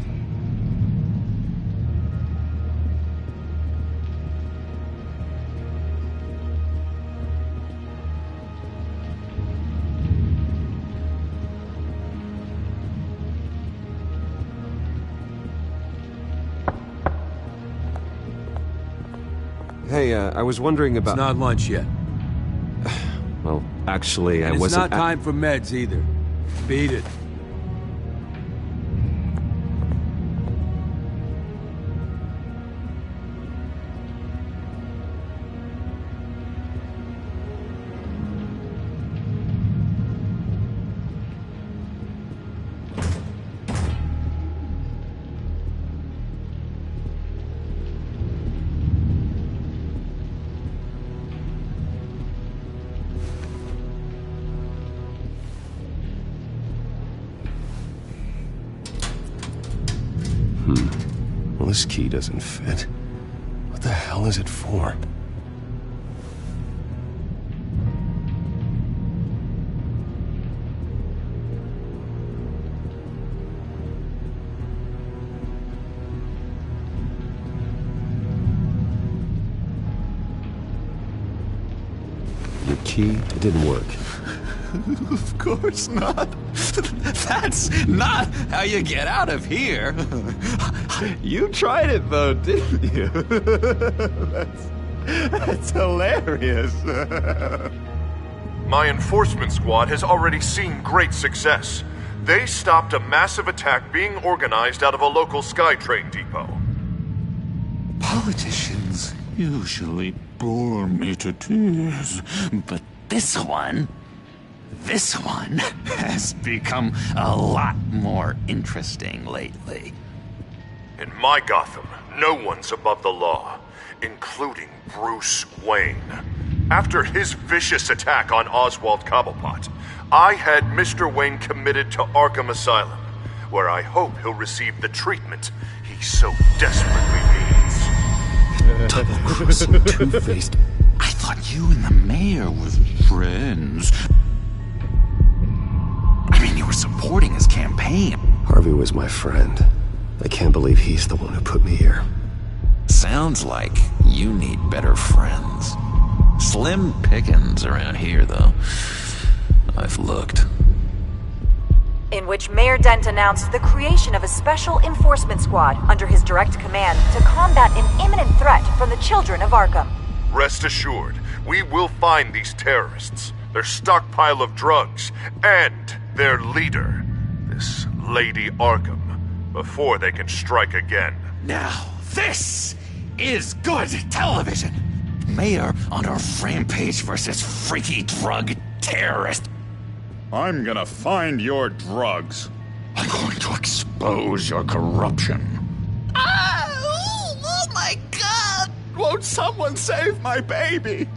Hey, I was wondering about... It's not lunch yet. Well, actually, And I wasn't... it's not time for meds either. Beat it. Well, this key doesn't fit. What the hell is it for? Your key, it didn't work. Of course not. That's not how you get out of here. You tried it though, didn't you? That's hilarious. My enforcement squad has already seen great success. They stopped a massive attack being organized out of a local SkyTrain depot. Politicians usually bore me to tears, but this one has become a lot more interesting lately. In my Gotham, no one's above the law. including Bruce Wayne. After his vicious attack on Oswald Cobblepot, I had Mr. Wayne committed to Arkham Asylum, where I hope he'll receive the treatment he so desperately needs. Double-crossing, two-faced. I thought you and the mayor were friends. I mean, you were supporting his campaign. Harvey was my friend. I can't believe he's the one who put me here. Sounds like you need better friends. Slim pickings around here, though. I've looked. In which Mayor Dent announced the creation of a special enforcement squad under his direct command to combat an imminent threat from the children of Arkham. Rest assured, we will find these terrorists, their stockpile of drugs, and their leader, this Lady Arkham, before they can strike again. Now, this is good television. Mayor on a rampage versus freaky drug terrorist. I'm gonna find your drugs. I'm going to expose your corruption. Oh my God! Won't someone save my baby?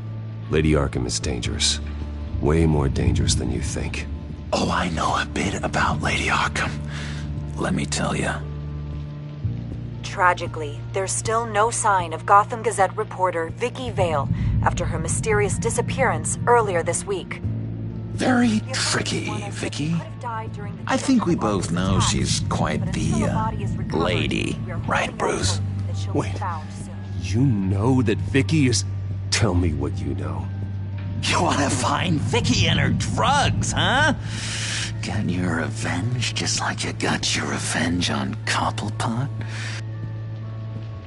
Lady Arkham is dangerous. Way more dangerous than you think. Oh, I know a bit about Lady Arkham. Let me tell you. Tragically, there's still no sign of Gotham Gazette reporter Vicky Vale after her mysterious disappearance earlier this week. Very tricky, Vicky. I think we both know she's quite the, lady, right, Bruce? Wait, you know that Vicky is... Tell me what you know. You want to find Vicky and her drugs, huh? Got your revenge just like you got your revenge on Cobblepot?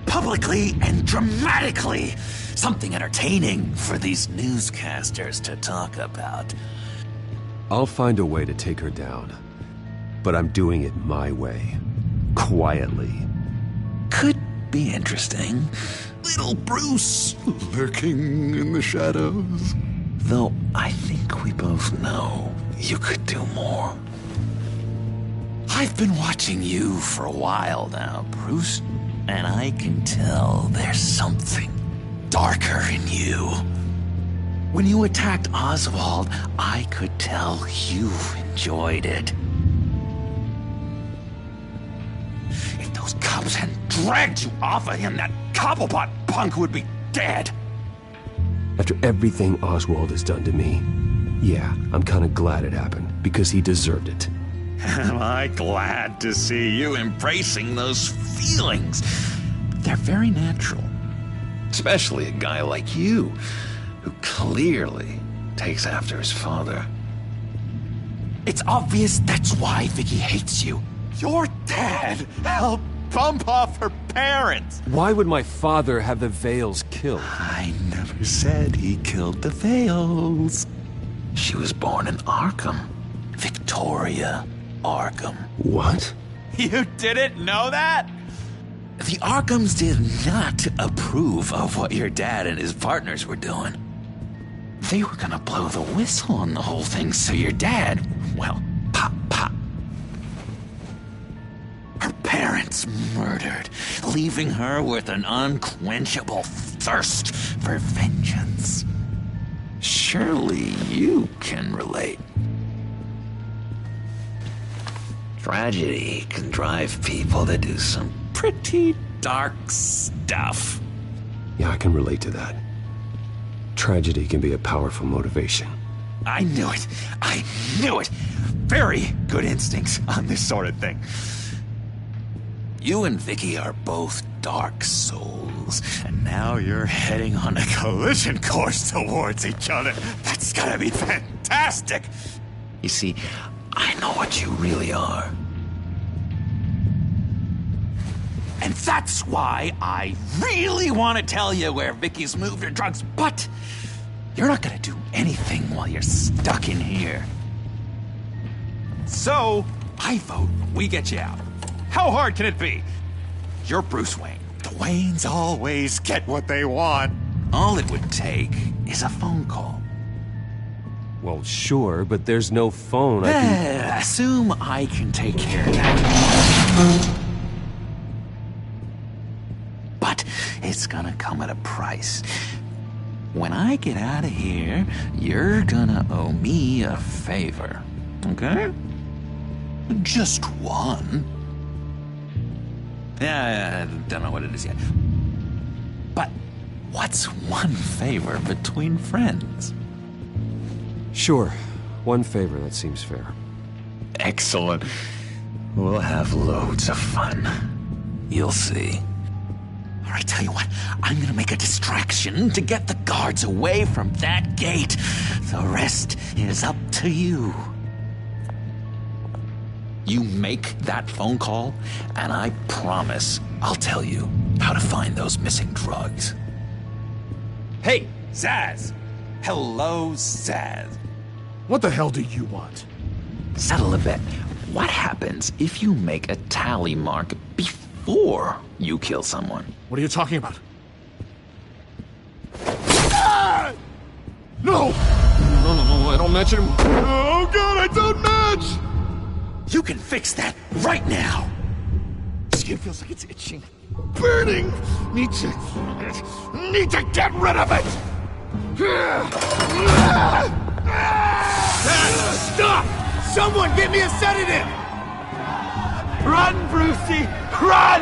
Publicly and dramatically. Something entertaining for these newscasters to talk about. I'll find a way to take her down. But I'm doing it my way. Quietly. Could be interesting. Little Bruce lurking in the shadows. Though I think we both know you could do more. I've been watching you for a while now, Bruce, and I can tell there's something darker in you. When you attacked Oswald, I could tell you enjoyed it. If those cops hadn't dragged you off of him, that Cobblepot punk would be dead. After everything Oswald has done to me, yeah, I'm kind of glad it happened, because he deserved it. Am I glad to see you embracing those feelings? They're very natural. Especially a guy like you, who clearly takes after his father. It's obvious that's why Vicky hates you. Your dad helped bump off her parents. Why would my father have the Vales killed? I never said he killed the Vales. She was born in Arkham. Victoria Arkham. What? You didn't know that? The Arkhams did not approve of what your dad and his partners were doing. They were gonna blow the whistle on the whole thing, so your dad, well, pop. Her parents murdered, leaving her with an unquenchable thirst for vengeance. Surely you can relate. Tragedy can drive people to do some pretty dark stuff. Yeah, I can relate to that. Tragedy can be a powerful motivation. I knew it. I knew it. Very good instincts on this sort of thing. You and Vicky are both dark souls, and now you're heading on a collision course towards each other. That's gonna be fantastic. You see, I know what you really are. And that's why I really want to tell you where Vicky's moved her drugs, but you're not gonna do anything while you're stuck in here. So, I vote we get you out. How hard can it be? You're Bruce Wayne. The Waynes always get what they want. All it would take is a phone call. Well, sure, but there's no phone. I can... Assume I can take care of that. But it's gonna come at a price. When I get out of here, you're gonna owe me a favor, okay? Just one. Yeah, I don't know what it is yet. But what's one favor between friends? Sure. One favor, that seems fair. Excellent. We'll have loads of fun. You'll see. All right, tell you what, I'm gonna make a distraction to get the guards away from that gate. The rest is up to you. You make that phone call, and I promise I'll tell you how to find those missing drugs. Hey, Zaz! Hello, Zaz. What the hell do you want? Settle a bet. What happens if you make a tally mark before you kill someone? What are you talking about? Ah! No! No, I don't match him. Oh god, I don't match! You can fix that right now! Skin feels like it's itching. Burning! Need to get rid of it! Stop! Someone get me a sedative! Run, Brucey! Run!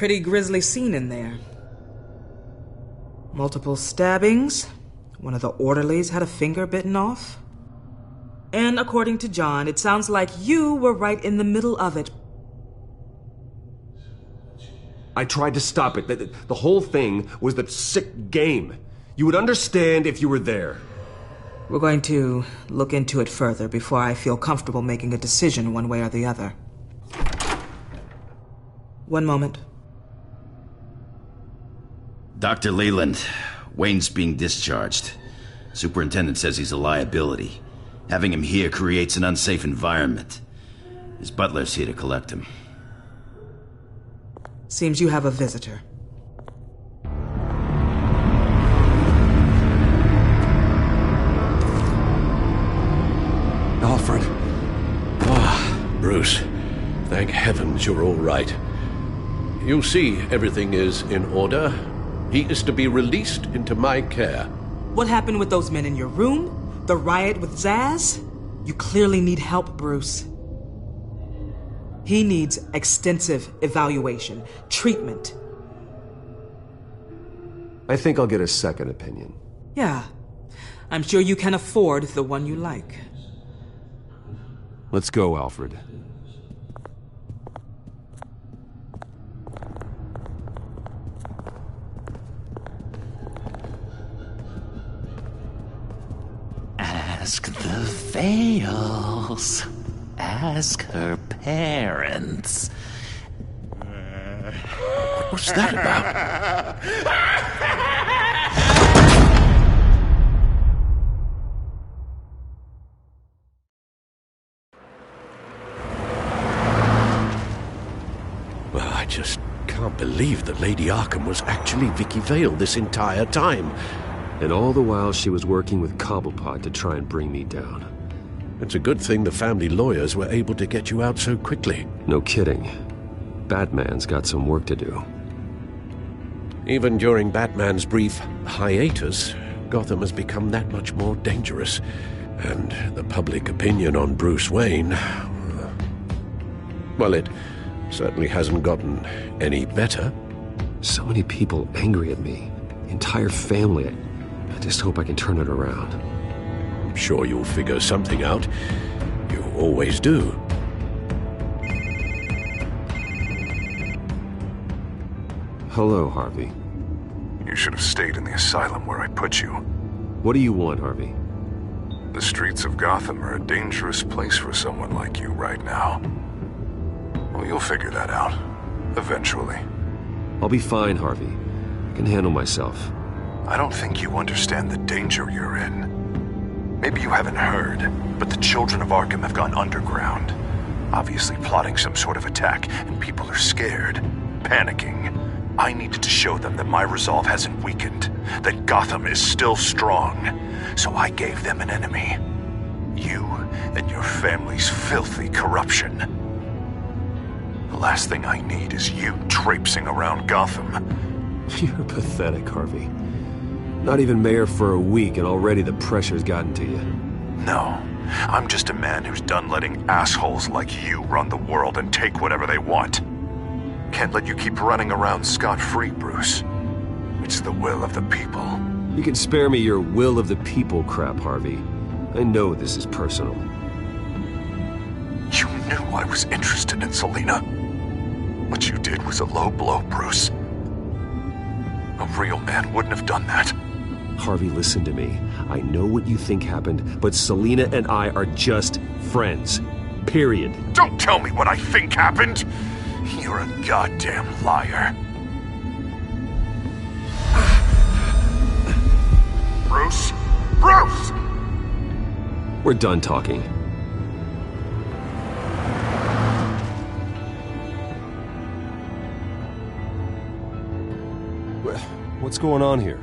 Pretty grisly scene in there. Multiple stabbings. One of the orderlies had a finger bitten off. And according to John, it sounds like you were right in the middle of it. I tried to stop it. The whole thing was the sick game. You would understand if you were there. We're going to look into it further before I feel comfortable making a decision one way or the other. One moment. Dr. Leland, Wayne's being discharged. Superintendent says he's a liability. Having him here creates an unsafe environment. His butler's here to collect him. Seems you have a visitor. Alfred. Bruce. Thank heavens you're all right. You see, everything is in order. He is to be released into my care. What happened with those men in your room? The riot with Zaz? You clearly need help, Bruce. He needs extensive evaluation, treatment. I think I'll get a second opinion. Yeah. I'm sure you can afford the one you like. Let's go, Alfred. Ask the Vales. Ask her parents. What's that about? Well, I just can't believe that Lady Arkham was actually Vicky Vale this entire time. And all the while she was working with Cobblepot to try and bring me down. It's a good thing the family lawyers were able to get you out so quickly. No kidding. Batman's got some work to do. Even during Batman's brief hiatus, Gotham has become that much more dangerous. And the public opinion on Bruce Wayne... well, it certainly hasn't gotten any better. So many people angry at me. The entire family. I just hope I can turn it around. I'm sure you'll figure something out. You always do. Hello, Harvey. You should have stayed in the asylum where I put you. What do you want, Harvey? The streets of Gotham are a dangerous place for someone like you right now. Well, you'll figure that out. Eventually. I'll be fine, Harvey. I can handle myself. I don't think you understand the danger you're in. Maybe you haven't heard, but the children of Arkham have gone underground. Obviously plotting some sort of attack, and people are scared, panicking. I needed to show them that my resolve hasn't weakened, that Gotham is still strong. So I gave them an enemy. You and your family's filthy corruption. The last thing I need is you traipsing around Gotham. You're pathetic, Harvey. Not even mayor for a week and already the pressure's gotten to you. No, I'm just a man who's done letting assholes like you run the world and take whatever they want. Can't let you keep running around scot-free, Bruce. It's the will of the people. You can spare me your will of the people crap, Harvey. I know this is personal. You knew I was interested in Selina. What you did was a low blow, Bruce. A real man wouldn't have done that. Harvey, listen to me. I know what you think happened, but Selina and I are just friends. Period. Don't tell me what I think happened! You're a goddamn liar. Bruce? Bruce! We're done talking. What's going on here?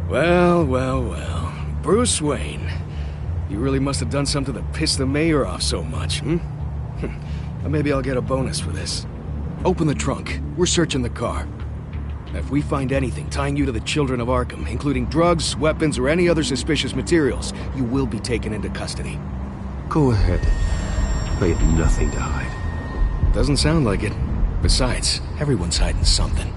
Well. Bruce Wayne. You really must have done something to piss the mayor off so much, hmm? Maybe I'll get a bonus for this. Open the trunk. We're searching the car. If we find anything tying you to the Children of Arkham, including drugs, weapons, or any other suspicious materials, you will be taken into custody. Go ahead. I have nothing to hide. Doesn't sound like it. Besides, everyone's hiding something.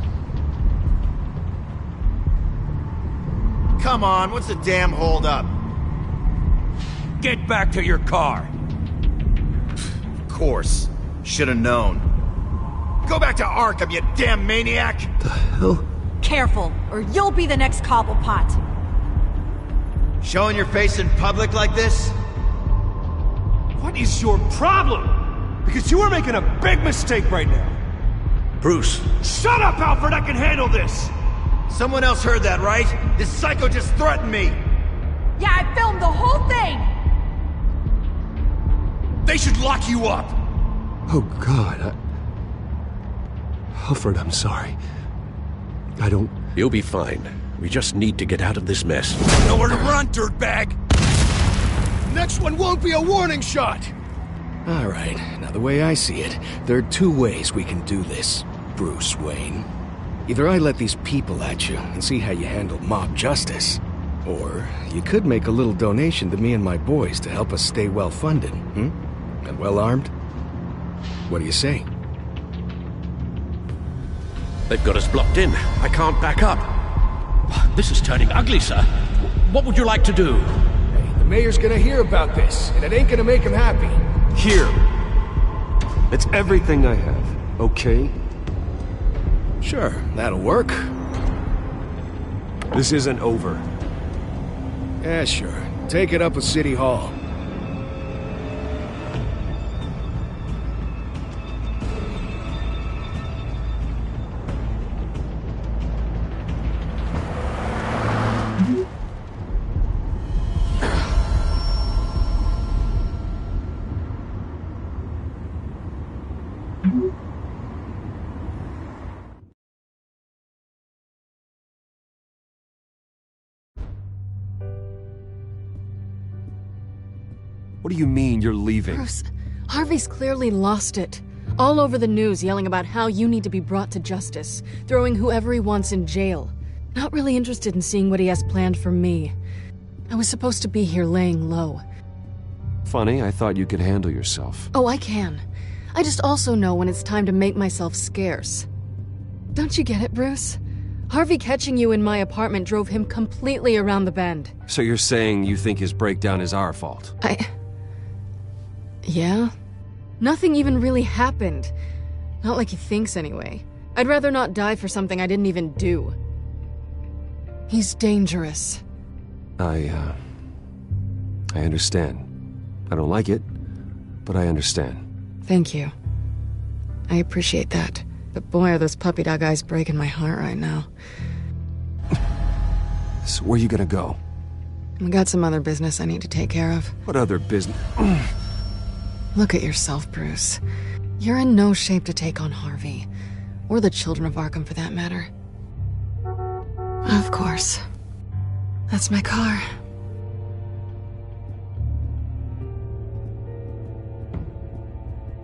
Come on, what's the damn holdup? Get back to your car. Of course. Should have known. Go back to Arkham, you damn maniac! The hell? Careful, or you'll be the next Cobblepot. Showing your face in public like this? What is your problem? Because you are making a big mistake right now. Bruce. Shut up, Alfred! I can handle this! Someone else heard that, right? This psycho just threatened me! Yeah, I filmed the whole thing! They should lock you up! Oh, God, Alfred, I'm sorry. I don't... You'll be fine. We just need to get out of this mess. Nowhere to run, dirtbag! Next one won't be a warning shot! Alright, now the way I see it, there are two ways we can do this, Bruce Wayne. Either I let these people at you and see how you handle mob justice, or you could make a little donation to me and my boys to help us stay well-funded, and well-armed. What do you say? They've got us blocked in. I can't back up. This is turning ugly, sir. What would you like to do? Hey, the mayor's gonna hear about this, and it ain't gonna make him happy. Here. It's everything I have, okay? Sure, that'll work. This isn't over. Yeah, sure. Take it up with City Hall. What do you mean you're leaving? Bruce, Harvey's clearly lost it. All over the news yelling about how you need to be brought to justice, throwing whoever he wants in jail. Not really interested in seeing what he has planned for me. I was supposed to be here laying low. Funny, I thought you could handle yourself. Oh, I can. I just also know when it's time to make myself scarce. Don't you get it, Bruce? Harvey catching you in my apartment drove him completely around the bend. So you're saying you think his breakdown is our fault? Yeah? Nothing even really happened. Not like he thinks, anyway. I'd rather not die for something I didn't even do. He's dangerous. I understand. I don't like it, but I understand. Thank you. I appreciate that. But boy, are those puppy dog eyes breaking my heart right now. So where you gonna go? I got some other business I need to take care of. What other business? Look at yourself, Bruce. You're in no shape to take on Harvey. Or the Children of Arkham, for that matter. Of course. That's my car.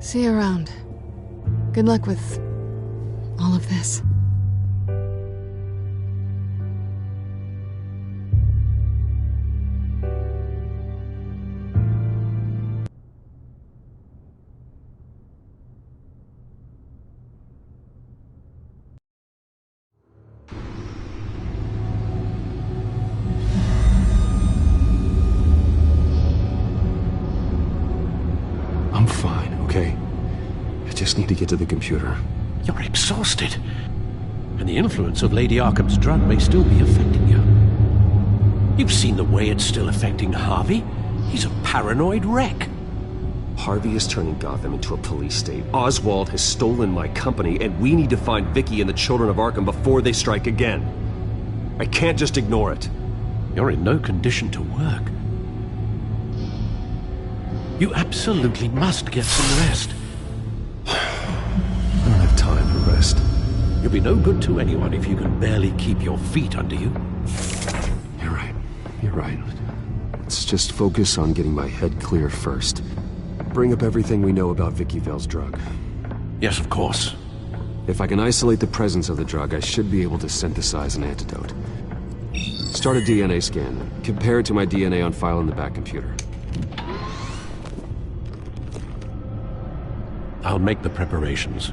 See you around. Good luck with all of this. I'm fine, okay? I just need to get to the computer. You're exhausted. And the influence of Lady Arkham's drug may still be affecting you. You've seen the way it's still affecting Harvey. He's a paranoid wreck. Harvey is turning Gotham into a police state. Oswald has stolen my company, and we need to find Vicky and the Children of Arkham before they strike again. I can't just ignore it. You're in no condition to work. You absolutely must get some rest. I don't have time to rest. You'll be no good to anyone if you can barely keep your feet under you. You're right. You're right. Let's just focus on getting my head clear first. Bring up everything we know about Vicky Vale's drug. Yes, of course. If I can isolate the presence of the drug, I should be able to synthesize an antidote. Start a DNA scan. Compare it to my DNA on file in the back computer. I'll make the preparations.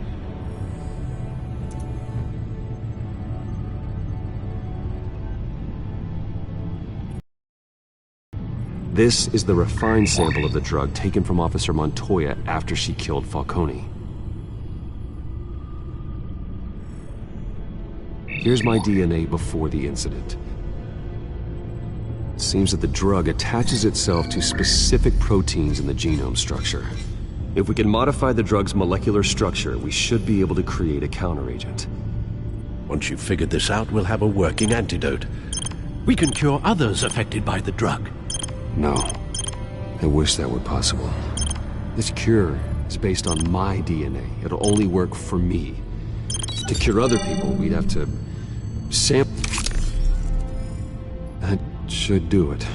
This is the refined sample of the drug taken from Officer Montoya after she killed Falcone. Here's my DNA before the incident. It seems that the drug attaches itself to specific proteins in the genome structure. If we can modify the drug's molecular structure, we should be able to create a counteragent. Once you've figured this out, we'll have a working antidote. We can cure others affected by the drug. No. I wish that were possible. This cure is based on my DNA. It'll only work for me. To cure other people, we'd have to sample. That should do it.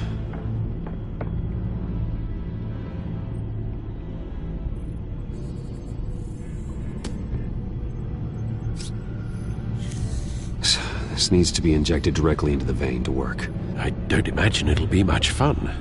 This needs to be injected directly into the vein to work. I don't imagine it'll be much fun.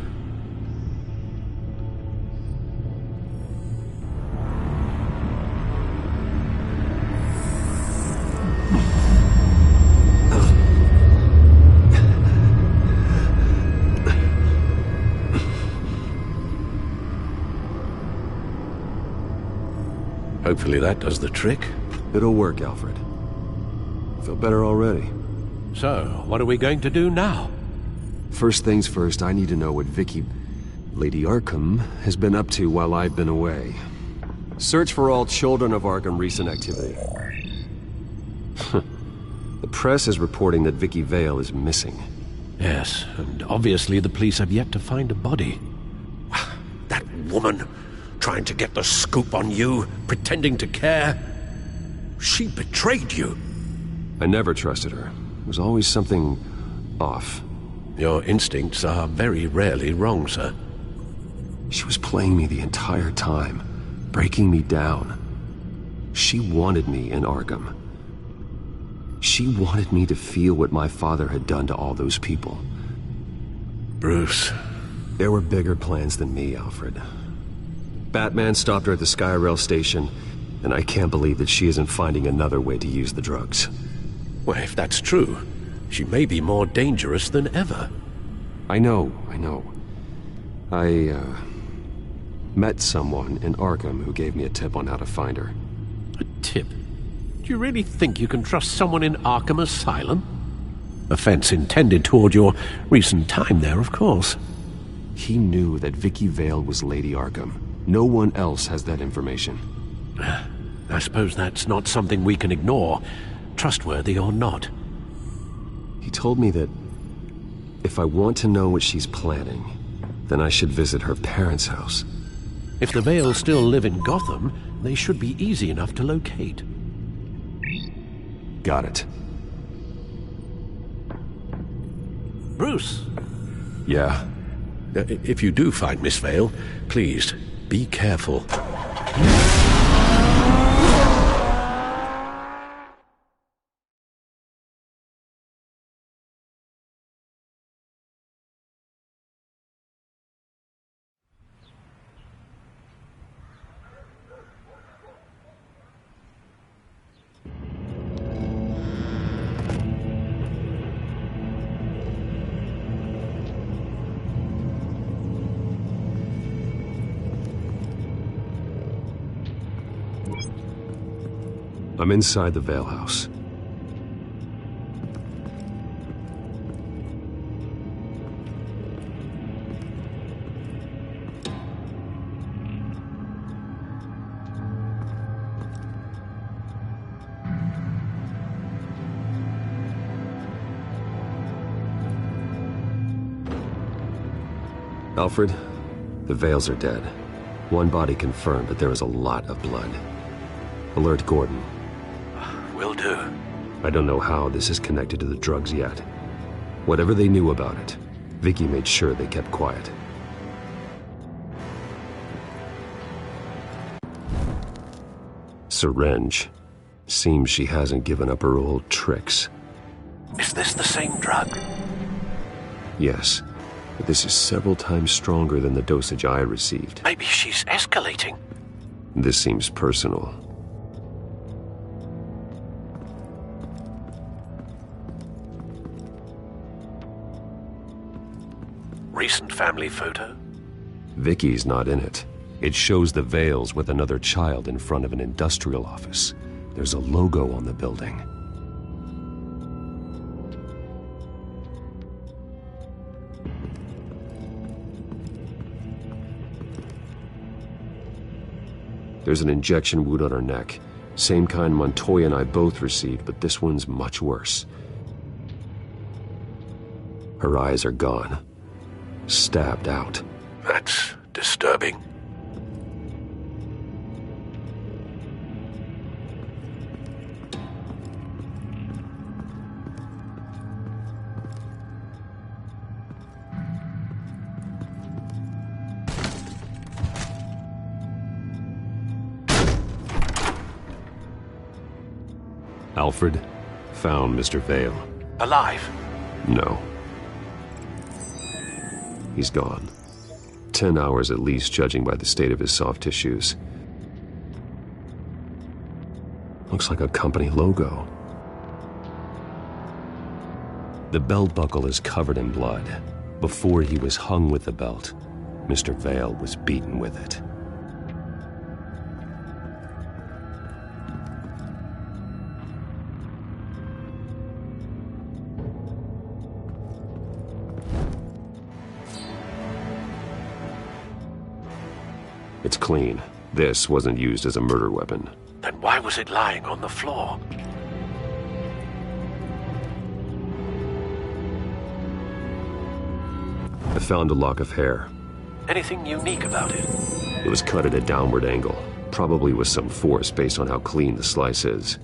Hopefully that does the trick. It'll work, Alfred. I feel better already. So, what are we going to do now? First things first, I need to know what Lady Arkham, has been up to while I've been away. Search for all children of Arkham recent activity. The press is reporting that Vicky Vale is missing. Yes, and obviously the police have yet to find a body. That woman, trying to get the scoop on you, pretending to care. She betrayed you. I never trusted her. There was always something off. Your instincts are very rarely wrong, sir. She was playing me the entire time, breaking me down. She wanted me in Arkham. She wanted me to feel what my father had done to all those people. Bruce. There were bigger plans than me, Alfred. Batman stopped her at the Skyrail station, and I can't believe that she isn't finding another way to use the drugs. Well, if that's true, she may be more dangerous than ever. I know. I met someone in Arkham who gave me a tip on how to find her. A tip? Do you really think you can trust someone in Arkham Asylum? Offense intended toward your recent time there, of course. He knew that Vicky Vale was Lady Arkham. No one else has that information. I suppose that's not something we can ignore, trustworthy or not. He told me that if I want to know what she's planning, then I should visit her parents' house. If the Vales still live in Gotham, they should be easy enough to locate. Got it. Bruce! Yeah? If you do find Miss Vale, please, be careful. I'm inside the Vale house. Alfred, the Vales are dead. One body confirmed, but there is a lot of blood. Alert Gordon. Will do. I don't know how this is connected to the drugs yet. Whatever they knew about it, Vicky made sure they kept quiet. Syringe. Seems she hasn't given up her old tricks. Is this the same drug? Yes, but this is several times stronger than the dosage I received. Maybe she's escalating. This seems personal. Recent family photo? Vicky's not in it. It shows the Vales with another child in front of an industrial office. There's a logo on the building. There's an injection wound on her neck. Same kind Montoya and I both received, but this one's much worse. Her eyes are gone. Stabbed out. That's disturbing. Alfred found Mr. Vale. Alive? No. He's gone. 10 hours at least, judging by the state of his soft tissues. Looks like a company logo. The belt buckle is covered in blood. Before he was hung with the belt, Mr. Vale was beaten with it. It's clean. This wasn't used as a murder weapon. Then why was it lying on the floor? I found a lock of hair. Anything unique about it? It was cut at a downward angle, probably with some force based on how clean the slice is.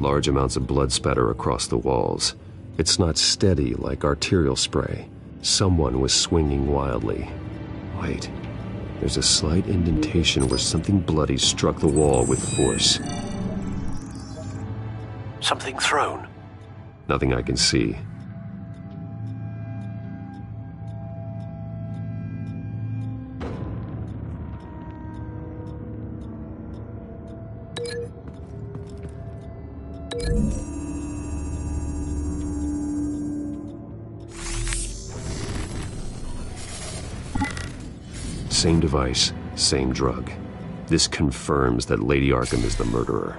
Large amounts of blood spatter across the walls. It's not steady like arterial spray. Someone was swinging wildly. Wait, there's a slight indentation where something bloody struck the wall with force. Something thrown? Nothing I can see. Same device, same drug. This confirms that Lady Arkham is the murderer.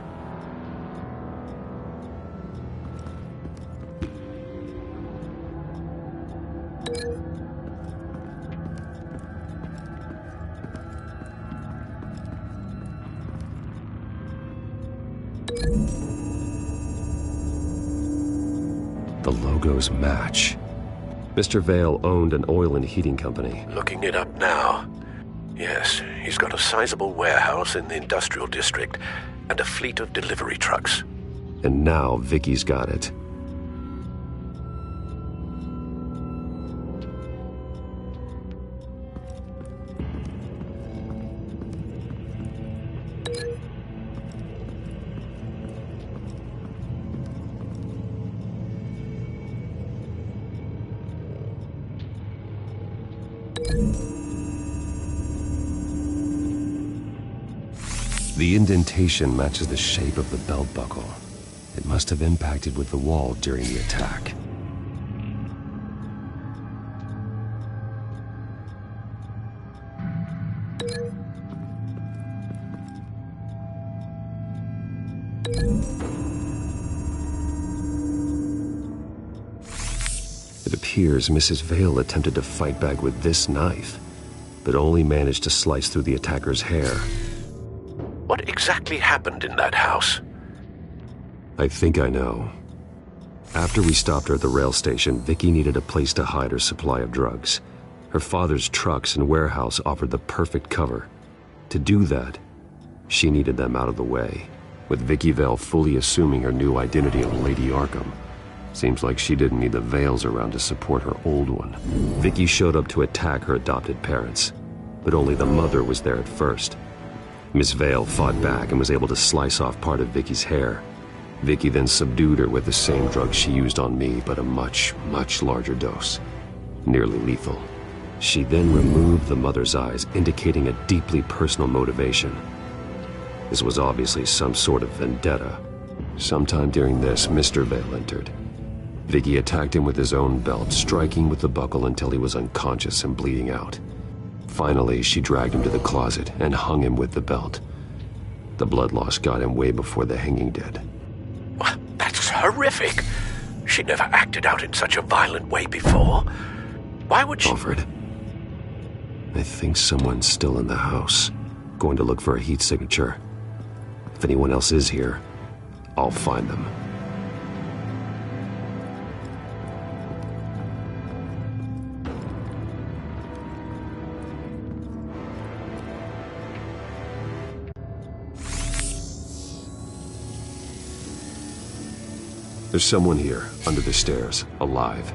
The logos match. Mr. Vale owned an oil and heating company. Looking it up now. Yes, he's got a sizable warehouse in the industrial district and a fleet of delivery trucks. And now Vicky's got it. The indentation matches the shape of the belt buckle. It must have impacted with the wall during the attack. It appears Mrs. Vale attempted to fight back with this knife, but only managed to slice through the attacker's hair. What exactly happened in that house? I think I know. After we stopped her at the rail station, Vicky needed a place to hide her supply of drugs. Her father's trucks and warehouse offered the perfect cover. To do that, she needed them out of the way. With Vicky Vale fully assuming her new identity of Lady Arkham, Seems like she didn't need the veils around to support her old one. Vicky showed up to attack her adopted parents, but only the mother was there at first. Miss Vale fought back and was able to slice off part of Vicky's hair. Vicky then subdued her with the same drug she used on me, but a much, much larger dose. Nearly lethal. She then removed the mother's eyes, indicating a deeply personal motivation. This was obviously some sort of vendetta. Sometime during this, Mr. Vale entered. Vicky attacked him with his own belt, striking with the buckle until he was unconscious and bleeding out. Finally, she dragged him to the closet and hung him with the belt. The blood loss got him way before the hanging did. That's horrific. She never acted out in such a violent way before. Why would she... Alfred, I think someone's still in the house, going to look for a heat signature. If anyone else is here, I'll find them. There's someone here, under the stairs, alive.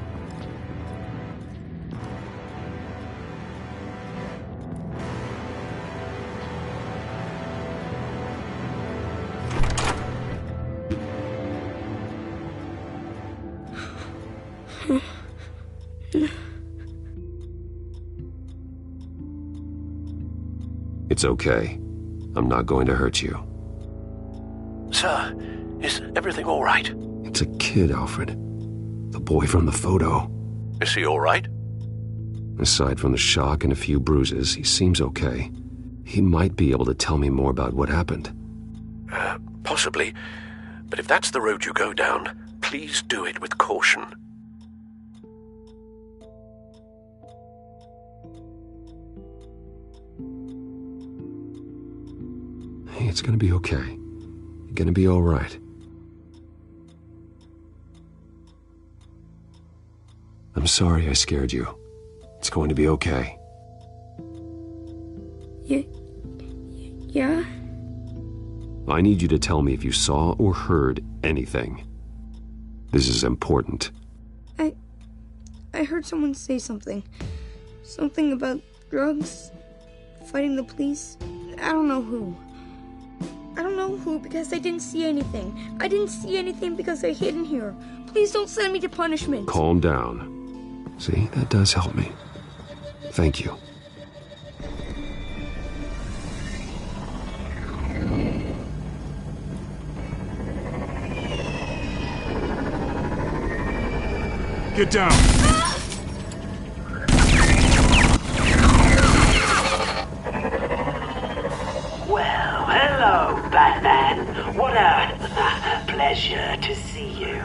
It's okay. I'm not going to hurt you. Sir, is everything all right? It's a kid, Alfred. The boy from the photo. Is he all right? Aside from the shock and a few bruises, he seems okay. He might be able to tell me more about what happened. Possibly. But if that's the road you go down, please do it with caution. Hey, it's gonna be okay. You're gonna be all right. I'm sorry I scared you. It's going to be okay. Yeah? I need you to tell me if you saw or heard anything. This is important. I heard someone say something. Something about drugs, fighting the police. I don't know who. I don't know who because I didn't see anything. I didn't see anything because I hid in here. Please don't send me to punishment. Calm down. See, that does help me. Thank you. Get down! Well, hello, Batman. What a pleasure to see you.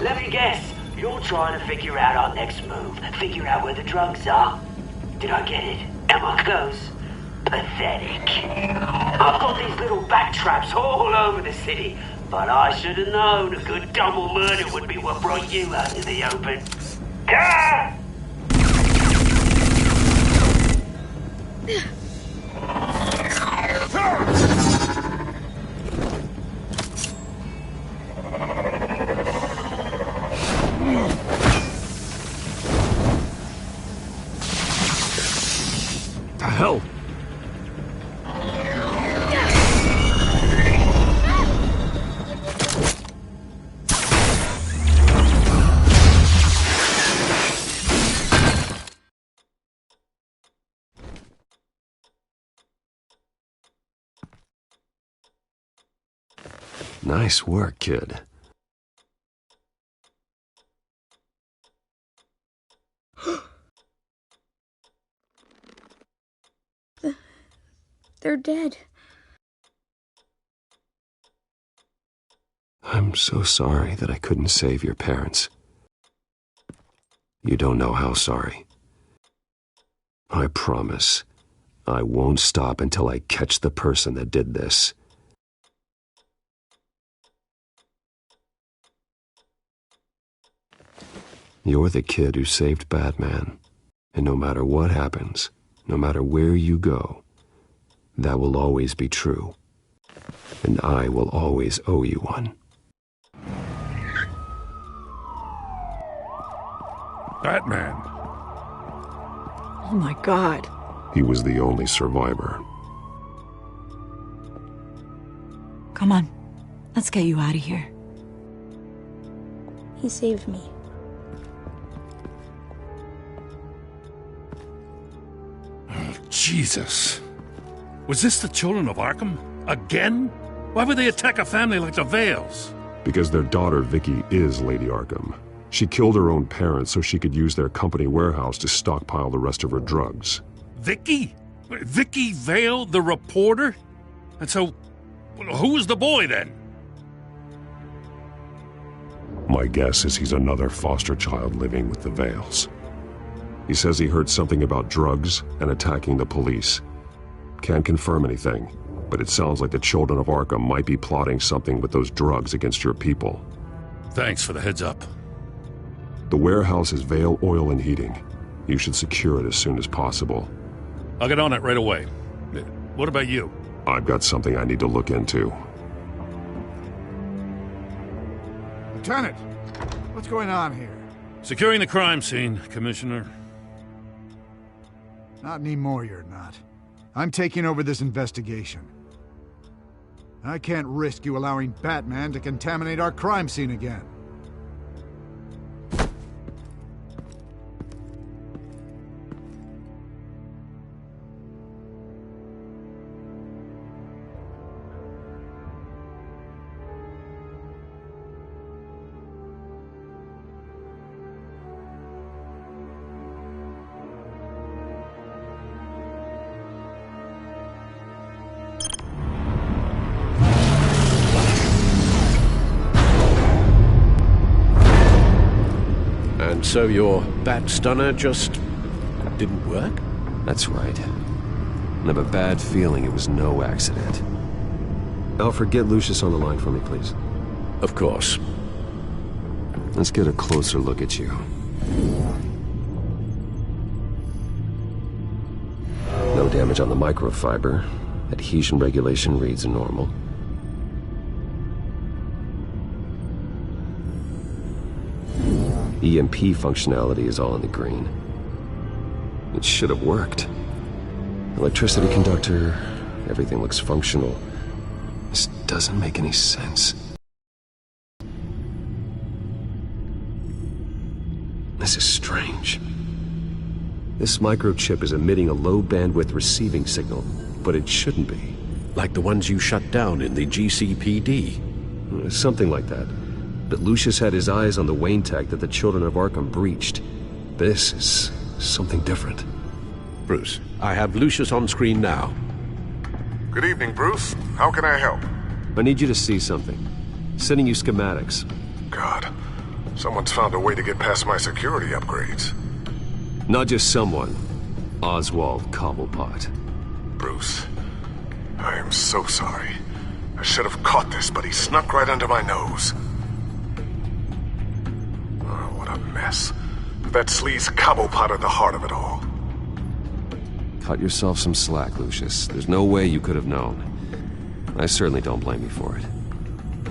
Let me guess, you're trying to figure out our next move. Figure out where the drugs are. Did I get it? Am I close? Pathetic. I've got these little bat traps all over the city, but I should have known a good double murder would be what brought you out to the open. Ah! The hell? Nice work, kid. They're dead. I'm so sorry that I couldn't save your parents. You don't know how sorry. I promise, I won't stop until I catch the person that did this. You're the kid who saved Batman, and no matter what happens, no matter where you go, that will always be true, and I will always owe you one. Batman. Oh my God. He was the only survivor. Come on. Let's get you out of here. He saved me. Oh, Jesus. Was this the children of Arkham? Again? Why would they attack a family like the Vales? Because their daughter, Vicky, is Lady Arkham. She killed her own parents so she could use their company warehouse to stockpile the rest of her drugs. Vicky? Vicky Vale, the reporter? And so, who was the boy then? My guess is he's another foster child living with the Vales. He says he heard something about drugs and attacking the police. Can't confirm anything, but it sounds like the children of Arkham might be plotting something with those drugs against your people. Thanks for the heads up. The warehouse is Vale Oil and Heating. You should secure it as soon as possible. I'll get on it right away. What about you? I've got something I need to look into. Lieutenant, what's going on here? Securing the crime scene, Commissioner. Not anymore, you're not. I'm taking over this investigation. I can't risk you allowing Batman to contaminate our crime scene again. And so your bat stunner just didn't work? That's right. I have a bad feeling it was no accident. Alfred, get Lucius on the line for me, please. Of course. Let's get a closer look at you. No damage on the microfiber. Adhesion regulation reads normal. EMP functionality is all in the green. It should have worked. Electricity conductor, everything looks functional. This doesn't make any sense. This is strange. This microchip is emitting a low-bandwidth receiving signal, but it shouldn't be. Like the ones you shut down in the GCPD? Something like that. But Lucius had his eyes on the Wayne tech that the children of Arkham breached. This is something different. Bruce, I have Lucius on screen now. Good evening, Bruce. How can I help? I need you to see something. Sending you schematics. God, someone's found a way to get past my security upgrades. Not just someone. Oswald Cobblepot. Bruce, I am so sorry. I should have caught this, but he snuck right under my nose. Oh, what a mess. That sleaze Cobblepot at the heart of it all. Cut yourself some slack, Lucius. There's no way you could have known. I certainly don't blame you for it.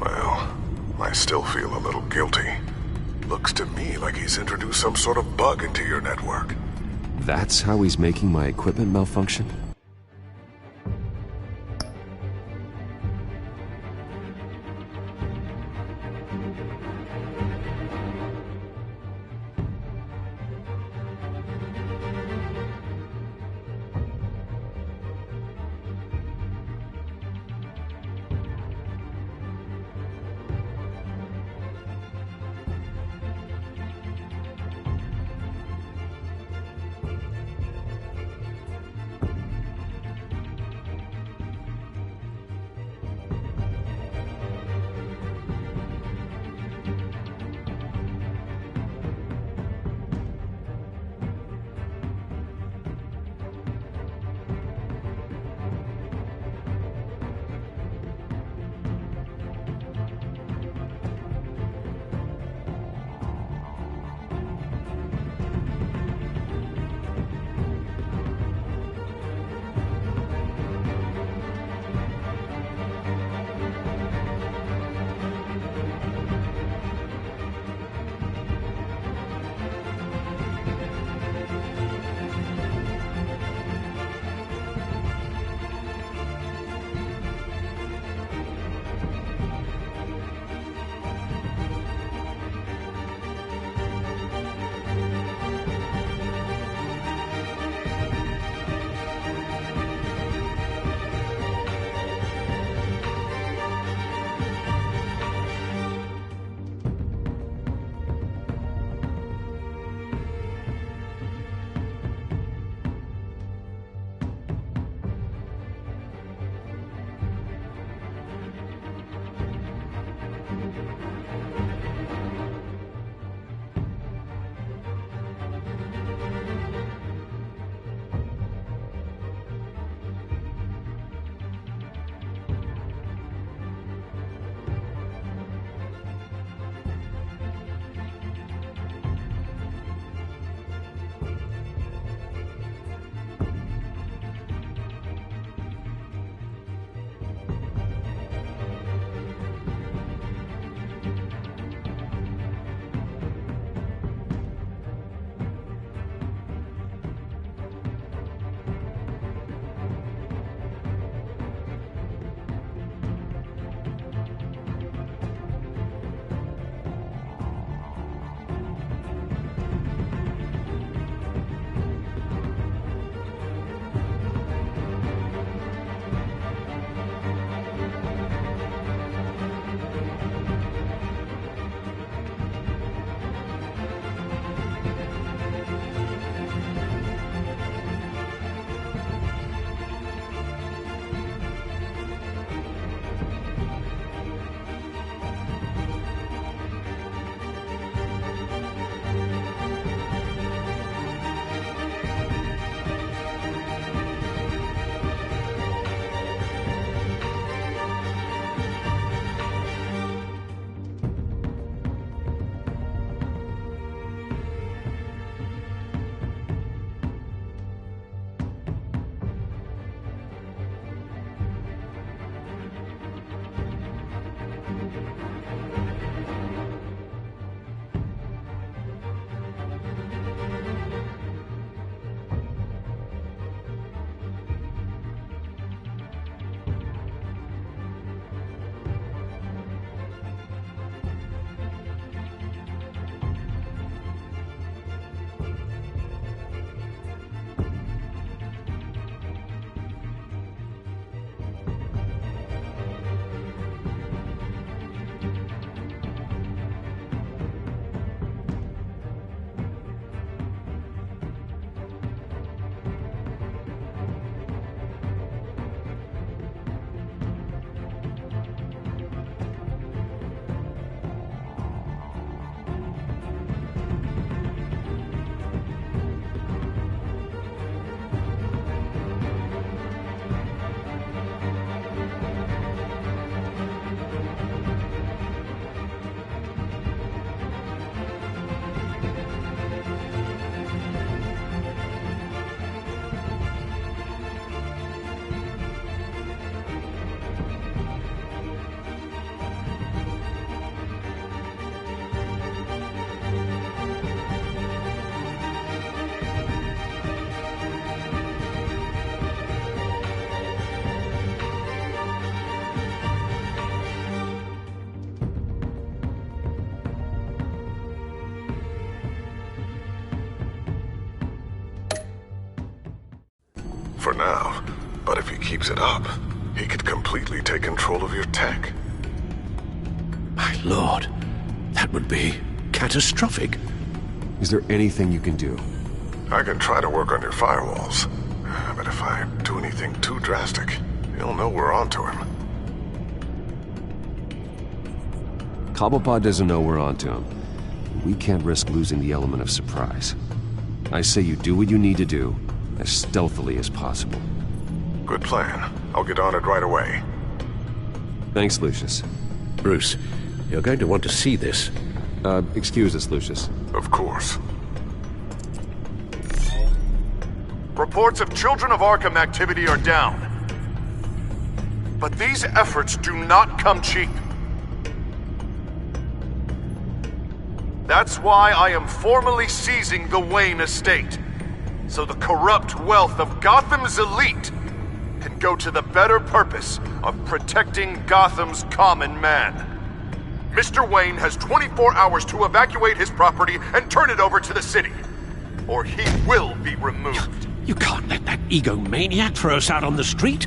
Well, I still feel a little guilty. Looks to me like he's introduced some sort of bug into your network. That's how he's making my equipment malfunction? If he keeps it up, he could completely take control of your tech. My lord, that would be catastrophic. Is there anything you can do? I can try to work on your firewalls, but if I do anything too drastic, he'll know we're onto him. Cobblepot doesn't know we're onto him. We can't risk losing the element of surprise. I say you do what you need to do, as stealthily as possible. Good plan. I'll get on it right away. Thanks, Lucius. Bruce, you're going to want to see this. Excuse us, Lucius. Of course. Reports of Children of Arkham activity are down. But these efforts do not come cheap. That's why I am formally seizing the Wayne estate, so the corrupt wealth of Gotham's elite can go to the better purpose of protecting Gotham's common man. Mr. Wayne has 24 hours to evacuate his property and turn it over to the city, or he will be removed. You can't let that egomaniac throw us out on the street.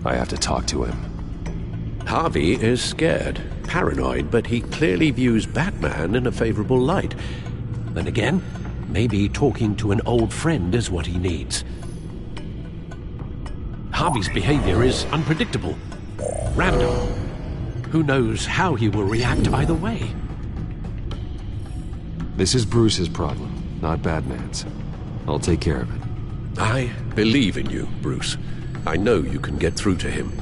I have to talk to him. Harvey is scared, paranoid, but he clearly views Batman in a favorable light. Then again, maybe talking to an old friend is what he needs. Harvey's behavior is unpredictable, random. Who knows how he will react either way? This is Bruce's problem, not Batman's. I'll take care of it. I believe in you, Bruce. I know you can get through to him.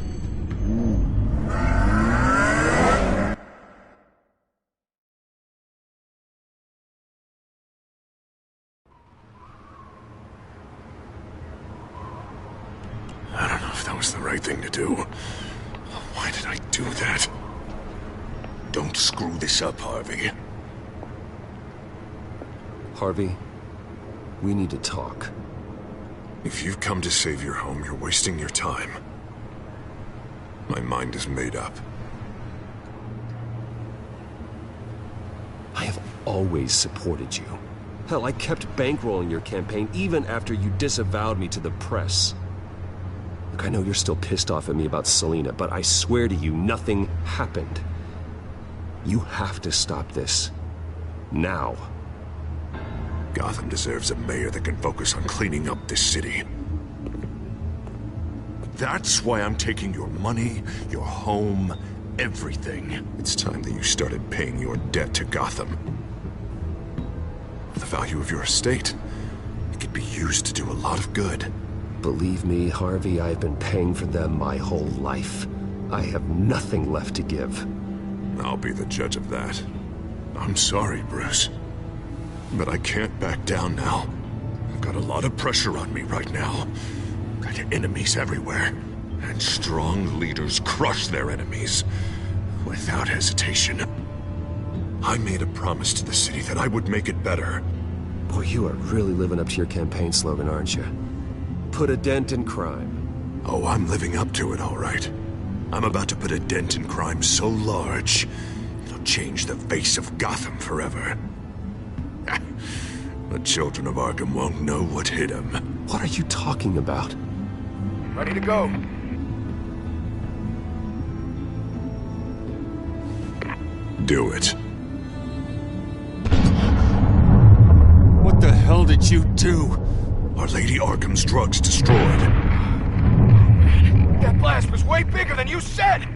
I don't know if that was the right thing to do. Why did I do that? Don't screw this up, Harvey. Harvey, we need to talk. If you've come to save your home, you're wasting your time. My mind is made up. I have always supported you. Hell, I kept bankrolling your campaign even after you disavowed me to the press. Look, I know you're still pissed off at me about Selina, but I swear to you, nothing happened. You have to stop this. Now. Gotham deserves a mayor that can focus on cleaning up this city. That's why I'm taking your money, your home, everything. It's time that you started paying your debt to Gotham. The value of your estate, it could be used to do a lot of good. Believe me, Harvey, I've been paying for them my whole life. I have nothing left to give. I'll be the judge of that. I'm sorry, Bruce. But I can't back down now. I've got a lot of pressure on me right now. Got enemies everywhere. And strong leaders crush their enemies. Without hesitation. I made a promise to the city that I would make it better. Boy, you are really living up to your campaign slogan, aren't you? Put a dent in crime. Oh, I'm living up to it, all right. I'm about to put a dent in crime so large, it'll change the face of Gotham forever. The children of Arkham won't know what hit them. What are you talking about? Ready to go. Do it. What the hell did you do? Our Lady Arkham's drugs destroyed. That blast was way bigger than you said!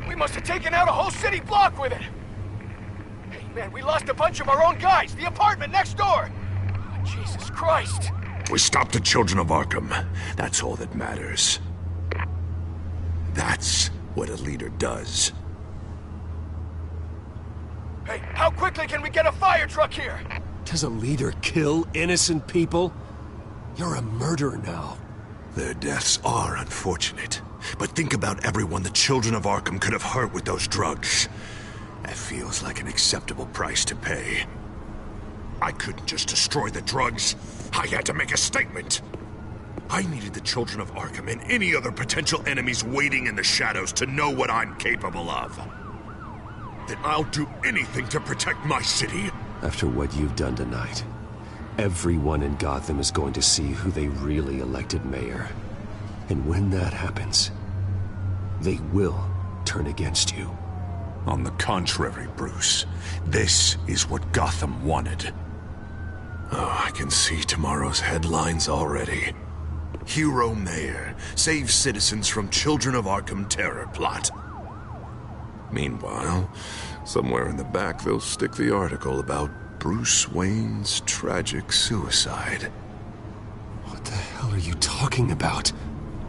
We must have taken out a whole city block with it! Hey man, we lost a bunch of our own guys! The apartment next door! Oh, Jesus Christ! We stopped the children of Arkham. That's all that matters. That's what a leader does. Hey, how quickly can we get a fire truck here? Does a leader kill innocent people? You're a murderer now. Their deaths are unfortunate. But think about everyone the children of Arkham could have hurt with those drugs. That feels like an acceptable price to pay. I couldn't just destroy the drugs. I had to make a statement. I needed the children of Arkham and any other potential enemies waiting in the shadows to know what I'm capable of. Then I'll do anything to protect my city. After what you've done tonight, everyone in Gotham is going to see who they really elected mayor. And when that happens, they will turn against you. On the contrary, Bruce. This is what Gotham wanted. Oh, I can see tomorrow's headlines already. Hero Mayor saves citizens from Children of Arkham terror plot. Meanwhile, somewhere in the back they'll stick the article about Bruce Wayne's tragic suicide. What the hell are you talking about?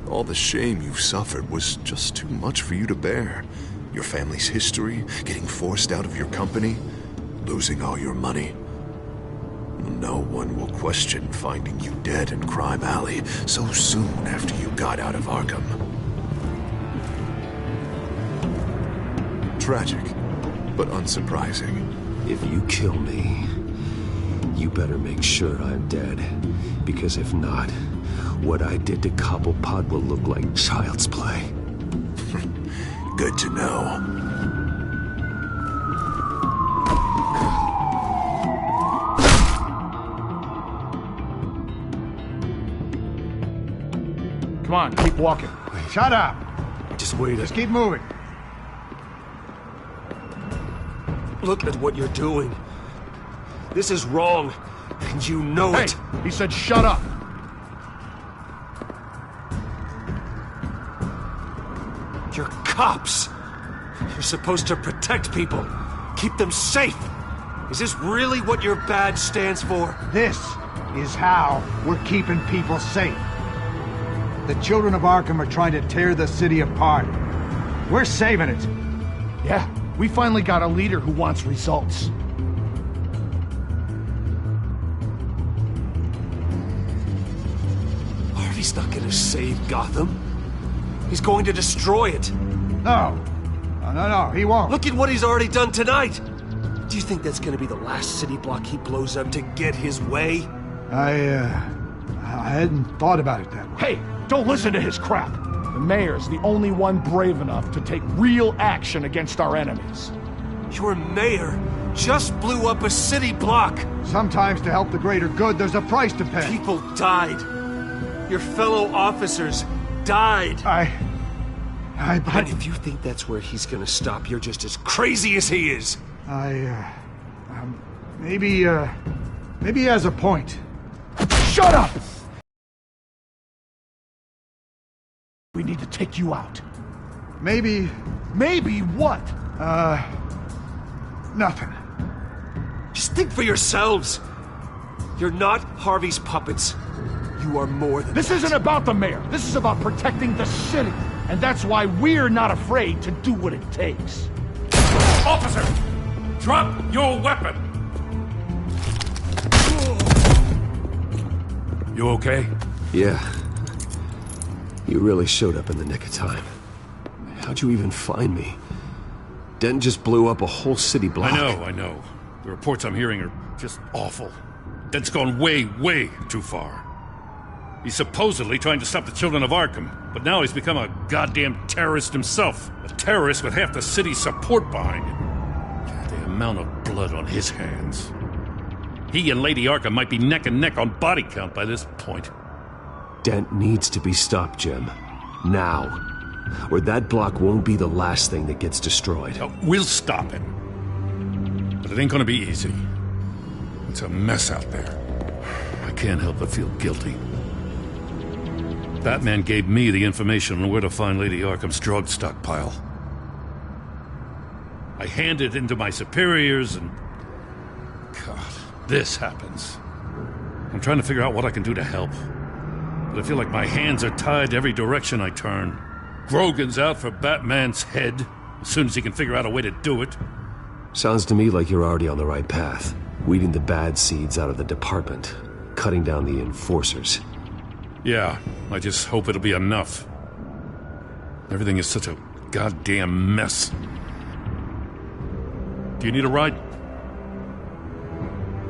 All the shame you've suffered was just too much for you to bear. Your family's history, getting forced out of your company, losing all your money. No one will question finding you dead in Crime Alley so soon after you got out of Arkham. Tragic, but unsurprising. If you kill me, you better make sure I'm dead. Because if not, what I did to Cobblepot will look like child's play. Good to know. Come on, keep walking. Shut up. Just wait. Just keep moving. Look at what you're doing. This is wrong, and you know it. He said shut up. You're cops. You're supposed to protect people, keep them safe. Is this really what your badge stands for? This is how we're keeping people safe. The children of Arkham are trying to tear the city apart. We're saving it. Yeah, we finally got a leader who wants results. Harvey's not gonna save Gotham. He's going to destroy it. No, he won't. Look at what he's already done tonight. Do you think that's gonna be the last city block he blows up to get his way? I hadn't thought about it that way. Hey, don't listen to his crap. The mayor's the only one brave enough to take real action against our enemies. Your mayor just blew up a city block. Sometimes to help the greater good, there's a price to pay. People died. Your fellow officers died. And if you think that's where he's gonna stop, you're just as crazy as he is. Maybe he has a point. Shut up! We need to take you out. Maybe... Maybe what? Nothing. Just think for yourselves. You're not Harvey's puppets. You are more than This isn't about the mayor. This is about protecting the city. And that's why we're not afraid to do what it takes. Officer! Drop your weapon! You okay? Yeah. You really showed up in the nick of time. How'd you even find me? Dent just blew up a whole city block. I know. The reports I'm hearing are just awful. Dent's gone way, way too far. He's supposedly trying to stop the children of Arkham, but now he's become a goddamn terrorist himself. A terrorist with half the city's support behind him. The amount of blood on his hands. He and Lady Arkham might be neck and neck on body count by this point. Dent needs to be stopped, Jim. Now. Or that block won't be the last thing that gets destroyed. We'll stop him. But it ain't gonna be easy. It's a mess out there. I can't help but feel guilty. Batman gave me the information on where to find Lady Arkham's drug stockpile. I handed it into my superiors and... God, this happens. I'm trying to figure out what I can do to help. But I feel like my hands are tied every direction I turn. Grogan's out for Batman's head, as soon as he can figure out a way to do it. Sounds to me like you're already on the right path. Weeding the bad seeds out of the department. Cutting down the enforcers. Yeah, I just hope it'll be enough. Everything is such a goddamn mess. Do you need a ride?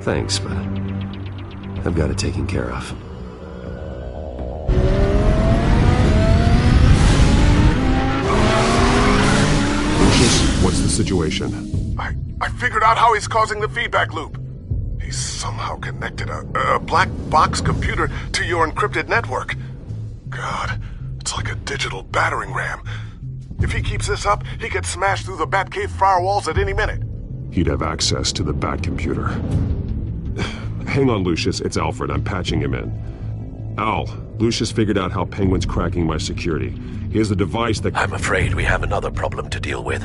Thanks, but I've got it taken care of. What's the situation? I figured out how he's causing the feedback loop. He's somehow connected a black box computer to your encrypted network. God, digital battering ram. If he keeps this up, he could smash through the Batcave firewalls at any minute. He'd have access to the Bat computer. Hang on, Lucius. It's Alfred. I'm patching him in. Al, Lucius figured out how Penguin's cracking my security. He has a device that... I'm afraid we have another problem to deal with.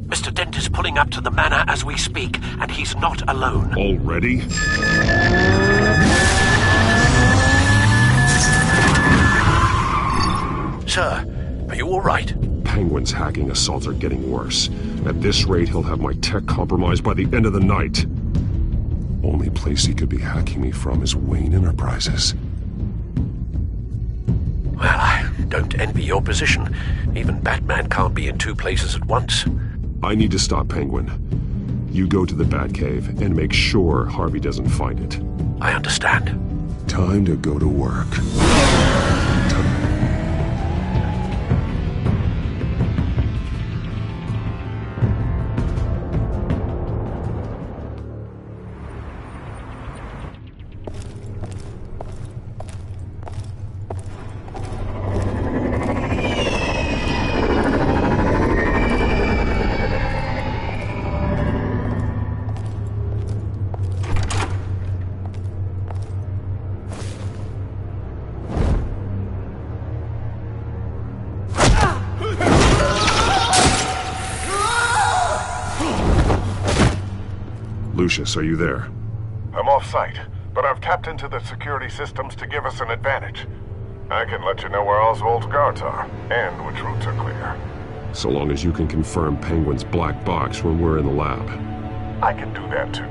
Mr. Dent is pulling up to the manor as we speak, and he's not alone. Already? Sir, are you all right? Penguin's hacking assaults are getting worse. At this rate, he'll have my tech compromised by the end of the night. Only place he could be hacking me from is Wayne Enterprises. Well, I don't envy your position. Even Batman can't be in two places at once. I need to stop Penguin. You go to the Batcave and make sure Harvey doesn't find it. I understand. Time to go to work. Lucius, are you there? I'm off-site, but I've tapped into the security systems to give us an advantage. I can let you know where Oswald's guards are, and which routes are clear. So long as you can confirm Penguin's black box when we're in the lab. I can do that too.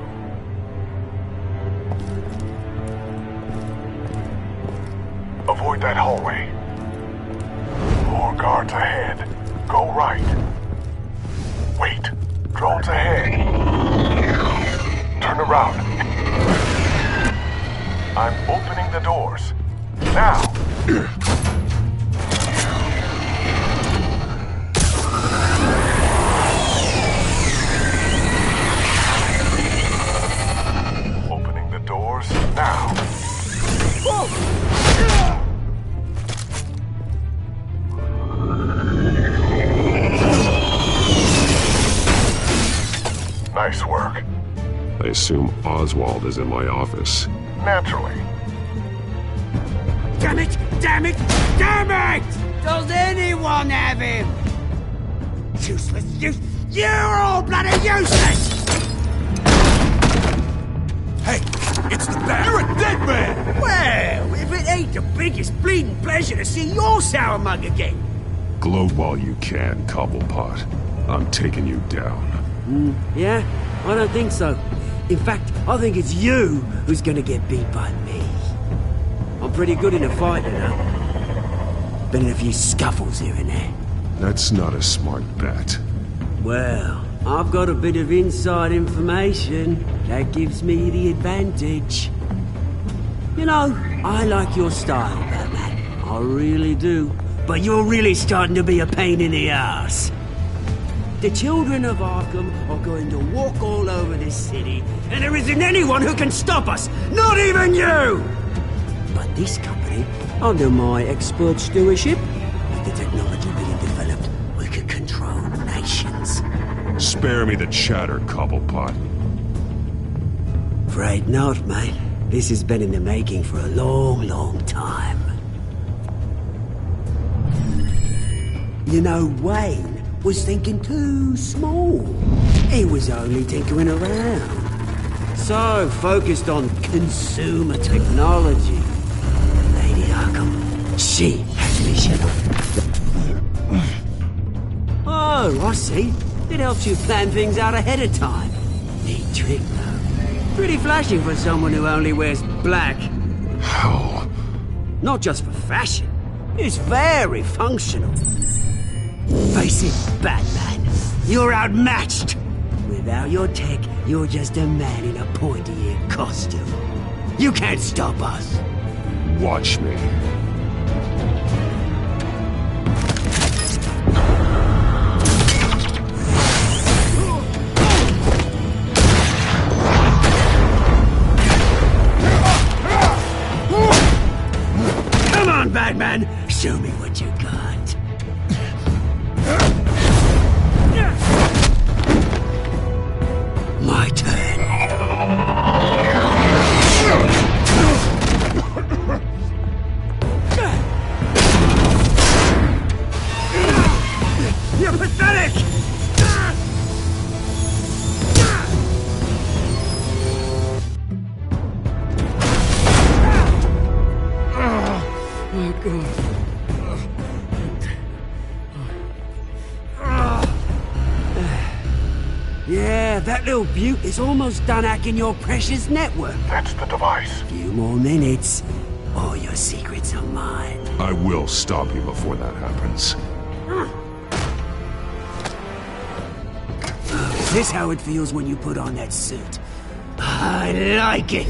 Avoid that hallway. More guards ahead. Go right. Wait. Drones ahead. Turn around. I'm opening the doors. Now! Opening the doors now. Nice work. I assume Oswald is in my office. Naturally. Damn it! Damn it! Damn it! Does anyone have him? Useless! You're all bloody useless! Hey, it's the Bat! You're a dead man! Well, if it ain't the biggest bleeding pleasure to see your sour mug again. Gloat while you can, Cobblepot. I'm taking you down. Yeah? I don't think so. In fact, I think it's you who's gonna get beat by me. I'm pretty good in a fight, you know. Been in a few scuffles here and there. That's not a smart bet. Well, I've got a bit of inside information that gives me the advantage. You know, I like your style, Batman. I really do. But you're really starting to be a pain in the ass. The children of Arkham are going to walk all over this city, and there isn't anyone who can stop us, not even you! But this company, under my expert stewardship, with the technology being developed, we could control nations. Spare me the chatter, Cobblepot. Afraid not, mate. This has been in the making for a long, long time. You know, Wayne was thinking too small. He was only tinkering around. So focused on consumer technology. Lady Arkham, she has vision. Oh, I see. It helps you plan things out ahead of time. Neat trick, though. Pretty flashy for someone who only wears black. How? Not just for fashion. It's very functional. Face it, Batman. You're outmatched. Without your tech, you're just a man in a pointy-eared costume. You can't stop us. Watch me. Come on, Batman. Show me what you God. My turn. You're pathetic! Oh, God. Yeah, that little beaut is almost done hacking your precious network. That's the device. Few more minutes. All your secrets are mine. I will stop you before that happens. Is this how it feels when you put on that suit? I like it.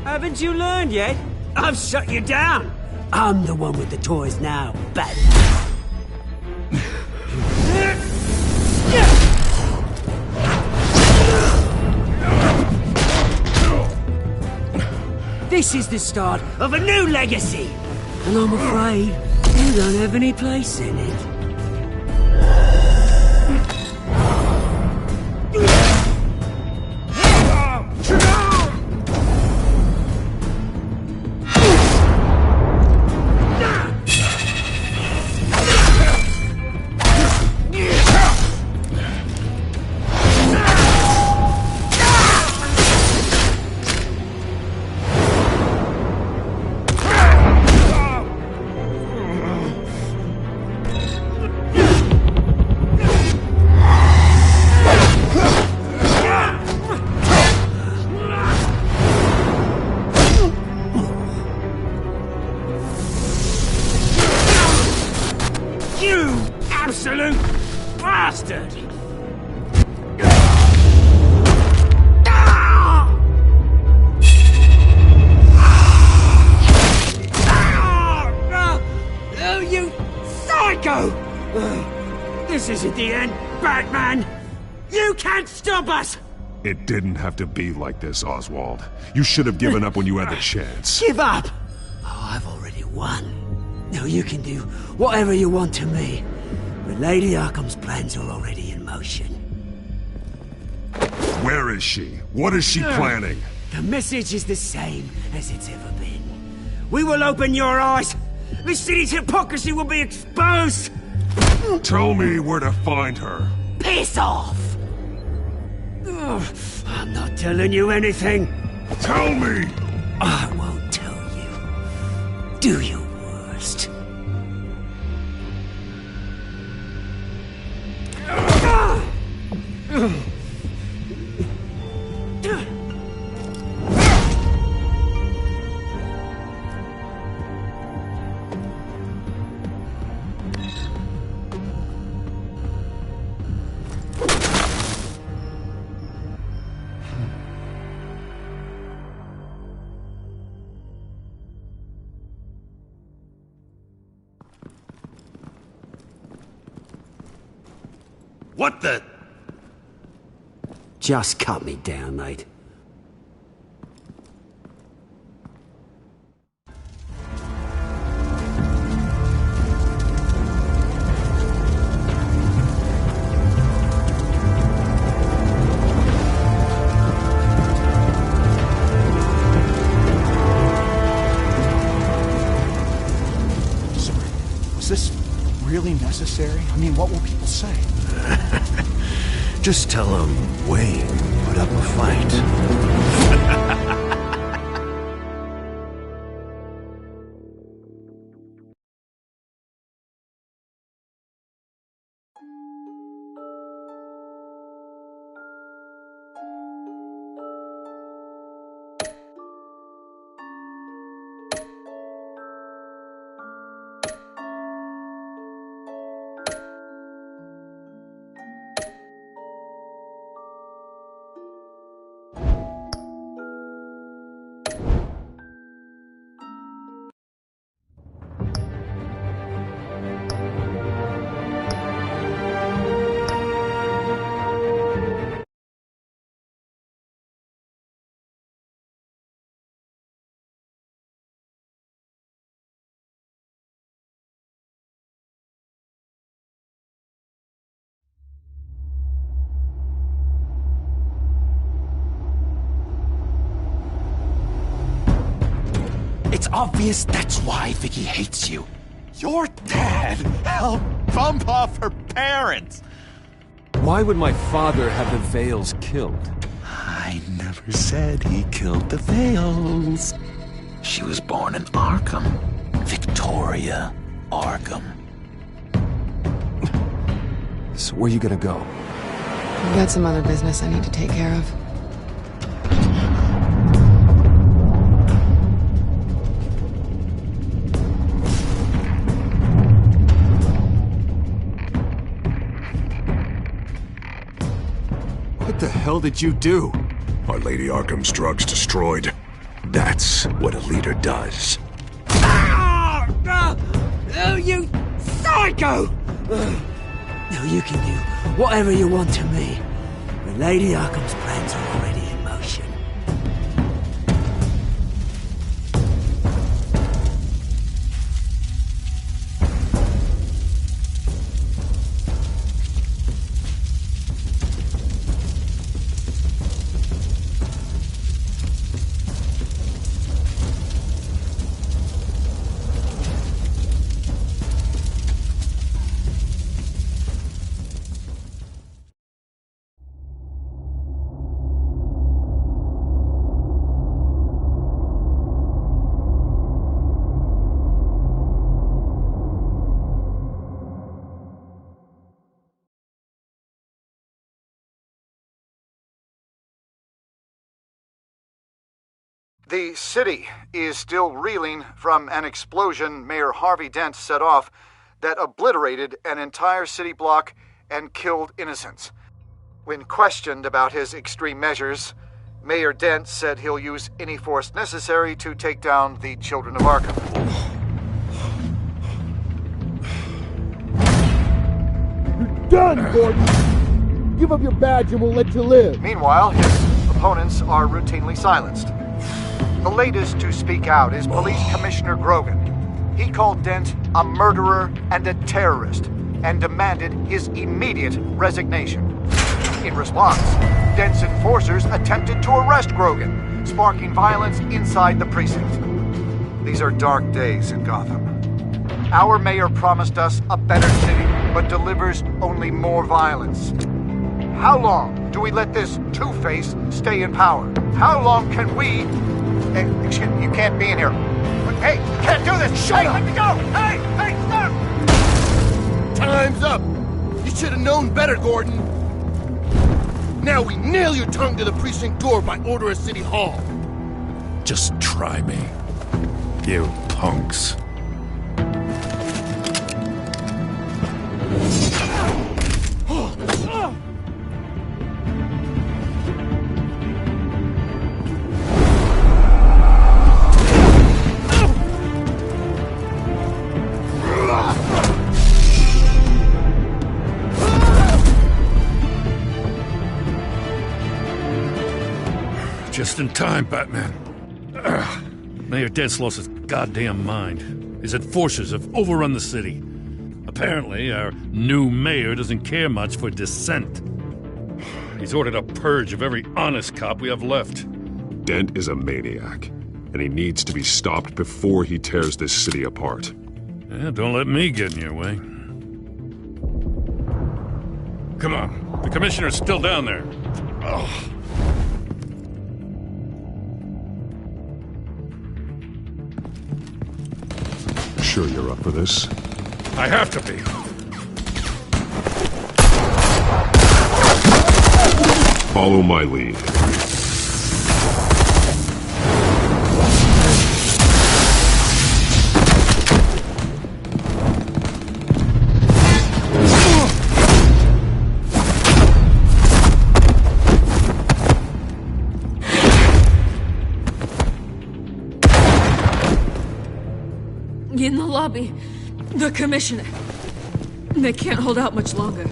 Haven't you learned yet? I've shut you down. I'm the one with the toys now, Batman. This is the start of a new legacy. And I'm afraid you don't have any place in it. Absolute bastard! Oh, you psycho! This isn't the end, Batman! You can't stop us! It didn't have to be like this, Oswald. You should have given up when you had the chance. Give up! Oh, I've already won. Now you can do whatever you want to me. But Lady Arkham's plans are already in motion. Where is she? What is she planning? The message is the same as it's ever been. We will open your eyes. The city's hypocrisy will be exposed. Tell me where to find her. Piss off! I'm not telling you anything. Tell me! I won't tell you. Do your worst. What the? Just cut me down, mate. Was this really necessary? I mean, what will people say? Just tell him Wayne put up a fight. obvious that's why Vicky hates you. Your dad helped bump off her parents. Why would my father have the Vales killed? I never said he killed the Vales. She was born in Arkham. Victoria Arkham. So where you gonna go? I've got some other business I need to take care of. What the hell did you do? Our Lady Arkham's drugs destroyed. That's what a leader does. Oh, you psycho! Now you can do whatever you want to me. But Lady Arkham's plans are already in motion. The city is still reeling from an explosion Mayor Harvey Dent set off that obliterated an entire city block and killed innocents. When questioned about his extreme measures, Mayor Dent said he'll use any force necessary to take down the children of Arkham. You're done, Gordon! Give up your badge and we'll let you live. Meanwhile, his opponents are routinely silenced. The latest to speak out is Police Commissioner Grogan. He called Dent a murderer and a terrorist and demanded his immediate resignation. In response, Dent's enforcers attempted to arrest Grogan, sparking violence inside the precinct. These are dark days in Gotham. Our mayor promised us a better city, but delivers only more violence. How long do we let this Two-Face stay in power? How long can we... excuse me, you can't be in here. Hey, you can't do this! Shut up! Let me go! Hey, stop! Time's up! You should have known better, Gordon! Now we nail your tongue to the precinct door by order of City Hall! Just try me, you punks. Just in time, Batman. Mayor Dent's lost his goddamn mind. His enforcers have overrun the city. Apparently, our new mayor doesn't care much for dissent. He's ordered a purge of every honest cop we have left. Dent is a maniac, and he needs to be stopped before he tears this city apart. Yeah, don't let me get in your way. Come on, the commissioner's still down there. Oh. Sure you're up for this? I have to be. Follow my lead. In the lobby, the commissioner. They can't hold out much longer.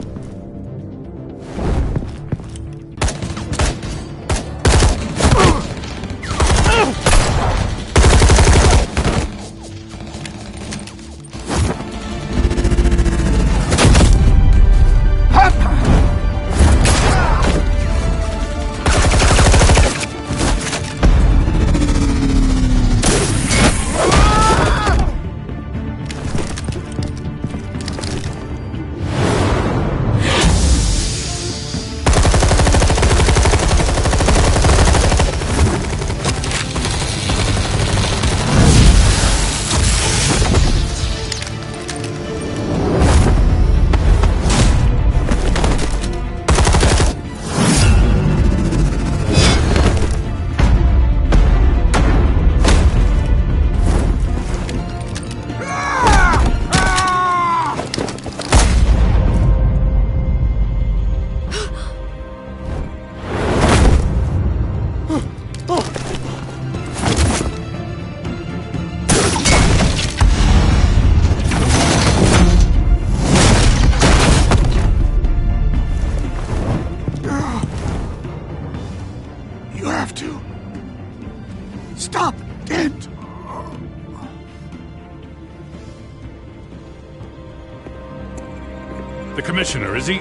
commissioner, is he?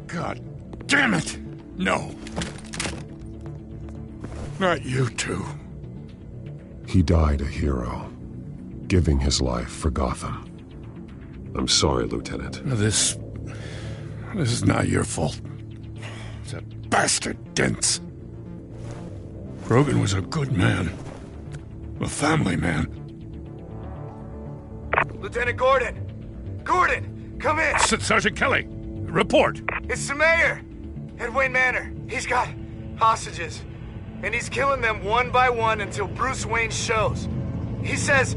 God damn it! No. Not you two. He died a hero, giving his life for Gotham. I'm sorry, Lieutenant. This is not your fault. That bastard Dent. Grogan was a good man. A family man. Lieutenant Gordon! Gordon, come in! Sergeant Kelly, report. It's the mayor at Wayne Manor. He's got hostages, and he's killing them one by one until Bruce Wayne shows. He says,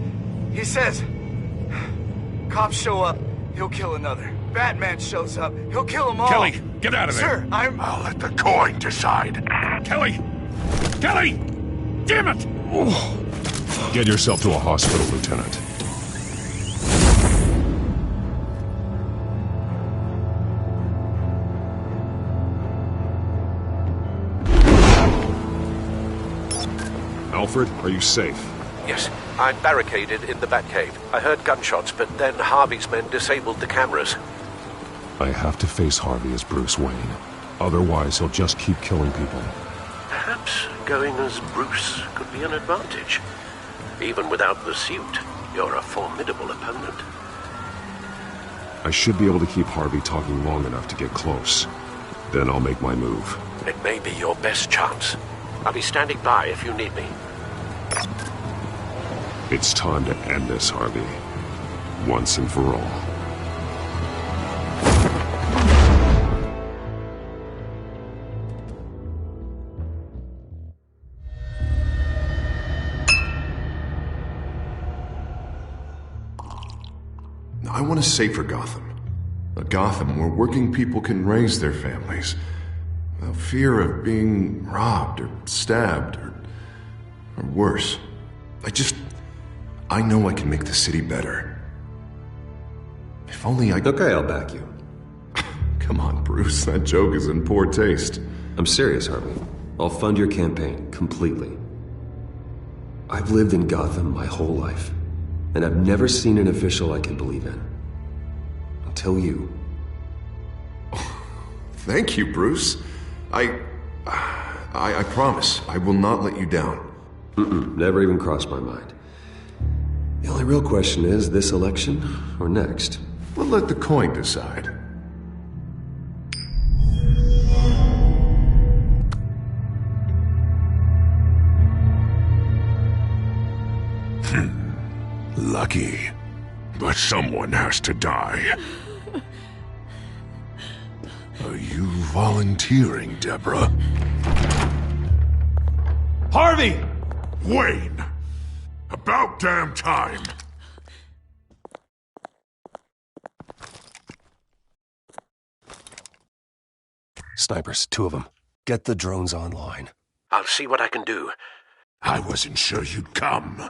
cops show up, he'll kill another. Batman shows up, he'll kill them all. Kelly, get out of there. Sir, I'll let the coin decide. Kelly! Kelly! Damn it! Get yourself to a hospital, Lieutenant. Alfred, are you safe? Yes, I'm barricaded in the Batcave. I heard gunshots, but then Harvey's men disabled the cameras. I have to face Harvey as Bruce Wayne. Otherwise, he'll just keep killing people. Perhaps going as Bruce could be an advantage. Even without the suit, you're a formidable opponent. I should be able to keep Harvey talking long enough to get close. Then I'll make my move. It may be your best chance. I'll be standing by if you need me. It's time to end this, Harvey. Once and for all. I want a safer Gotham. A Gotham where working people can raise their families without fear of being robbed or stabbed or worse. I know I can make the city better. If only I... Okay, I'll back you. Come on, Bruce. That joke is in poor taste. I'm serious, Harvey. I'll fund your campaign, completely. I've lived in Gotham my whole life, and I've never seen an official I can believe in. Until you. Thank you, Bruce. I promise I will not let you down. Never even crossed my mind. The only real question is, this election or next? We'll let the coin decide. Lucky. But someone has to die. Are you volunteering, Deborah? Harvey! Wayne! About damn time! Snipers, 2 of them. Get the drones online. I'll see what I can do. I wasn't sure you'd come.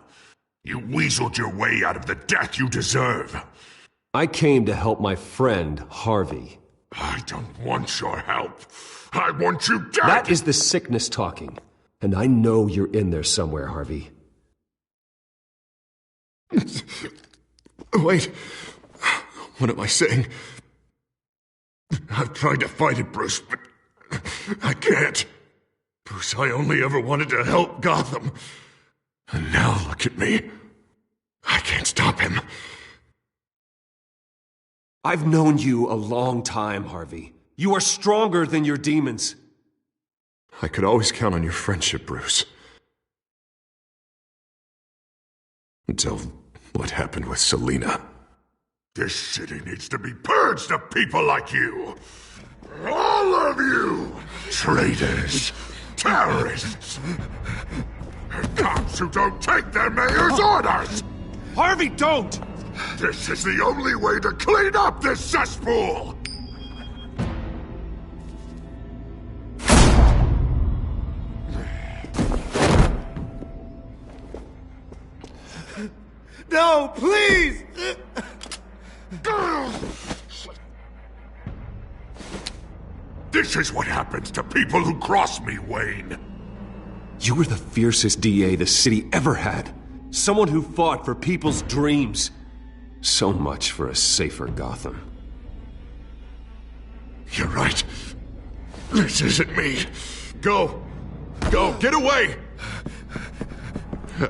You weaseled your way out of the death you deserve. I came to help my friend, Harvey. I don't want your help. I want you dead! That is the sickness talking. And I know you're in there somewhere, Harvey. Wait. What am I saying? I've tried to fight it, Bruce, but I can't. Bruce, I only ever wanted to help Gotham. And now look at me. I can't stop him. I've known you a long time, Harvey. You are stronger than your demons. I could always count on your friendship, Bruce. Until what happened with Selina. This city needs to be purged of people like you. All of you! Traitors! Terrorists! Cops who don't take their mayor's orders! Harvey, don't! This is the only way to clean up this cesspool! No, please! This is what happens to people who cross me, Wayne. You were the fiercest DA the city ever had. Someone who fought for people's dreams. So much for a safer Gotham. You're right. This isn't me. Go! Go! Get away!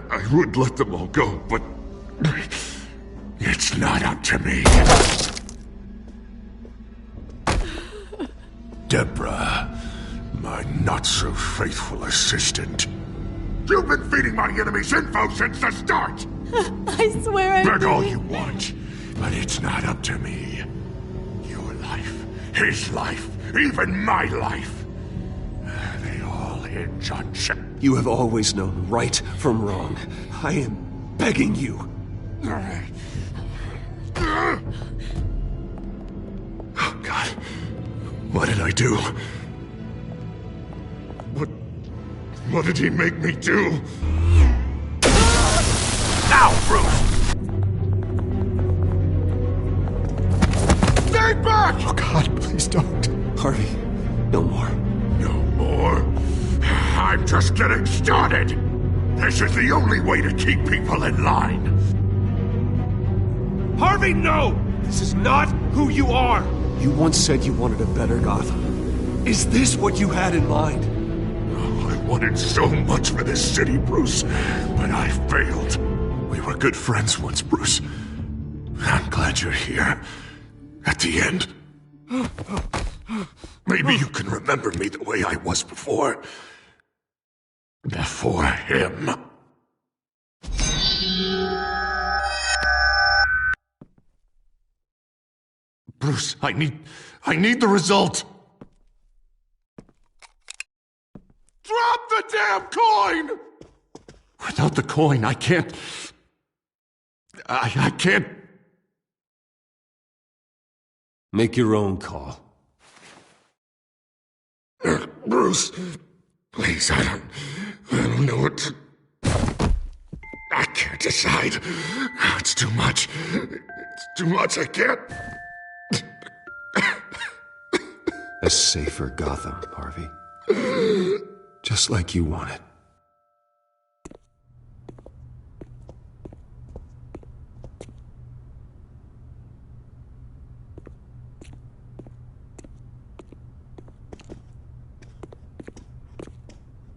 I would let them all go, but it's not up to me. Deborah, my not-so-faithful assistant. You've been feeding my enemies info since the start! I swear I Beg all didn't. you want, but it's not up to me. Your life, his life, even my life. They all hinge on Jack. You have always known right from wrong. I am begging you. Oh, God. What did I do? What did he make me do? Now, Bruce! Stay back! Oh, God, please don't. Harvey, no more. No more? I'm just getting started. This is the only way to keep people in line. Harvey, no! This is not who you are! You once said you wanted a better Gotham. Is this what you had in mind? Oh, I wanted so much for this city, Bruce, but I failed. We were good friends once, Bruce. I'm glad you're here. At the end. Maybe you can remember me the way I was before. Before him. Bruce, I need the result. Drop the damn coin! Without the coin, I can't... I can't... Make your own call. Bruce, please, I don't know what to... I can't decide. It's too much. It's too much, I can't... A safer Gotham, Harvey. Just like you wanted.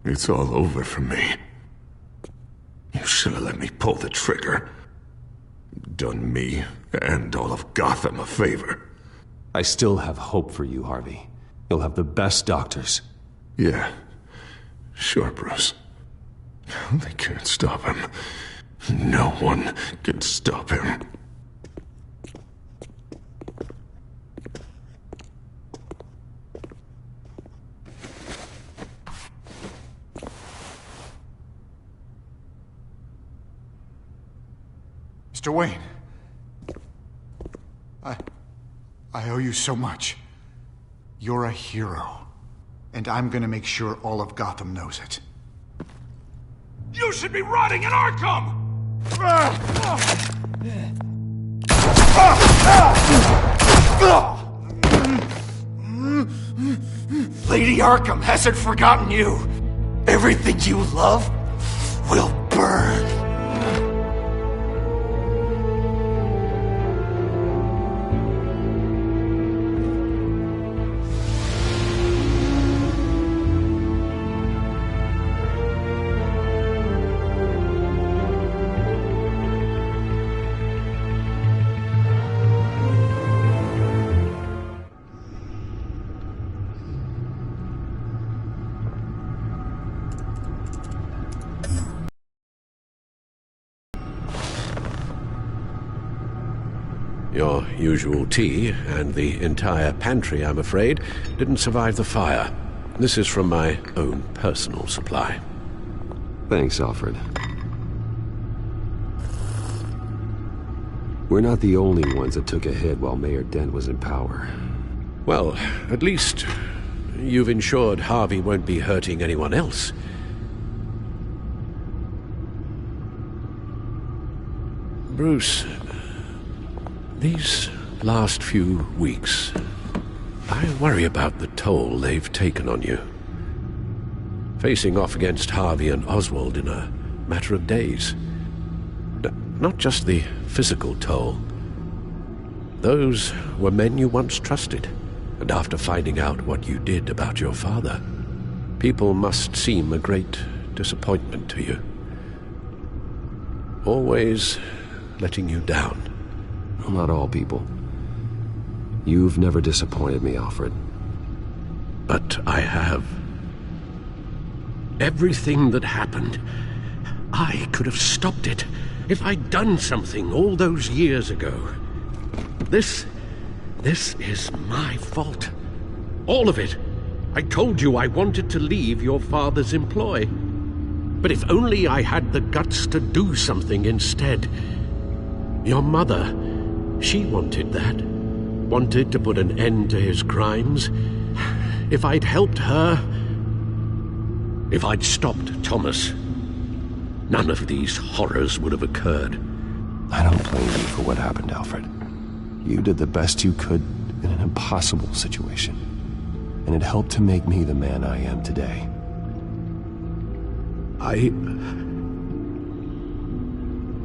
It's all over for me. You should have let me pull the trigger. Done me and all of Gotham a favor. I still have hope for you, Harvey. You'll have the best doctors. Yeah. Sure, Bruce. They can't stop him. No one can stop him. Mr. Wayne. I owe you so much. You're a hero. And I'm gonna make sure all of Gotham knows it. You should be rotting in Arkham! Lady Arkham hasn't forgotten you. Everything you love will burn. Your usual tea and the entire pantry, I'm afraid, didn't survive the fire. This is from my own personal supply. Thanks, Alfred. We're not the only ones that took a hit while Mayor Dent was in power. Well, at least you've ensured Harvey won't be hurting anyone else. Bruce, these last few weeks, I worry about the toll they've taken on you. Facing off against Harvey and Oswald in a matter of days. Not just the physical toll, Those were men you once trusted, and after finding out what you did about your father, people must seem a great disappointment to you. Always letting you down. Well, not all people. You've never disappointed me, Alfred. But I have. Everything that happened, I could have stopped it if I'd done something all those years ago. This is my fault. All of it. I told you I wanted to leave your father's employ. But if only I had the guts to do something instead. Your mother, she wanted that. Wanted to put an end to his crimes. If I'd helped her, if I'd stopped Thomas, none of these horrors would have occurred. I don't blame you for what happened, Alfred. You did the best you could in an impossible situation, and it helped to make me the man I am today.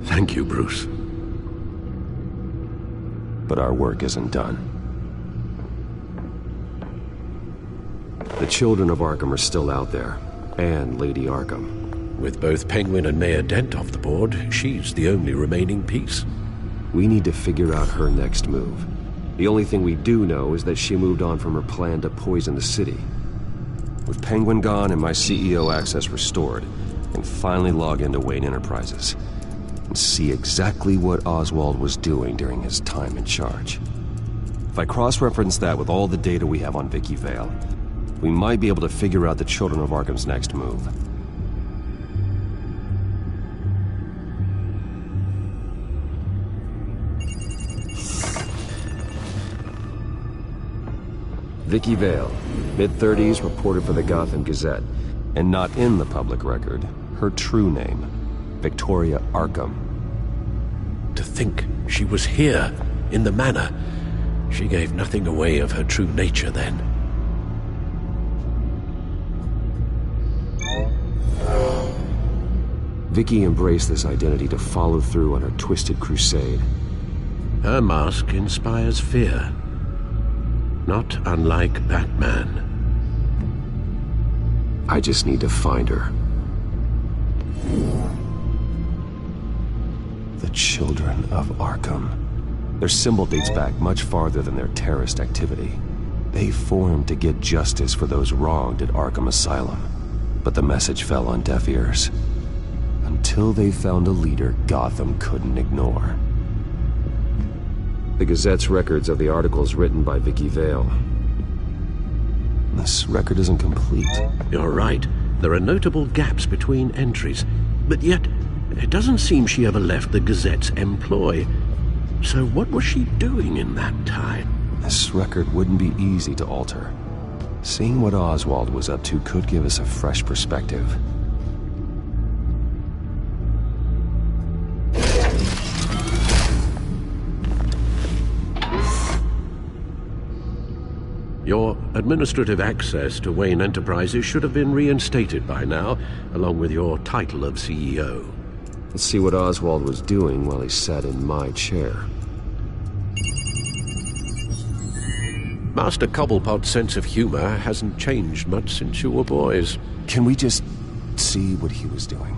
Thank you, Bruce. But our work isn't done. The children of Arkham are still out there, and Lady Arkham. With both Penguin and Mayor Dent off the board, she's the only remaining piece. We need to figure out her next move. The only thing we do know is that she moved on from her plan to poison the city. With Penguin gone and my CEO access restored, I can finally log into Wayne Enterprises and see exactly what Oswald was doing during his time in charge. If I cross-reference that with all the data we have on Vicky Vale, we might be able to figure out the Children of Arkham's next move. Vicky Vale, mid-30s, reported for the Gotham Gazette, and not in the public record, her true name, Victoria Arkham. To think she was here, in the manor. She gave nothing away of her true nature then. Vicky embraced this identity to follow through on her twisted crusade. Her mask inspires fear. Not unlike Batman. I just need to find her. The Children of Arkham. Their symbol dates back much farther than their terrorist activity. They formed to get justice for those wronged at Arkham Asylum. But the message fell on deaf ears. Until they found a leader Gotham couldn't ignore. The Gazette's records of the articles written by Vicky Vale. This record isn't complete. You're right. There are notable gaps between entries. But yet, it doesn't seem she ever left the Gazette's employ. So what was she doing in that time? This record wouldn't be easy to alter. Seeing what Oswald was up to could give us a fresh perspective. Your administrative access to Wayne Enterprises should have been reinstated by now, along with your title of CEO. Let's see what Oswald was doing while he sat in my chair. Master Cobblepot's sense of humor hasn't changed much since you were boys. Can we just see what he was doing?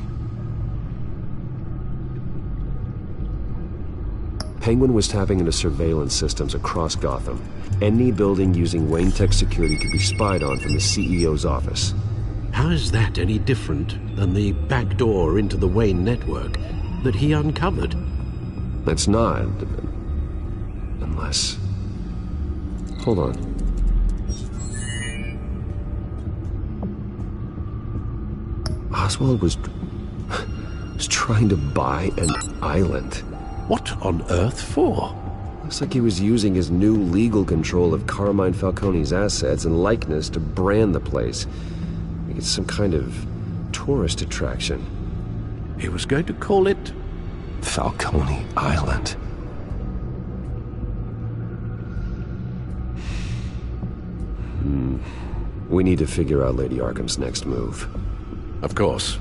Penguin was tapping into surveillance systems across Gotham. Any building using Wayne Tech security could be spied on from the CEO's office. How is that any different than the back door into the Wayne network that he uncovered? It's not. Unless... Hold on. Oswald was trying to buy an island. What on earth for? Looks like he was using his new legal control of Carmine Falcone's assets and likeness to brand the place. It's some kind of tourist attraction. He was going to call it... Falcone Island. We need to figure out Lady Arkham's next move. Of course.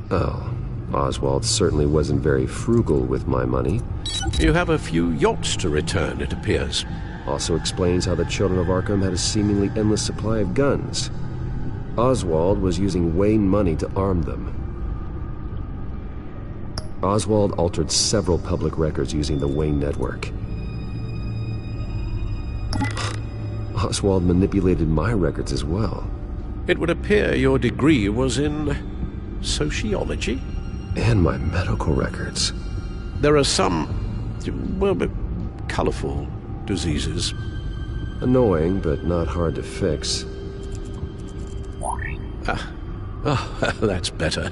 Oh, Oswald certainly wasn't very frugal with my money. You have a few yachts to return, it appears. Also explains how the children of Arkham had a seemingly endless supply of guns. Oswald was using Wayne money to arm them. Oswald altered several public records using the Wayne network. Oswald manipulated my records as well. It would appear your degree was in sociology? And my medical records. There are some, well, colorful diseases. Annoying, but not hard to fix. That's better.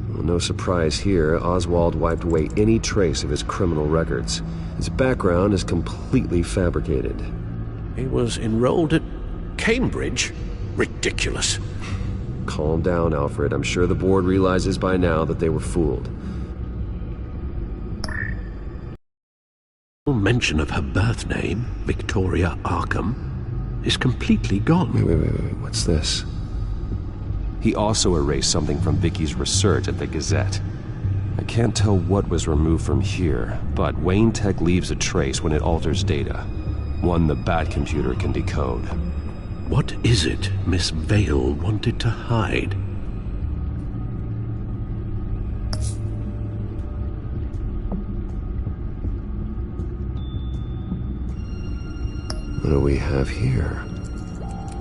Well, no surprise here, Oswald wiped away any trace of his criminal records. His background is completely fabricated. He was enrolled at Cambridge? Ridiculous. Calm down, Alfred. I'm sure the board realizes by now that they were fooled. All mention of her birth name, Victoria Arkham, is completely gone. Wait. What's this? He also erased something from Vicky's research at the Gazette. I can't tell what was removed from here, but Wayne Tech leaves a trace when it alters data. One the Bat computer can decode. What is it Miss Vale wanted to hide? What do we have here?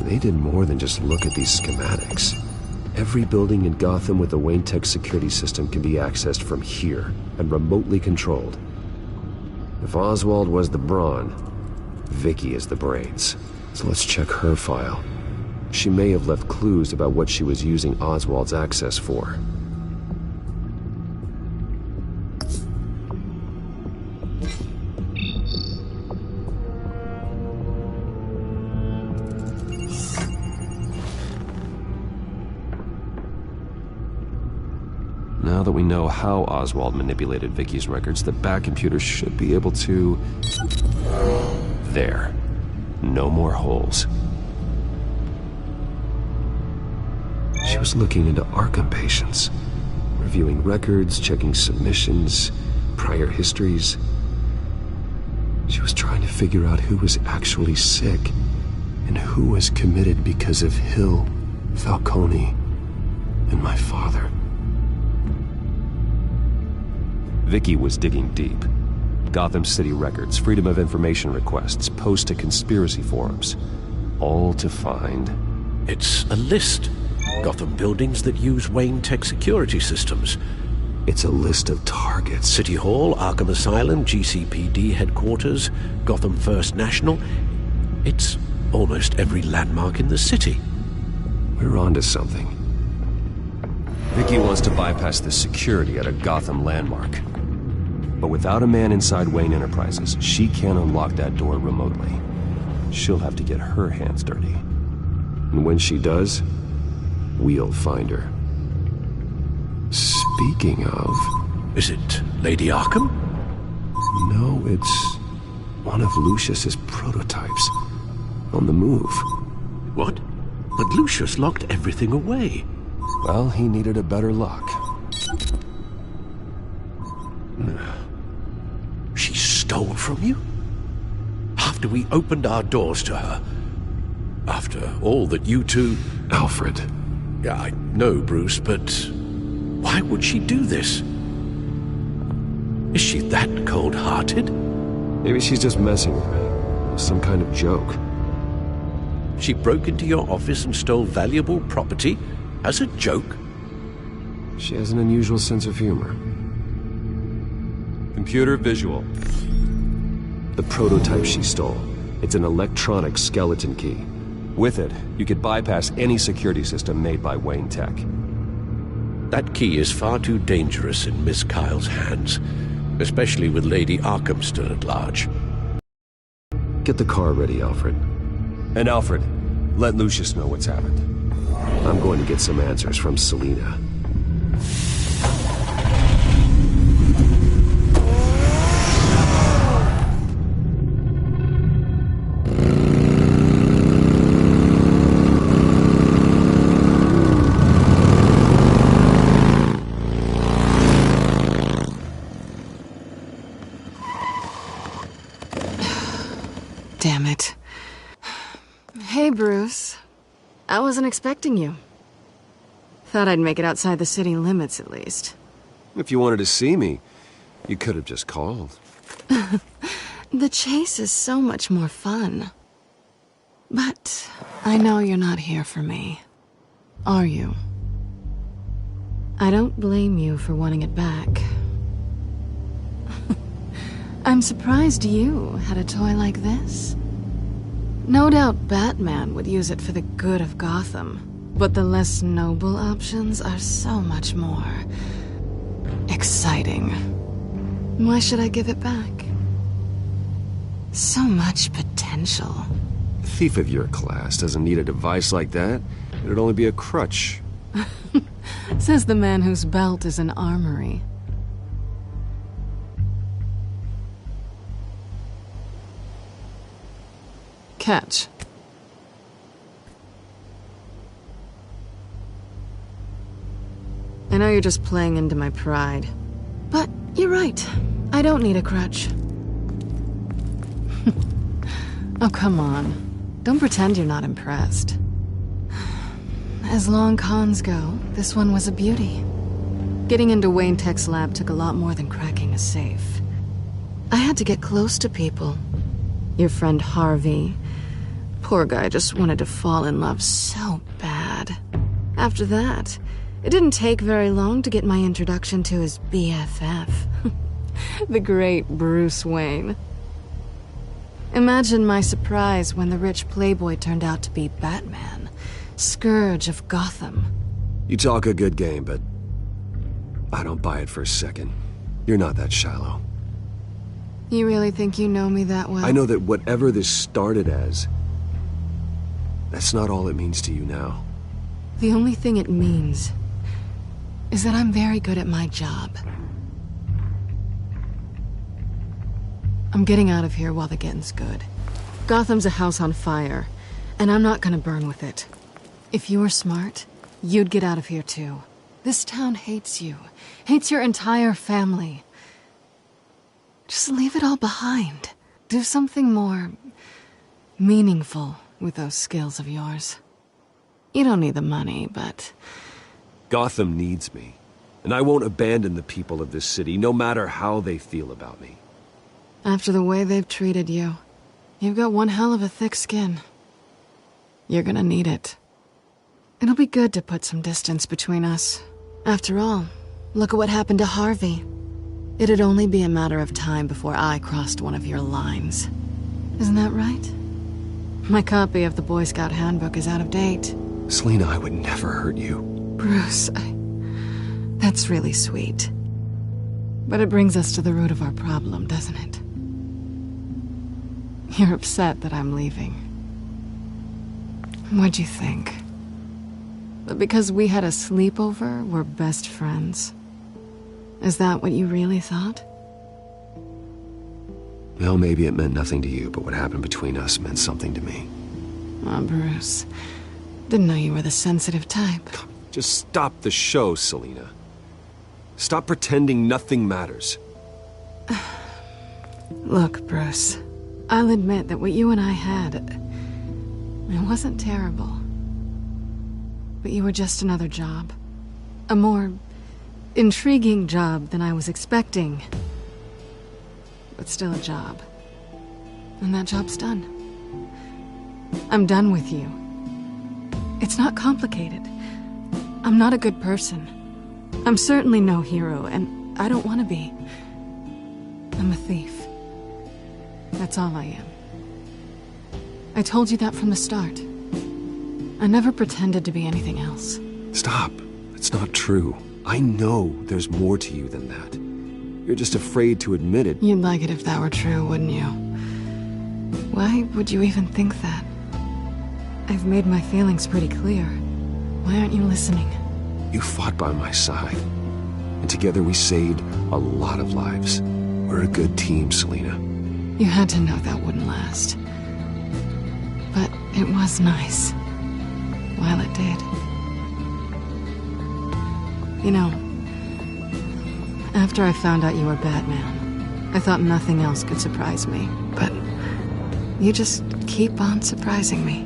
They did more than just look at these schematics. Every building in Gotham with the Wayne Tech security system can be accessed from here and remotely controlled. If Oswald was the brawn, Vicky is the brains. So let's check her file. She may have left clues about what she was using Oswald's access for. Now that we know how Oswald manipulated Vicky's records, the Bat computer should be able to... There. No more holes. She was looking into Arkham patients, reviewing records, checking submissions, prior histories. She was trying to figure out who was actually sick and who was committed because of Hill, Falcone, and my father. Vicky was digging deep. Gotham City records, Freedom of Information requests, posts to conspiracy forums. All to find... It's a list. Gotham buildings that use Wayne Tech security systems. It's a list of targets. City Hall, Arkham Asylum, GCPD headquarters, Gotham First National. It's almost every landmark in the city. We're onto something. Vicky wants to bypass the security at a Gotham landmark. But without a man inside Wayne Enterprises, she can't unlock that door remotely. She'll have to get her hands dirty. And when she does, we'll find her. Speaking of... Is it Lady Arkham? No, it's one of Lucius's prototypes. On the move. What? But Lucius locked everything away. Well, he needed a better lock. She stole from you? After we opened our doors to her? After all that you two... Alfred. Yeah, I know, Bruce, but why would she do this? Is she that cold-hearted? Maybe she's just messing with me. Some kind of joke. She broke into your office and stole valuable property as a joke? She has an unusual sense of humor. Computer visual. The prototype she stole. It's an electronic skeleton key. With it, you could bypass any security system made by Wayne Tech. That key is far too dangerous in Miss Kyle's hands, especially with Lady Arkham still at large. Get the car ready, Alfred. And Alfred, let Lucius know what's happened. I'm going to get some answers from Selina. damn it. Hey, Bruce. I wasn't expecting you. Thought I'd make it outside the city limits, at least. If you wanted to see me, you could have just called. The chase is so much more fun. But I know you're not here for me. Are you? I don't blame you for wanting it back. I'm surprised you had a toy like this. No doubt Batman would use it for the good of Gotham, but the less noble options are so much more exciting. Why should I give it back? So much potential. A thief of your class doesn't need a device like that. It'd only be a crutch. Says the man whose belt is an armory. Catch. I know you're just playing into my pride, but you're right. I don't need a crutch. Oh, come on. Don't pretend you're not impressed. As long cons go, this one was a beauty. Getting into Wayne Tech's lab took a lot more than cracking a safe. I had to get close to people. Your friend Harvey. Poor guy just wanted to fall in love so bad. After that, it didn't take very long to get my introduction to his BFF. The great Bruce Wayne. Imagine my surprise when the rich playboy turned out to be Batman, Scourge of Gotham. You talk a good game, but I don't buy it for a second. You're not that shallow. You really think you know me that well? I know that whatever this started as, that's not all it means to you now. The only thing it means is that I'm very good at my job. I'm getting out of here while the getting's good. Gotham's a house on fire, and I'm not gonna burn with it. If you were smart, you'd get out of here too. This town hates you, hates your entire family. Just leave it all behind. Do something more meaningful with those skills of yours. You don't need the money, but Gotham needs me, and I won't abandon the people of this city, no matter how they feel about me. after the way they've treated you, you've got one hell of a thick skin. You're gonna need it. It'll be good to put some distance between us. After all, look at what happened to Harvey. It'd only be a matter of time before I crossed one of your lines. Isn't that right? My copy of the Boy Scout Handbook is out of date. Selina, I would never hurt you. Bruce, that's really sweet. But it brings us to the root of our problem, doesn't it? You're upset that I'm leaving. What'd you think? That because we had a sleepover, we're best friends? Is that what you really thought? Well, maybe it meant nothing to you, but what happened between us meant something to me. Oh, Bruce. Didn't know you were the sensitive type. Just stop the show, Selina. Stop pretending nothing matters. Look, Bruce. I'll admit that what you and I had, it wasn't terrible. But you were just another job. A more intriguing job than I was expecting. But still a job. And that job's done. I'm done with you. It's not complicated. I'm not a good person. I'm certainly no hero, and I don't want to be. I'm a thief. That's all I am. I told you that from the start. I never pretended to be anything else. Stop. It's not true. I know there's more to you than that. You're just afraid to admit it. You'd like it if that were true, wouldn't you? Why would you even think that? I've made my feelings pretty clear. Why aren't you listening? You fought by my side. And together we saved a lot of lives. We're a good team, Selina. You had to know that wouldn't last. But it was nice. While it did. You know, after I found out you were Batman, I thought nothing else could surprise me. But You just keep on surprising me.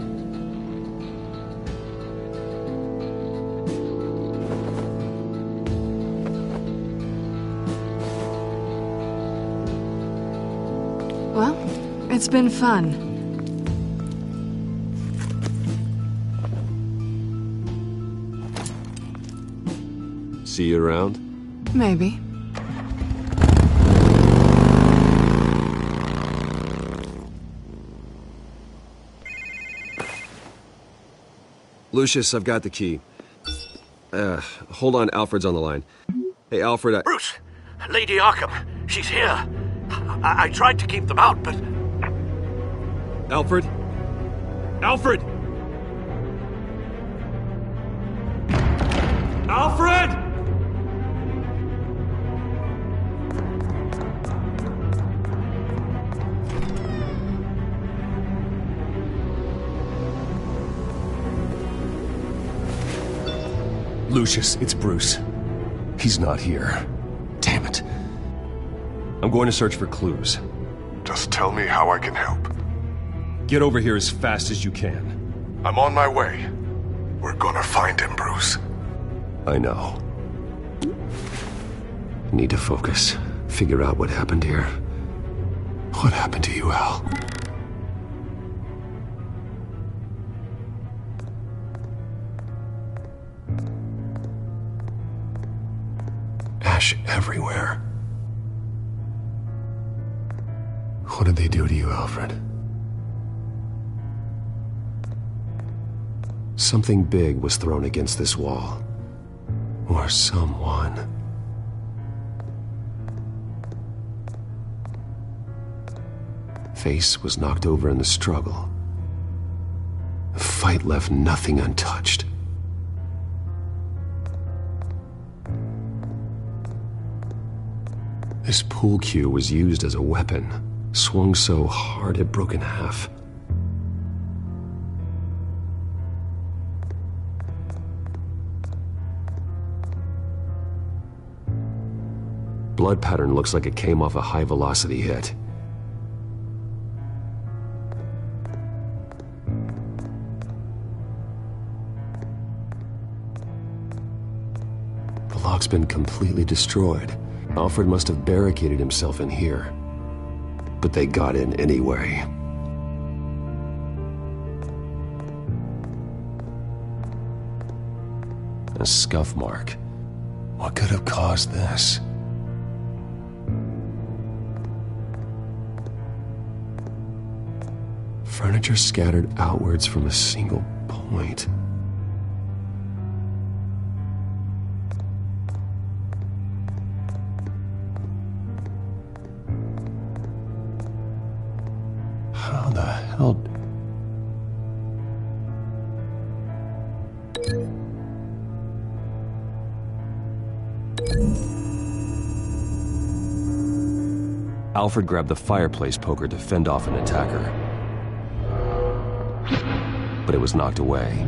Well, it's been fun. See you around? Maybe. Lucius, I've got the key. Hold on, Alfred's on the line. Hey, Alfred, Bruce! Lady Arkham, she's here. I tried to keep them out, but... Alfred? Alfred! Alfred! Lucius, it's Bruce. He's not here. Damn it. I'm going to search for clues. Just tell me how I can help. Get over here as fast as you can. I'm on my way. We're gonna find him, Bruce. I know. Need to focus. Figure out what happened here. What happened to you, Al? Ash everywhere. What did they do to you, Alfred? Something big was thrown against this wall. Or someone. Face was knocked over in the struggle. The fight left nothing untouched. This pool cue was used as a weapon, swung so hard it broke in half. Blood pattern looks like it came off a high-velocity hit. The lock's been completely destroyed. Alfred must have barricaded himself in here. But they got in anyway. A scuff mark. What could have caused this? Furniture scattered outwards from a single point. How the hell... Alfred grabbed the fireplace poker to fend off an attacker. But it was knocked away.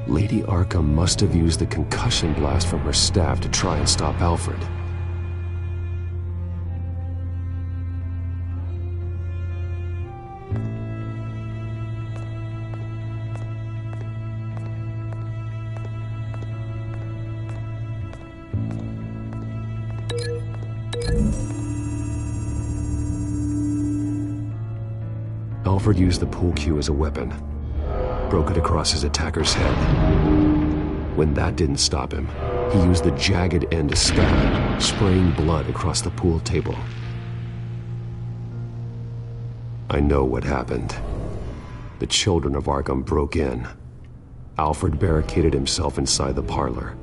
Lady Arkham must have used the concussion blast from her staff to try and stop Alfred. Alfred used the pool cue as a weapon. Broke it across his attacker's head. When that didn't stop him, he used the jagged end to stab, spraying blood across the pool table. I know what happened. The children of Arkham broke in. Alfred barricaded himself inside the parlor.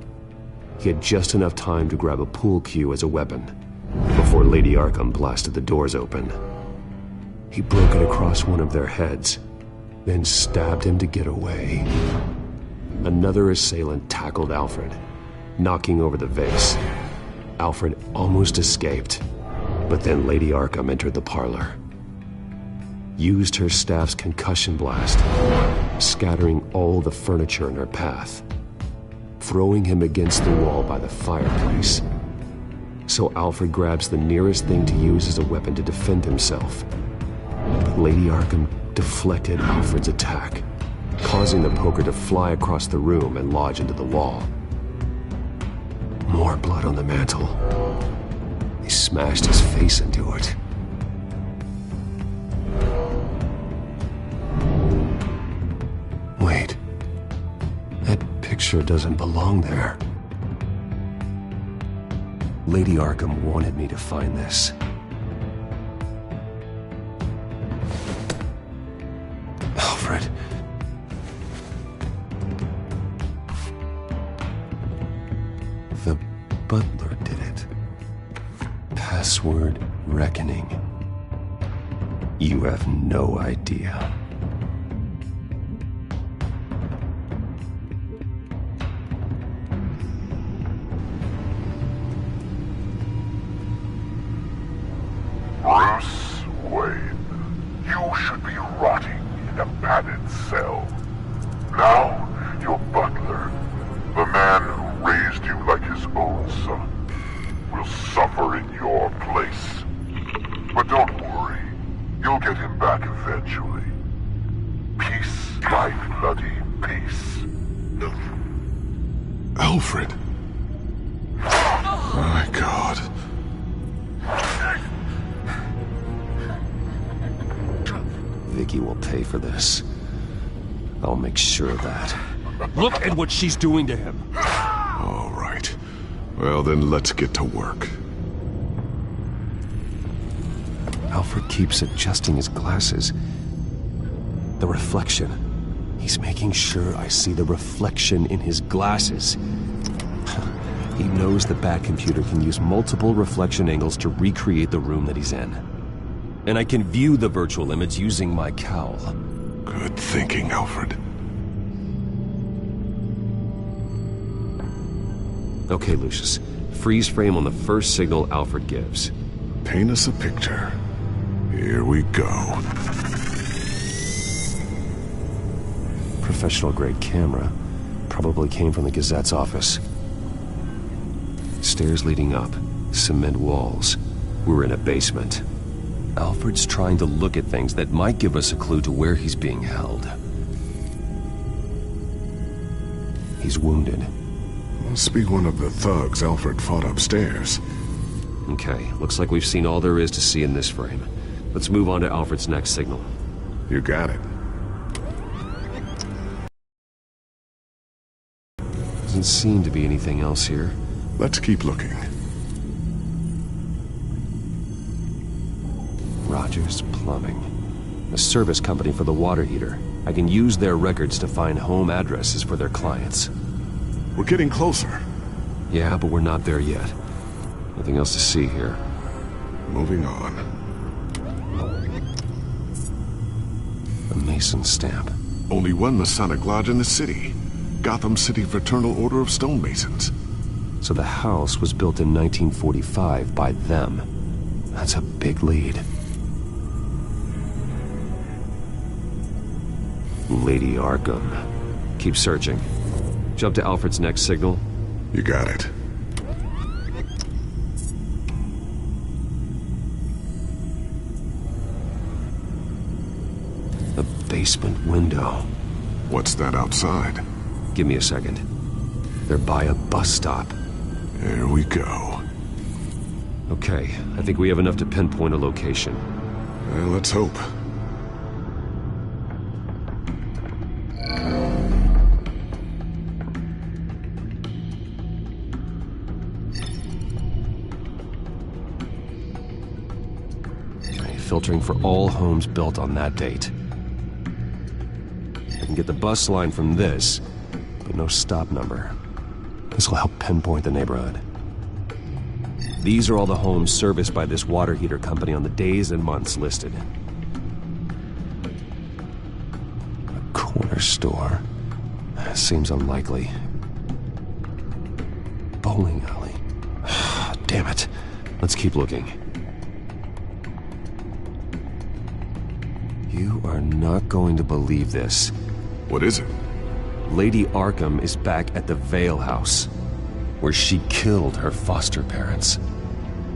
He had just enough time to grab a pool cue as a weapon before Lady Arkham blasted the doors open. He broke it across one of their heads, then stabbed him to get away. Another assailant tackled Alfred, knocking over the vase. Alfred almost escaped, but then Lady Arkham entered the parlor. Used her staff's concussion blast, scattering all the furniture in her path, throwing him against the wall by the fireplace. So Alfred grabs the nearest thing to use as a weapon to defend himself. But Lady Arkham deflected Alfred's attack, causing the poker to fly across the room and lodge into the wall. More blood on the mantel. He smashed his face into it. Wait. That picture doesn't belong there. Lady Arkham wanted me to find this. Alfred. The butler did it. Password reckoning. You have no idea. Bruce Wayne, you should be rotting in a padded cell. Now, your butler, the man who raised you like his own son, will suffer in your place. But don't worry, you'll get him back eventually. Peace, my bloody peace. Alfred. My God. Vicky will pay for this. I'll make sure of that. Look at what she's doing to him. All right. Well, then let's get to work. Alfred keeps adjusting his glasses. The reflection. He's making sure I see the reflection in his glasses. He knows the Batcomputer can use multiple reflection angles to recreate the room that he's in. And I can view the virtual image using my cowl. Good thinking, Alfred. Okay, Lucius. Freeze frame on the first signal Alfred gives. Paint us a picture. Here we go. Professional-grade camera. Probably came from the Gazette's office. Stairs leading up. Cement walls. We're in a basement. Alfred's trying to look at things that might give us a clue to where he's being held. He's wounded. Must be one of the thugs Alfred fought upstairs. Okay, looks like we've seen all there is to see in this frame. Let's move on to Alfred's next signal. You got it. Doesn't seem to be anything else here. Let's keep looking. Rogers Plumbing. A service company for the water heater. I can use their records to find home addresses for their clients. We're getting closer. Yeah, but we're not there yet. Nothing else to see here. Moving on. A Mason stamp. Only one Masonic lodge in the city. Gotham City Fraternal Order of Stonemasons. So the house was built in 1945 by them. That's a big lead. Lady Arkham. Keep searching. Jump to Alfred's next signal. You got it. A basement window. What's that outside? Give me a second. They're by a bus stop. There we go. Okay, I think we have enough to pinpoint a location. Well, let's hope. Filtering for all homes built on that date. I can get the bus line from this, but no stop number. This will help pinpoint the neighborhood. These are all the homes serviced by this water heater company on the days and months listed. store. Seems unlikely. Bowling alley. Damn it. Let's keep looking. You are not going to believe this. What is it? Lady Arkham is back at the Vale House, where she killed her foster parents.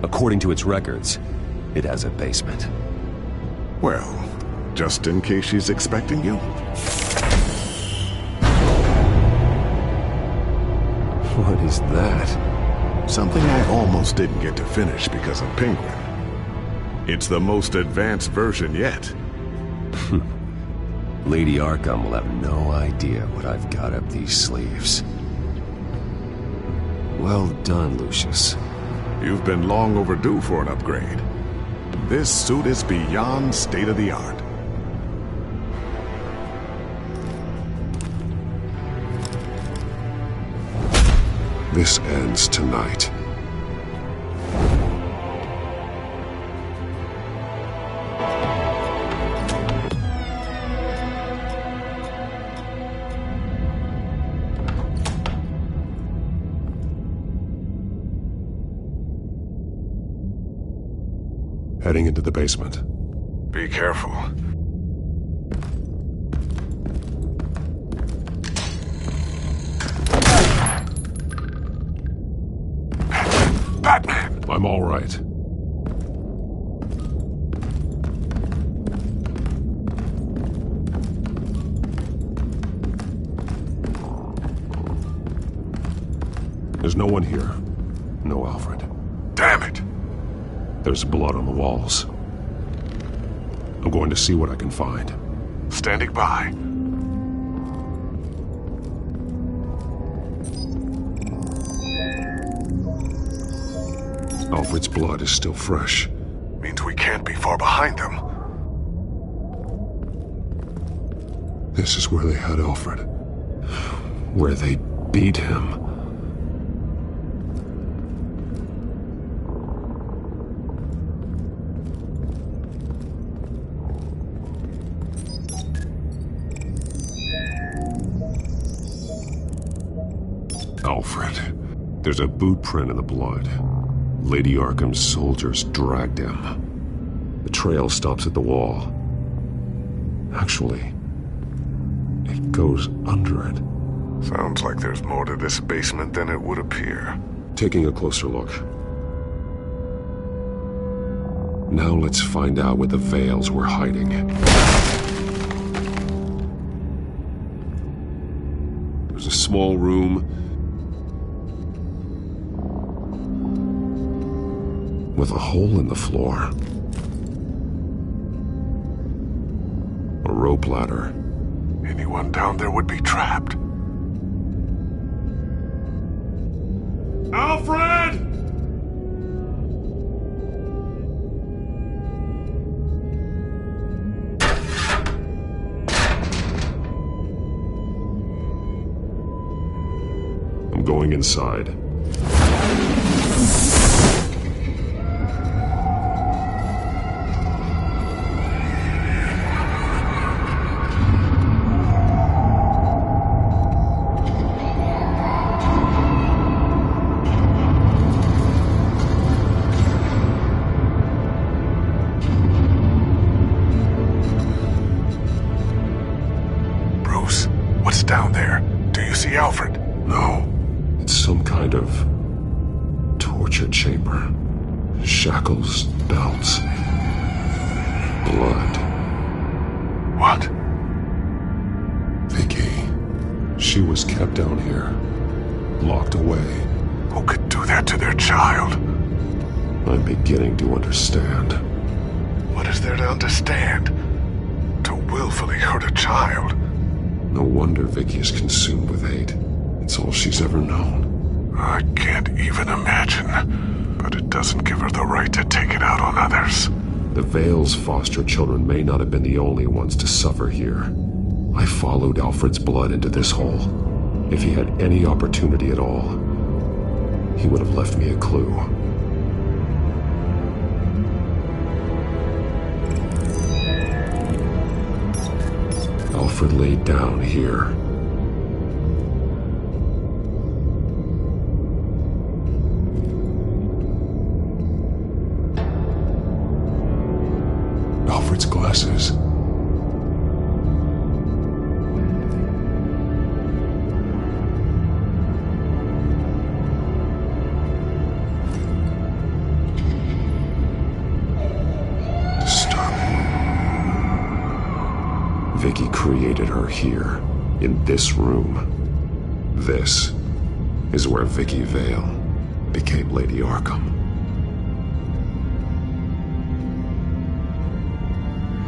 According to its records, it has a basement. Well, just in case she's expecting you. What is that? Something I almost didn't get to finish because of Penguin. It's the most advanced version yet. Lady Arkham will have no idea what I've got up these sleeves. Well done, Lucius. You've been long overdue for an upgrade. This suit is beyond state-of-the-art. This ends tonight. Heading into the basement. Be careful. Batman! I'm all right. There's no one here. No Alfred. Damn it! There's blood on the walls. I'm going to see what I can find. Standing by. Alfred's blood is still fresh. Means we can't be far behind them. This is where they had Alfred. Where they beat him. Alfred. There's a boot print in the blood. Lady Arkham's soldiers dragged him. The trail stops at the wall. Actually, it goes under it. Sounds like there's more to this basement than it would appear. Taking a closer look. Now let's find out where the Vales were hiding. There's a small room with a hole in the floor. A rope ladder. Anyone down there would be trapped. Alfred! I'm going inside. Down there. Do you see Alfred? No. It's some kind of torture chamber. Shackles, belts, blood. What? Vicky. She was kept down here. Locked away. Who could do that to their child? I'm beginning to understand. What is there to understand? To willfully hurt a child? No wonder Vicky is consumed with hate. It's all she's ever known. I can't even imagine. But it doesn't give her the right to take it out on others. The Vale's foster children may not have been the only ones to suffer here. I followed Alfred's blood into this hole. If he had any opportunity at all, he would have left me a clue. Alfred laid down here. Alfred's glasses. Vicky created her here, in this room. This is where Vicky Vale became Lady Arkham.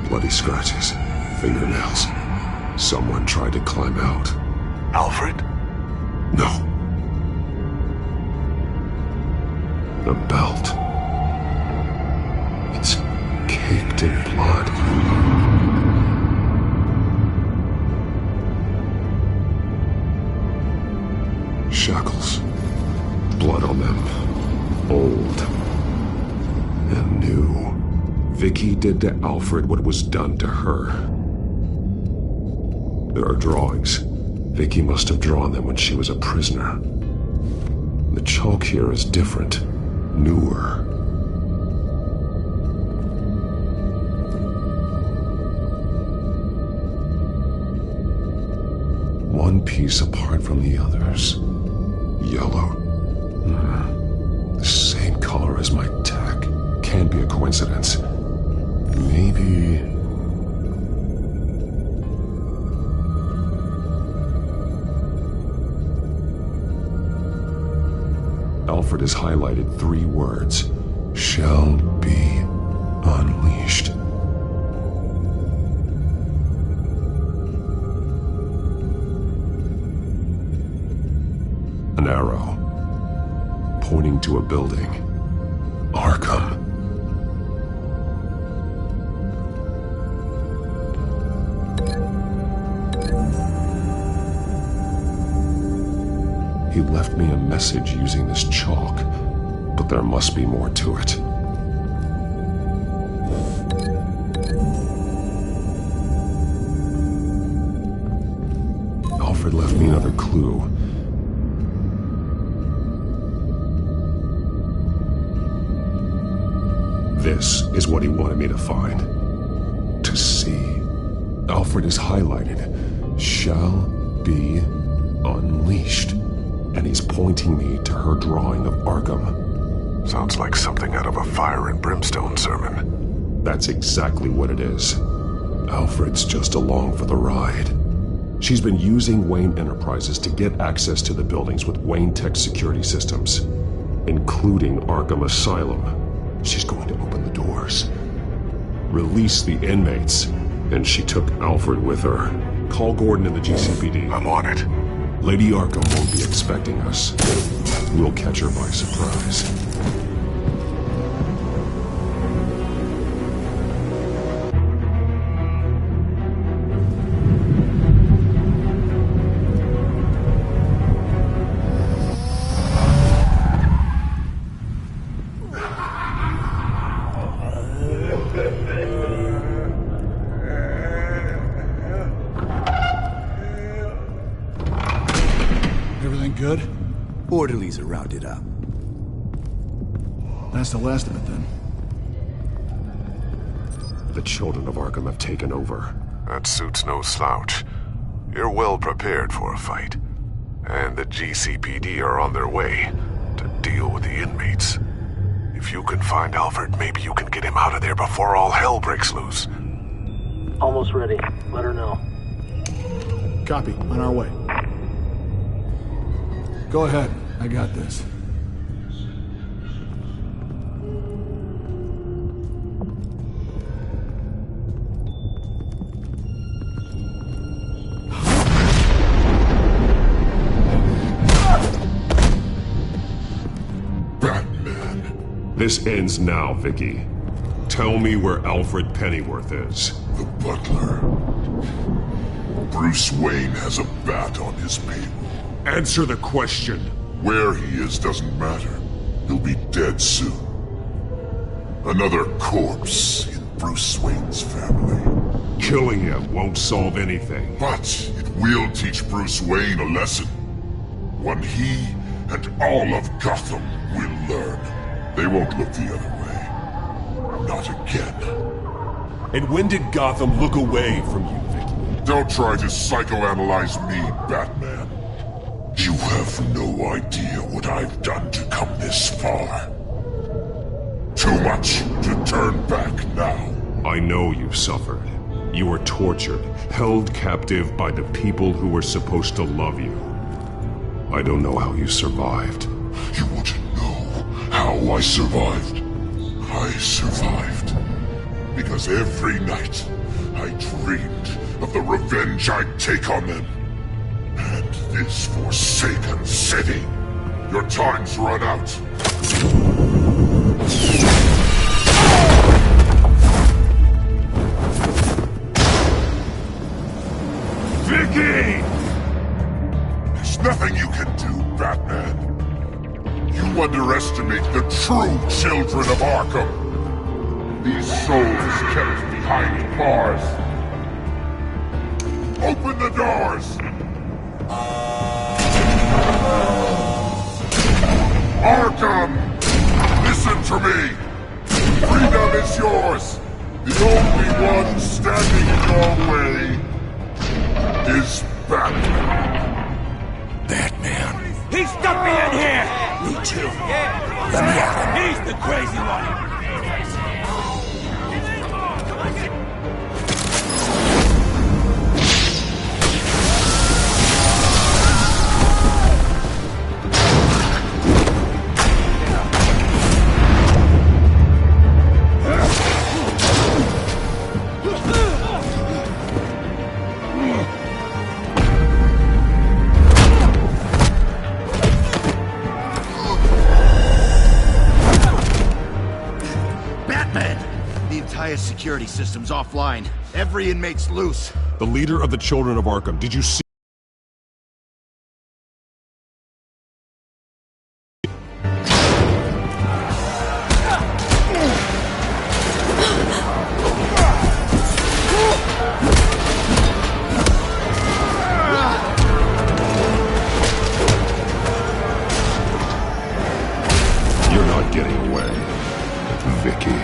Bloody scratches, fingernails. Someone tried to climb out. Alfred? No. A belt. It's caked in blood. Shackles. Blood on them. Old. And new. Vicky did to Alfred what was done to her. There are drawings. Vicky must have drawn them when she was a prisoner. The chalk here is different. Newer. One piece apart from the others. Yellow. The same color as my tech. Can't be a coincidence. Maybe... Alfred has highlighted 3 words. Shall be unleashed. An arrow. Pointing to a building. Arkham. He left me a message using this chalk, but there must be more to it. Alfred left me another clue. This is what he wanted me to find. To see. Alfred is highlighted. Shall be unleashed. And he's pointing me to her drawing of Arkham. Sounds like something out of a fire and brimstone sermon. That's exactly what it is. Alfred's just along for the ride. She's been using Wayne Enterprises to get access to the buildings with Wayne Tech security systems, including Arkham Asylum. She's going to open the doors, release the inmates, and she took Alfred with her. Call Gordon in the GCPD. I'm on it. Lady Arkham won't be expecting us. We'll catch her by surprise. Good? Orderlies are rounded up. That's the last of it, then. The children of Arkham have taken over. That suit's no slouch. You're well prepared for a fight. And the GCPD are on their way to deal with the inmates. If you can find Alfred, maybe you can get him out of there before all hell breaks loose. Almost ready. Let her know. Copy. On our way. Go ahead. I got this. Batman. This ends now, Vicky. Tell me where Alfred Pennyworth is. The butler. Bruce Wayne has a bat on his payroll. Answer the question. Where he is doesn't matter. He'll be dead soon. Another corpse in Bruce Wayne's family. Killing him won't solve anything. But it will teach Bruce Wayne a lesson. One he and all of Gotham will learn. They won't look the other way. Not again. And when did Gotham look away from you, Vicky? Don't try to psychoanalyze me, Batman. You have no idea what I've done to come this far. Too much to turn back now. I know you've suffered. You were tortured, held captive by the people who were supposed to love you. I don't know how you survived. You want to know how I survived? I survived because every night I dreamed of the revenge I'd take on them. And this forsaken city. Your time's run out. Vicky! There's nothing you can do, Batman. You underestimate the true children of Arkham. These souls kept behind bars. Open the doors! Arkham! Listen to me! Freedom is yours! The only one standing in your way is Batman. Batman. He stuck me in here! Me too. Let me at him. He's the crazy one! Security system's offline. Every inmate's loose. The leader of the Children of Arkham, did you see? You're not getting away, Vicky.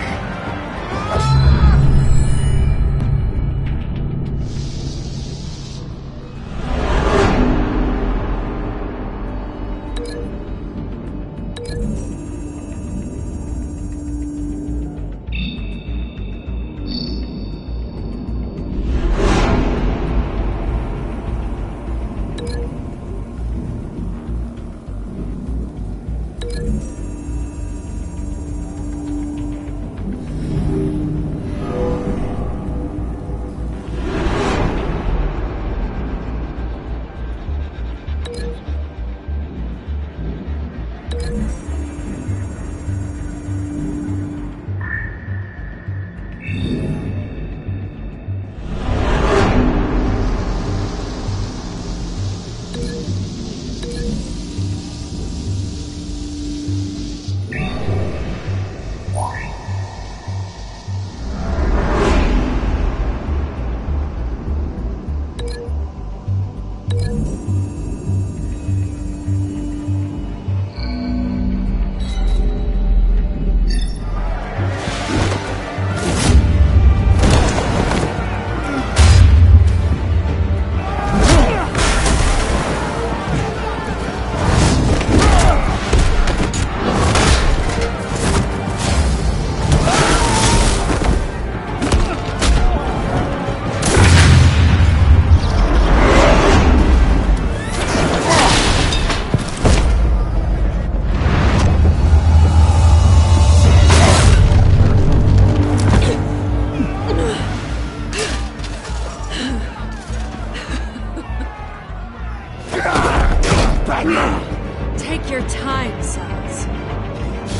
Take your time, sons.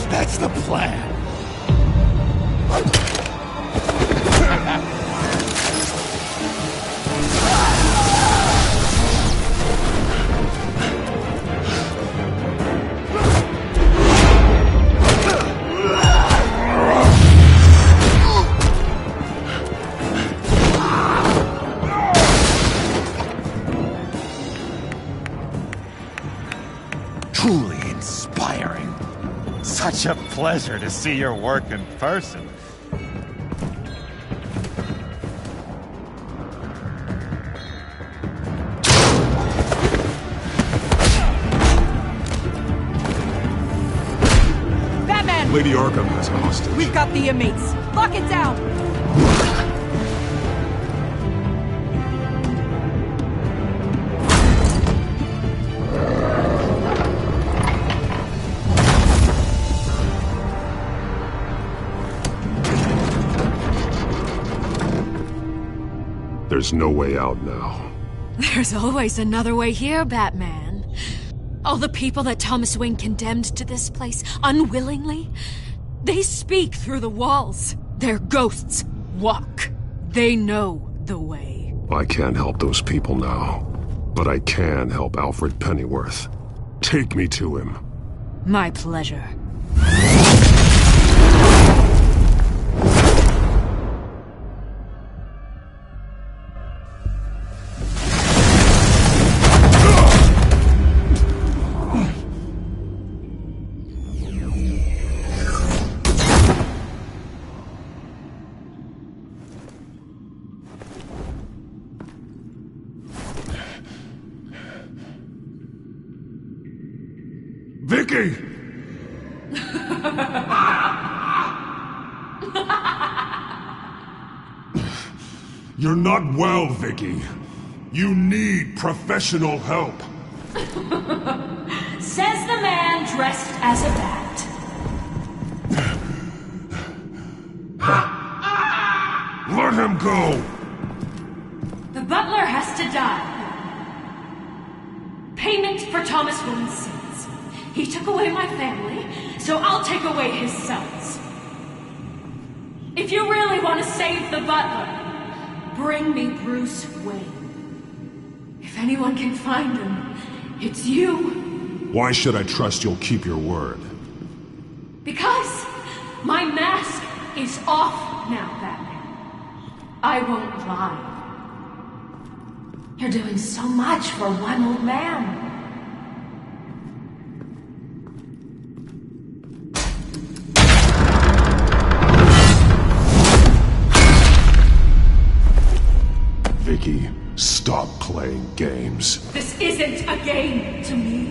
That's the plan. such a pleasure to see your work in person. Batman! Lady Arkham has a hostage. We've got the inmates. Lock it down! There's no way out now. There's always another way here, Batman. All the people that Thomas Wayne condemned to this place unwillingly, they speak through the walls. Their ghosts walk. They know the way. I can't help those people now, but I can help Alfred Pennyworth. Take me to him. My pleasure. Vicky! You're not well, Vicky. You need professional help. Says the man dressed as a bat. Let him go! The butler has to die. Payment for Thomas Wayne's sins. He took away my family, so I'll take away his sons. If you really want to save the butler, bring me Bruce Wayne. If anyone can find him, it's you. Why should I trust you'll keep your word? Because my mask is off now, Batman. I won't lie. You're doing so much for one old man. Vicky, stop playing games. This isn't a game to me.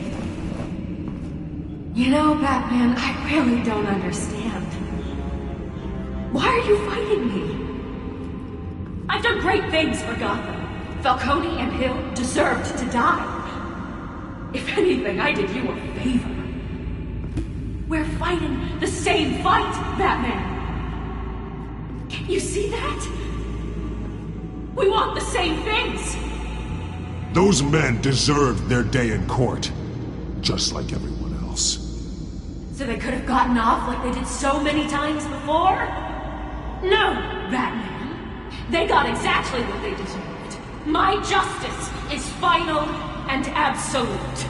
You know, Batman, I really don't understand. Why are you fighting me? I've done great things for Gotham. Falcone and Hill deserved to die. If anything, I did you a favor. We're fighting the same fight, Batman. Can't you see that? We want the same things. Those men deserved their day in court, just like everyone else. So they could have gotten off like they did so many times before? No, Batman. They got exactly what they deserved. My justice is final and absolute.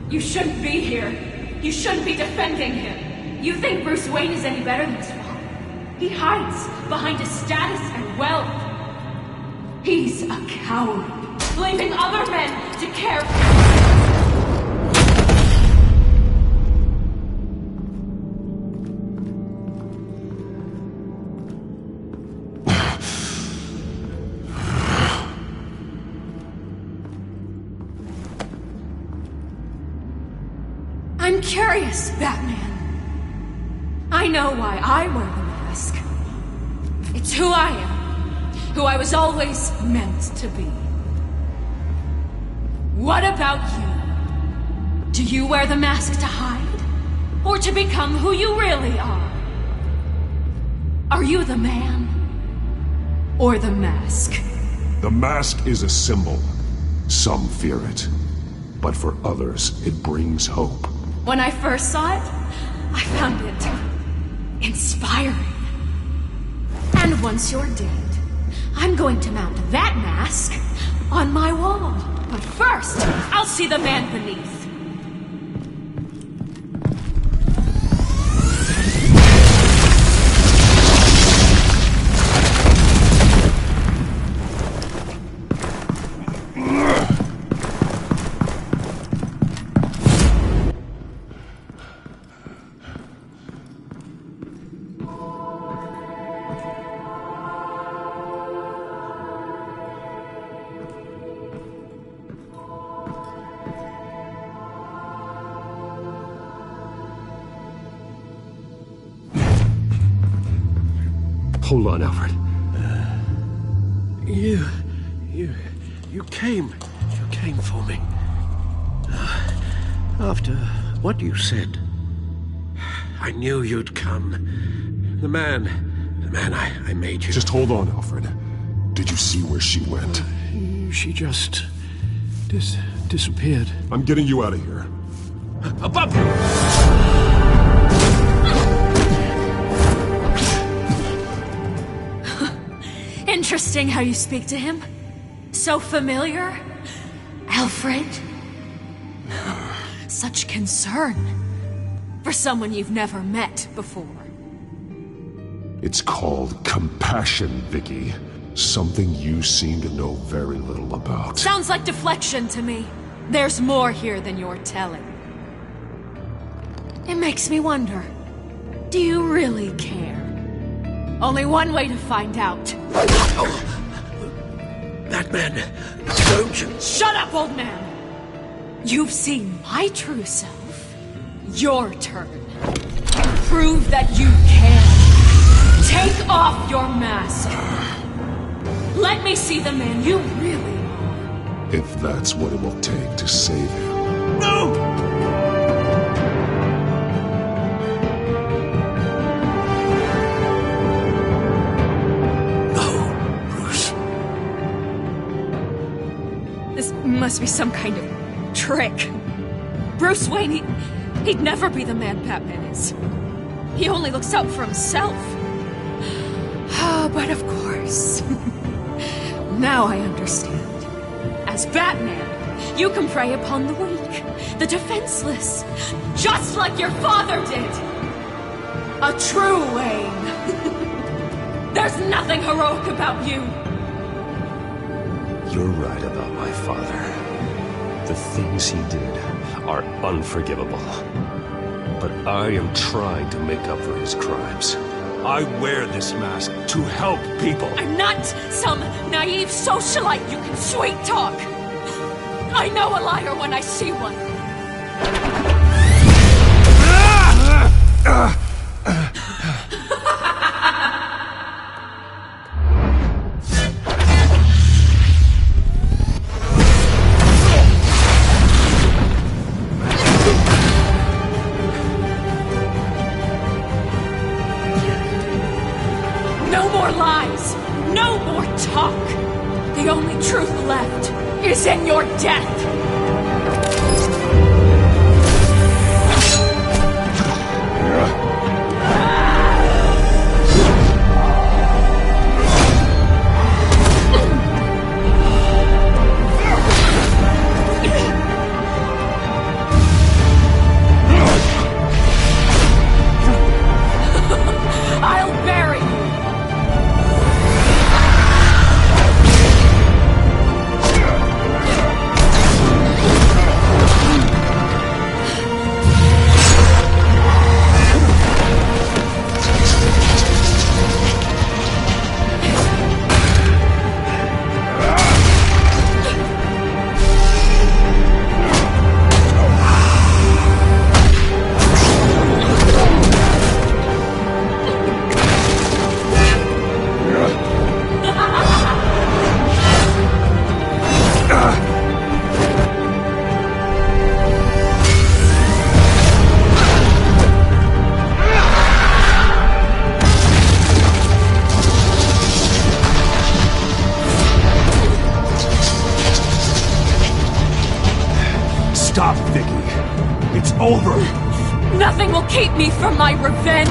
You shouldn't be here. You shouldn't be defending him. You think Bruce Wayne is any better than his father? He hides behind his status and wealth. He's a coward, leaving other men to care for him. I'm curious, Batman. I know why I wear the mask. It's who I am. Who I was always meant to be. What about you? Do you wear the mask to hide? Or to become who you really are? Are you the man? Or the mask? The mask is a symbol. Some fear it. But for others, it brings hope. When I first saw it, I found it inspiring. And once you're dead, I'm going to mount that mask on my wall. But first, I'll see the man beneath. Hold on, Alfred. You came for me. After what you said, I knew you'd come. The man I made you. Just hold on, Alfred. Did you see where she went? She just disappeared. I'm getting you out of here. Above you! Interesting how you speak to him. So familiar. Alfred. Such concern. For someone you've never met before. It's called compassion, Vicky. Something you seem to know very little about. Sounds like deflection to me. There's more here than you're telling. It makes me wonder. Do you really care? Only one way to find out. Batman, don't you... Shut up, old man! You've seen my true self. Your turn. Prove that you can. Take off your mask. Let me see the man you really are. If that's what it will take to save him. No! Must be some kind of trick. Bruce Wayne, he'd never be the man Batman is. He only looks out for himself. But of course. Now I understand. As Batman, you can prey upon the weak, the defenseless, just like your father did. A true Wayne. There's nothing heroic about you. You're right about my father. The things he did are unforgivable. But I am trying to make up for his crimes. I wear this mask to help people. I'm not some naive socialite you can sweet talk. I know a liar when I see one. No more lies! No more talk! The only truth left is in your death! I'll bury you! Stop, Vicky. It's over. Nothing will keep me from my revenge!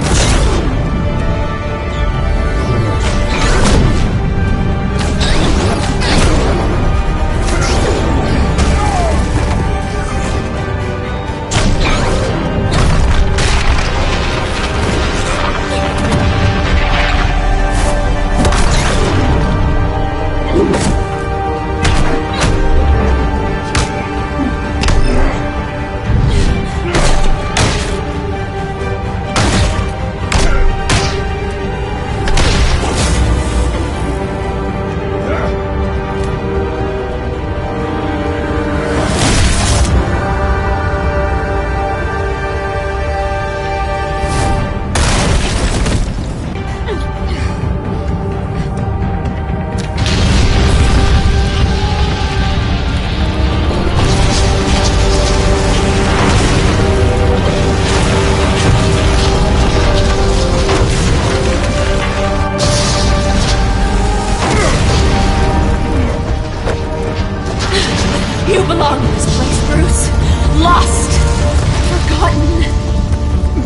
forgotten,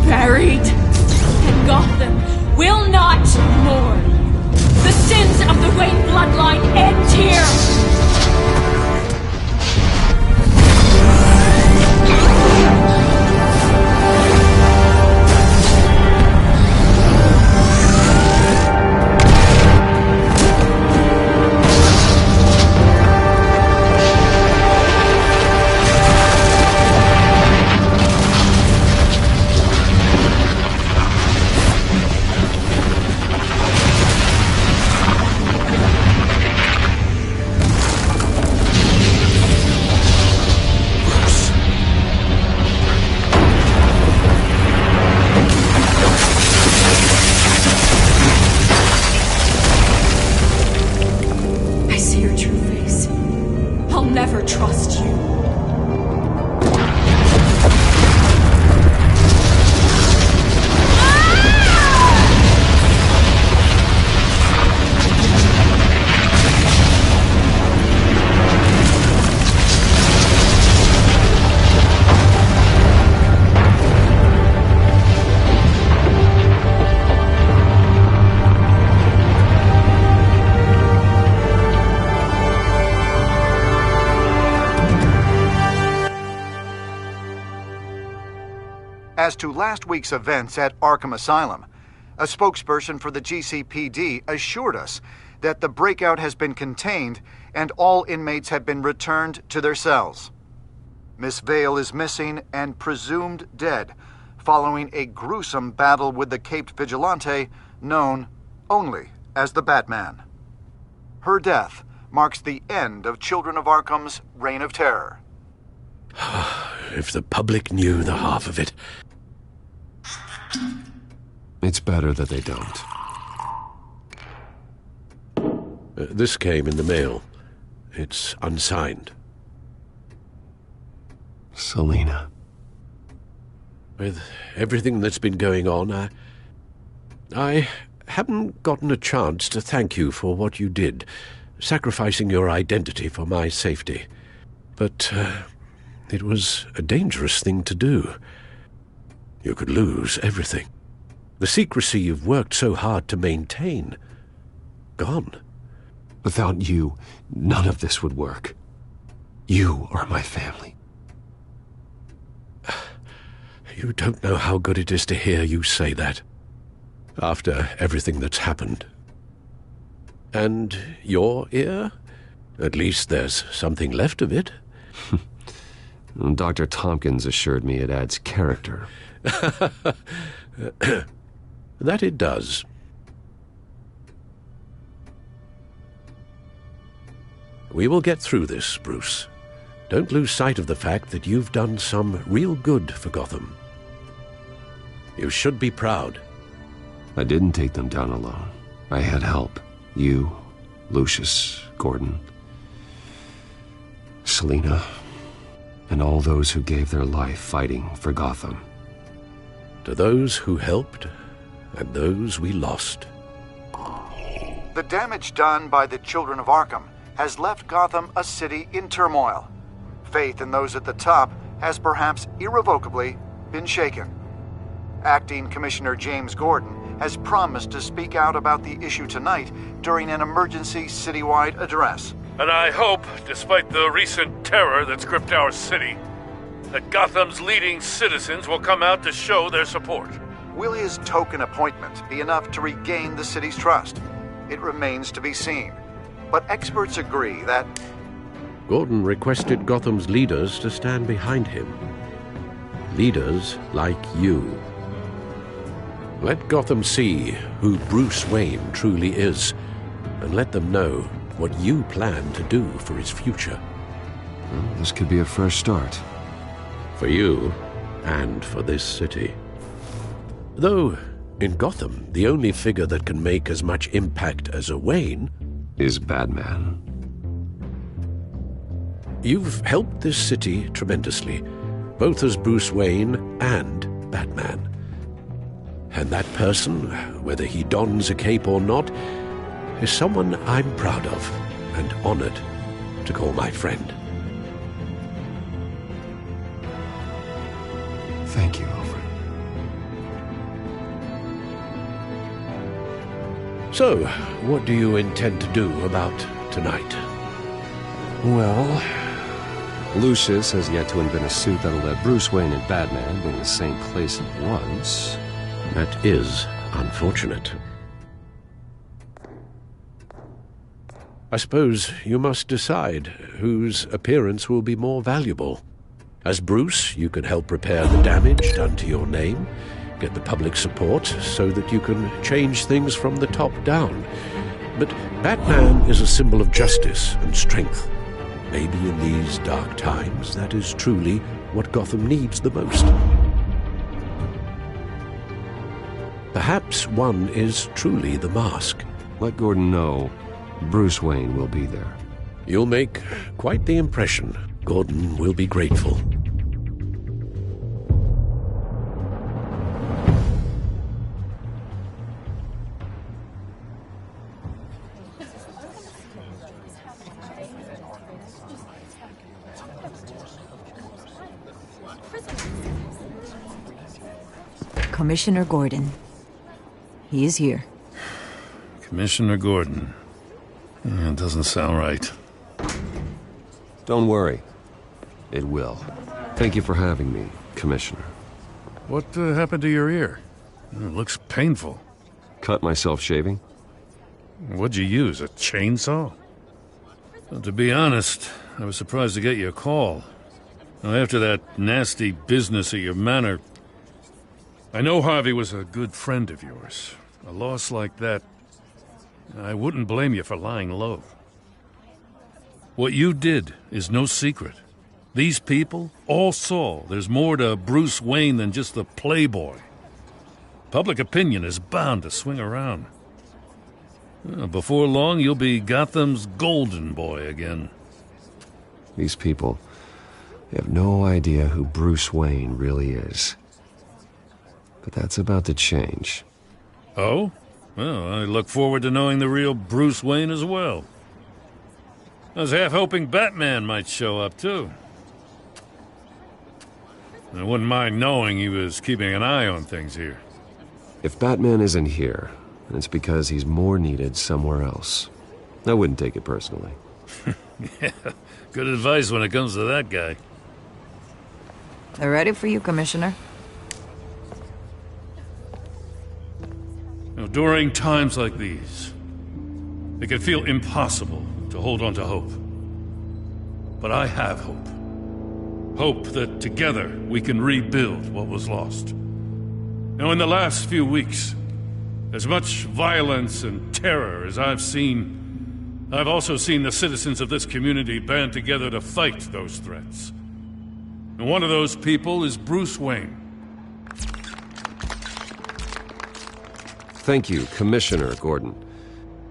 buried, and Gotham will not mourn. The sins of the Wayne bloodline end here! As to last week's events at Arkham Asylum, a spokesperson for the GCPD assured us that the breakout has been contained and all inmates have been returned to their cells. Miss Vale is missing and presumed dead following a gruesome battle with the caped vigilante known only as the Batman. Her death marks the end of Children of Arkham's reign of terror. If the public knew the half of it. It's better that they don't. This came in the mail. It's unsigned. Selina. With everything that's been going on, I haven't gotten a chance to thank you for what you did, sacrificing your identity for my safety. But it was a dangerous thing to do. You could lose everything. The secrecy you've worked so hard to maintain. Gone. Without you, none of this would work. You are my family. You don't know how good it is to hear you say that. After everything that's happened. And your ear? At least there's something left of it. Dr. Tompkins assured me it adds character. That it does. We will get through this, Bruce. Don't lose sight of the fact that you've done some real good for Gotham. You should be proud. I didn't take them down alone. I had help. You, Lucius, Gordon, Selina, and all those who gave their life fighting for Gotham. To those who helped, and those we lost. The damage done by the Children of Arkham has left Gotham a city in turmoil. Faith in those at the top has perhaps irrevocably been shaken. Acting Commissioner James Gordon has promised to speak out about the issue tonight during an emergency citywide address. And I hope, despite the recent terror that's gripped our city, that Gotham's leading citizens will come out to show their support. Will his token appointment be enough to regain the city's trust? It remains to be seen. But experts agree that Gordon requested Gotham's leaders to stand behind him. Leaders like you. Let Gotham see who Bruce Wayne truly is, and let them know what you plan to do for his future. Well, this could be a fresh start. For you, and for this city. Though, in Gotham, the only figure that can make as much impact as a Wayne is Batman. You've helped this city tremendously, both as Bruce Wayne and Batman. And that person, whether he dons a cape or not, is someone I'm proud of and honored to call my friend. Thank you, Alfred. So, what do you intend to do about tonight? Well, Lucius has yet to invent a suit that'll let Bruce Wayne and Batman be in the same place at once. That is unfortunate. I suppose you must decide whose appearance will be more valuable. As Bruce, you can help repair the damage done to your name, get the public support so that you can change things from the top down. But Batman is a symbol of justice and strength. Maybe in these dark times, that is truly what Gotham needs the most. Perhaps one is truly the mask. Let Gordon know Bruce Wayne will be there. You'll make quite the impression. Gordon will be grateful. Commissioner Gordon. He is here. Commissioner Gordon. It doesn't sound right. Don't worry. It will. Thank you for having me, Commissioner. What happened to your ear? It looks painful. Cut myself shaving? What'd you use, a chainsaw? Well, to be honest, I was surprised to get your call. Now, after that nasty business at your manor, I know Harvey was a good friend of yours. A loss like that, I wouldn't blame you for lying low. What you did is no secret. These people all saw there's more to Bruce Wayne than just the playboy. Public opinion is bound to swing around. Before long, you'll be Gotham's golden boy again. These people, they have no idea who Bruce Wayne really is. But that's about to change. Oh? Well, I look forward to knowing the real Bruce Wayne as well. I was half hoping Batman might show up, too. I wouldn't mind knowing he was keeping an eye on things here. If Batman isn't here, it's because he's more needed somewhere else. I wouldn't take it personally. Yeah, good advice when it comes to that guy. They're ready for you, Commissioner. Now, during times like these, it can feel impossible to hold on to hope. But I have hope. Hope that together we can rebuild what was lost. Now, in the last few weeks, as much violence and terror as I've seen, I've also seen the citizens of this community band together to fight those threats. And one of those people is Bruce Wayne. Thank you, Commissioner Gordon.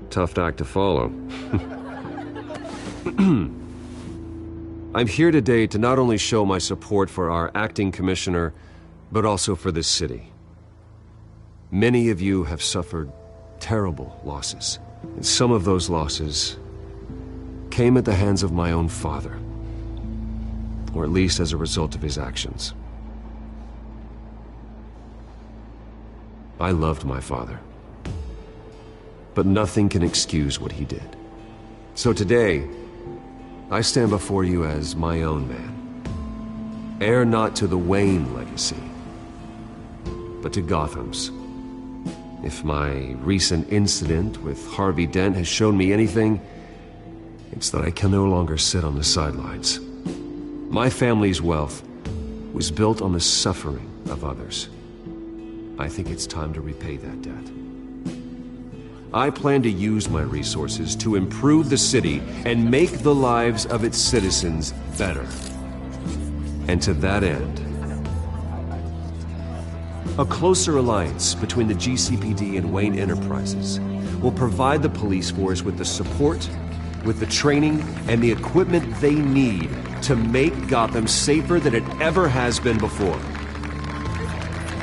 Tough act to follow. I'm here today to not only show my support for our acting commissioner, but also for this city. Many of you have suffered terrible losses, and some of those losses came at the hands of my own father, or at least as a result of his actions. I loved my father, but nothing can excuse what he did. So today, I stand before you as my own man, heir not to the Wayne legacy, but to Gotham's. If my recent incident with Harvey Dent has shown me anything, it's that I can no longer sit on the sidelines. My family's wealth was built on the suffering of others. I think it's time to repay that debt. I plan to use my resources to improve the city and make the lives of its citizens better. And to that end, a closer alliance between the GCPD and Wayne Enterprises will provide the police force with the support, with the training, and the equipment they need to make Gotham safer than it ever has been before.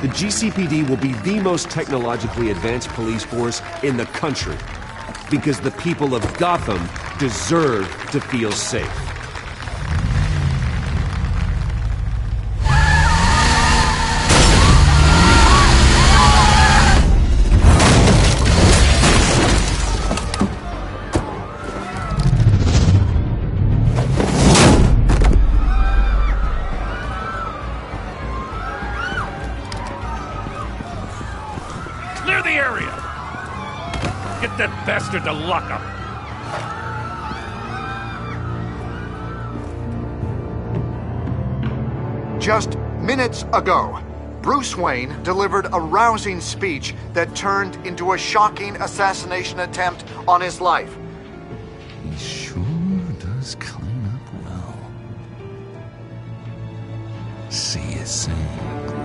The GCPD will be the most technologically advanced police force in the country, because the people of Gotham deserve to feel safe. bastard to lock up. Just minutes ago, Bruce Wayne delivered a rousing speech that turned into a shocking assassination attempt on his life. He sure does clean up well. See you soon.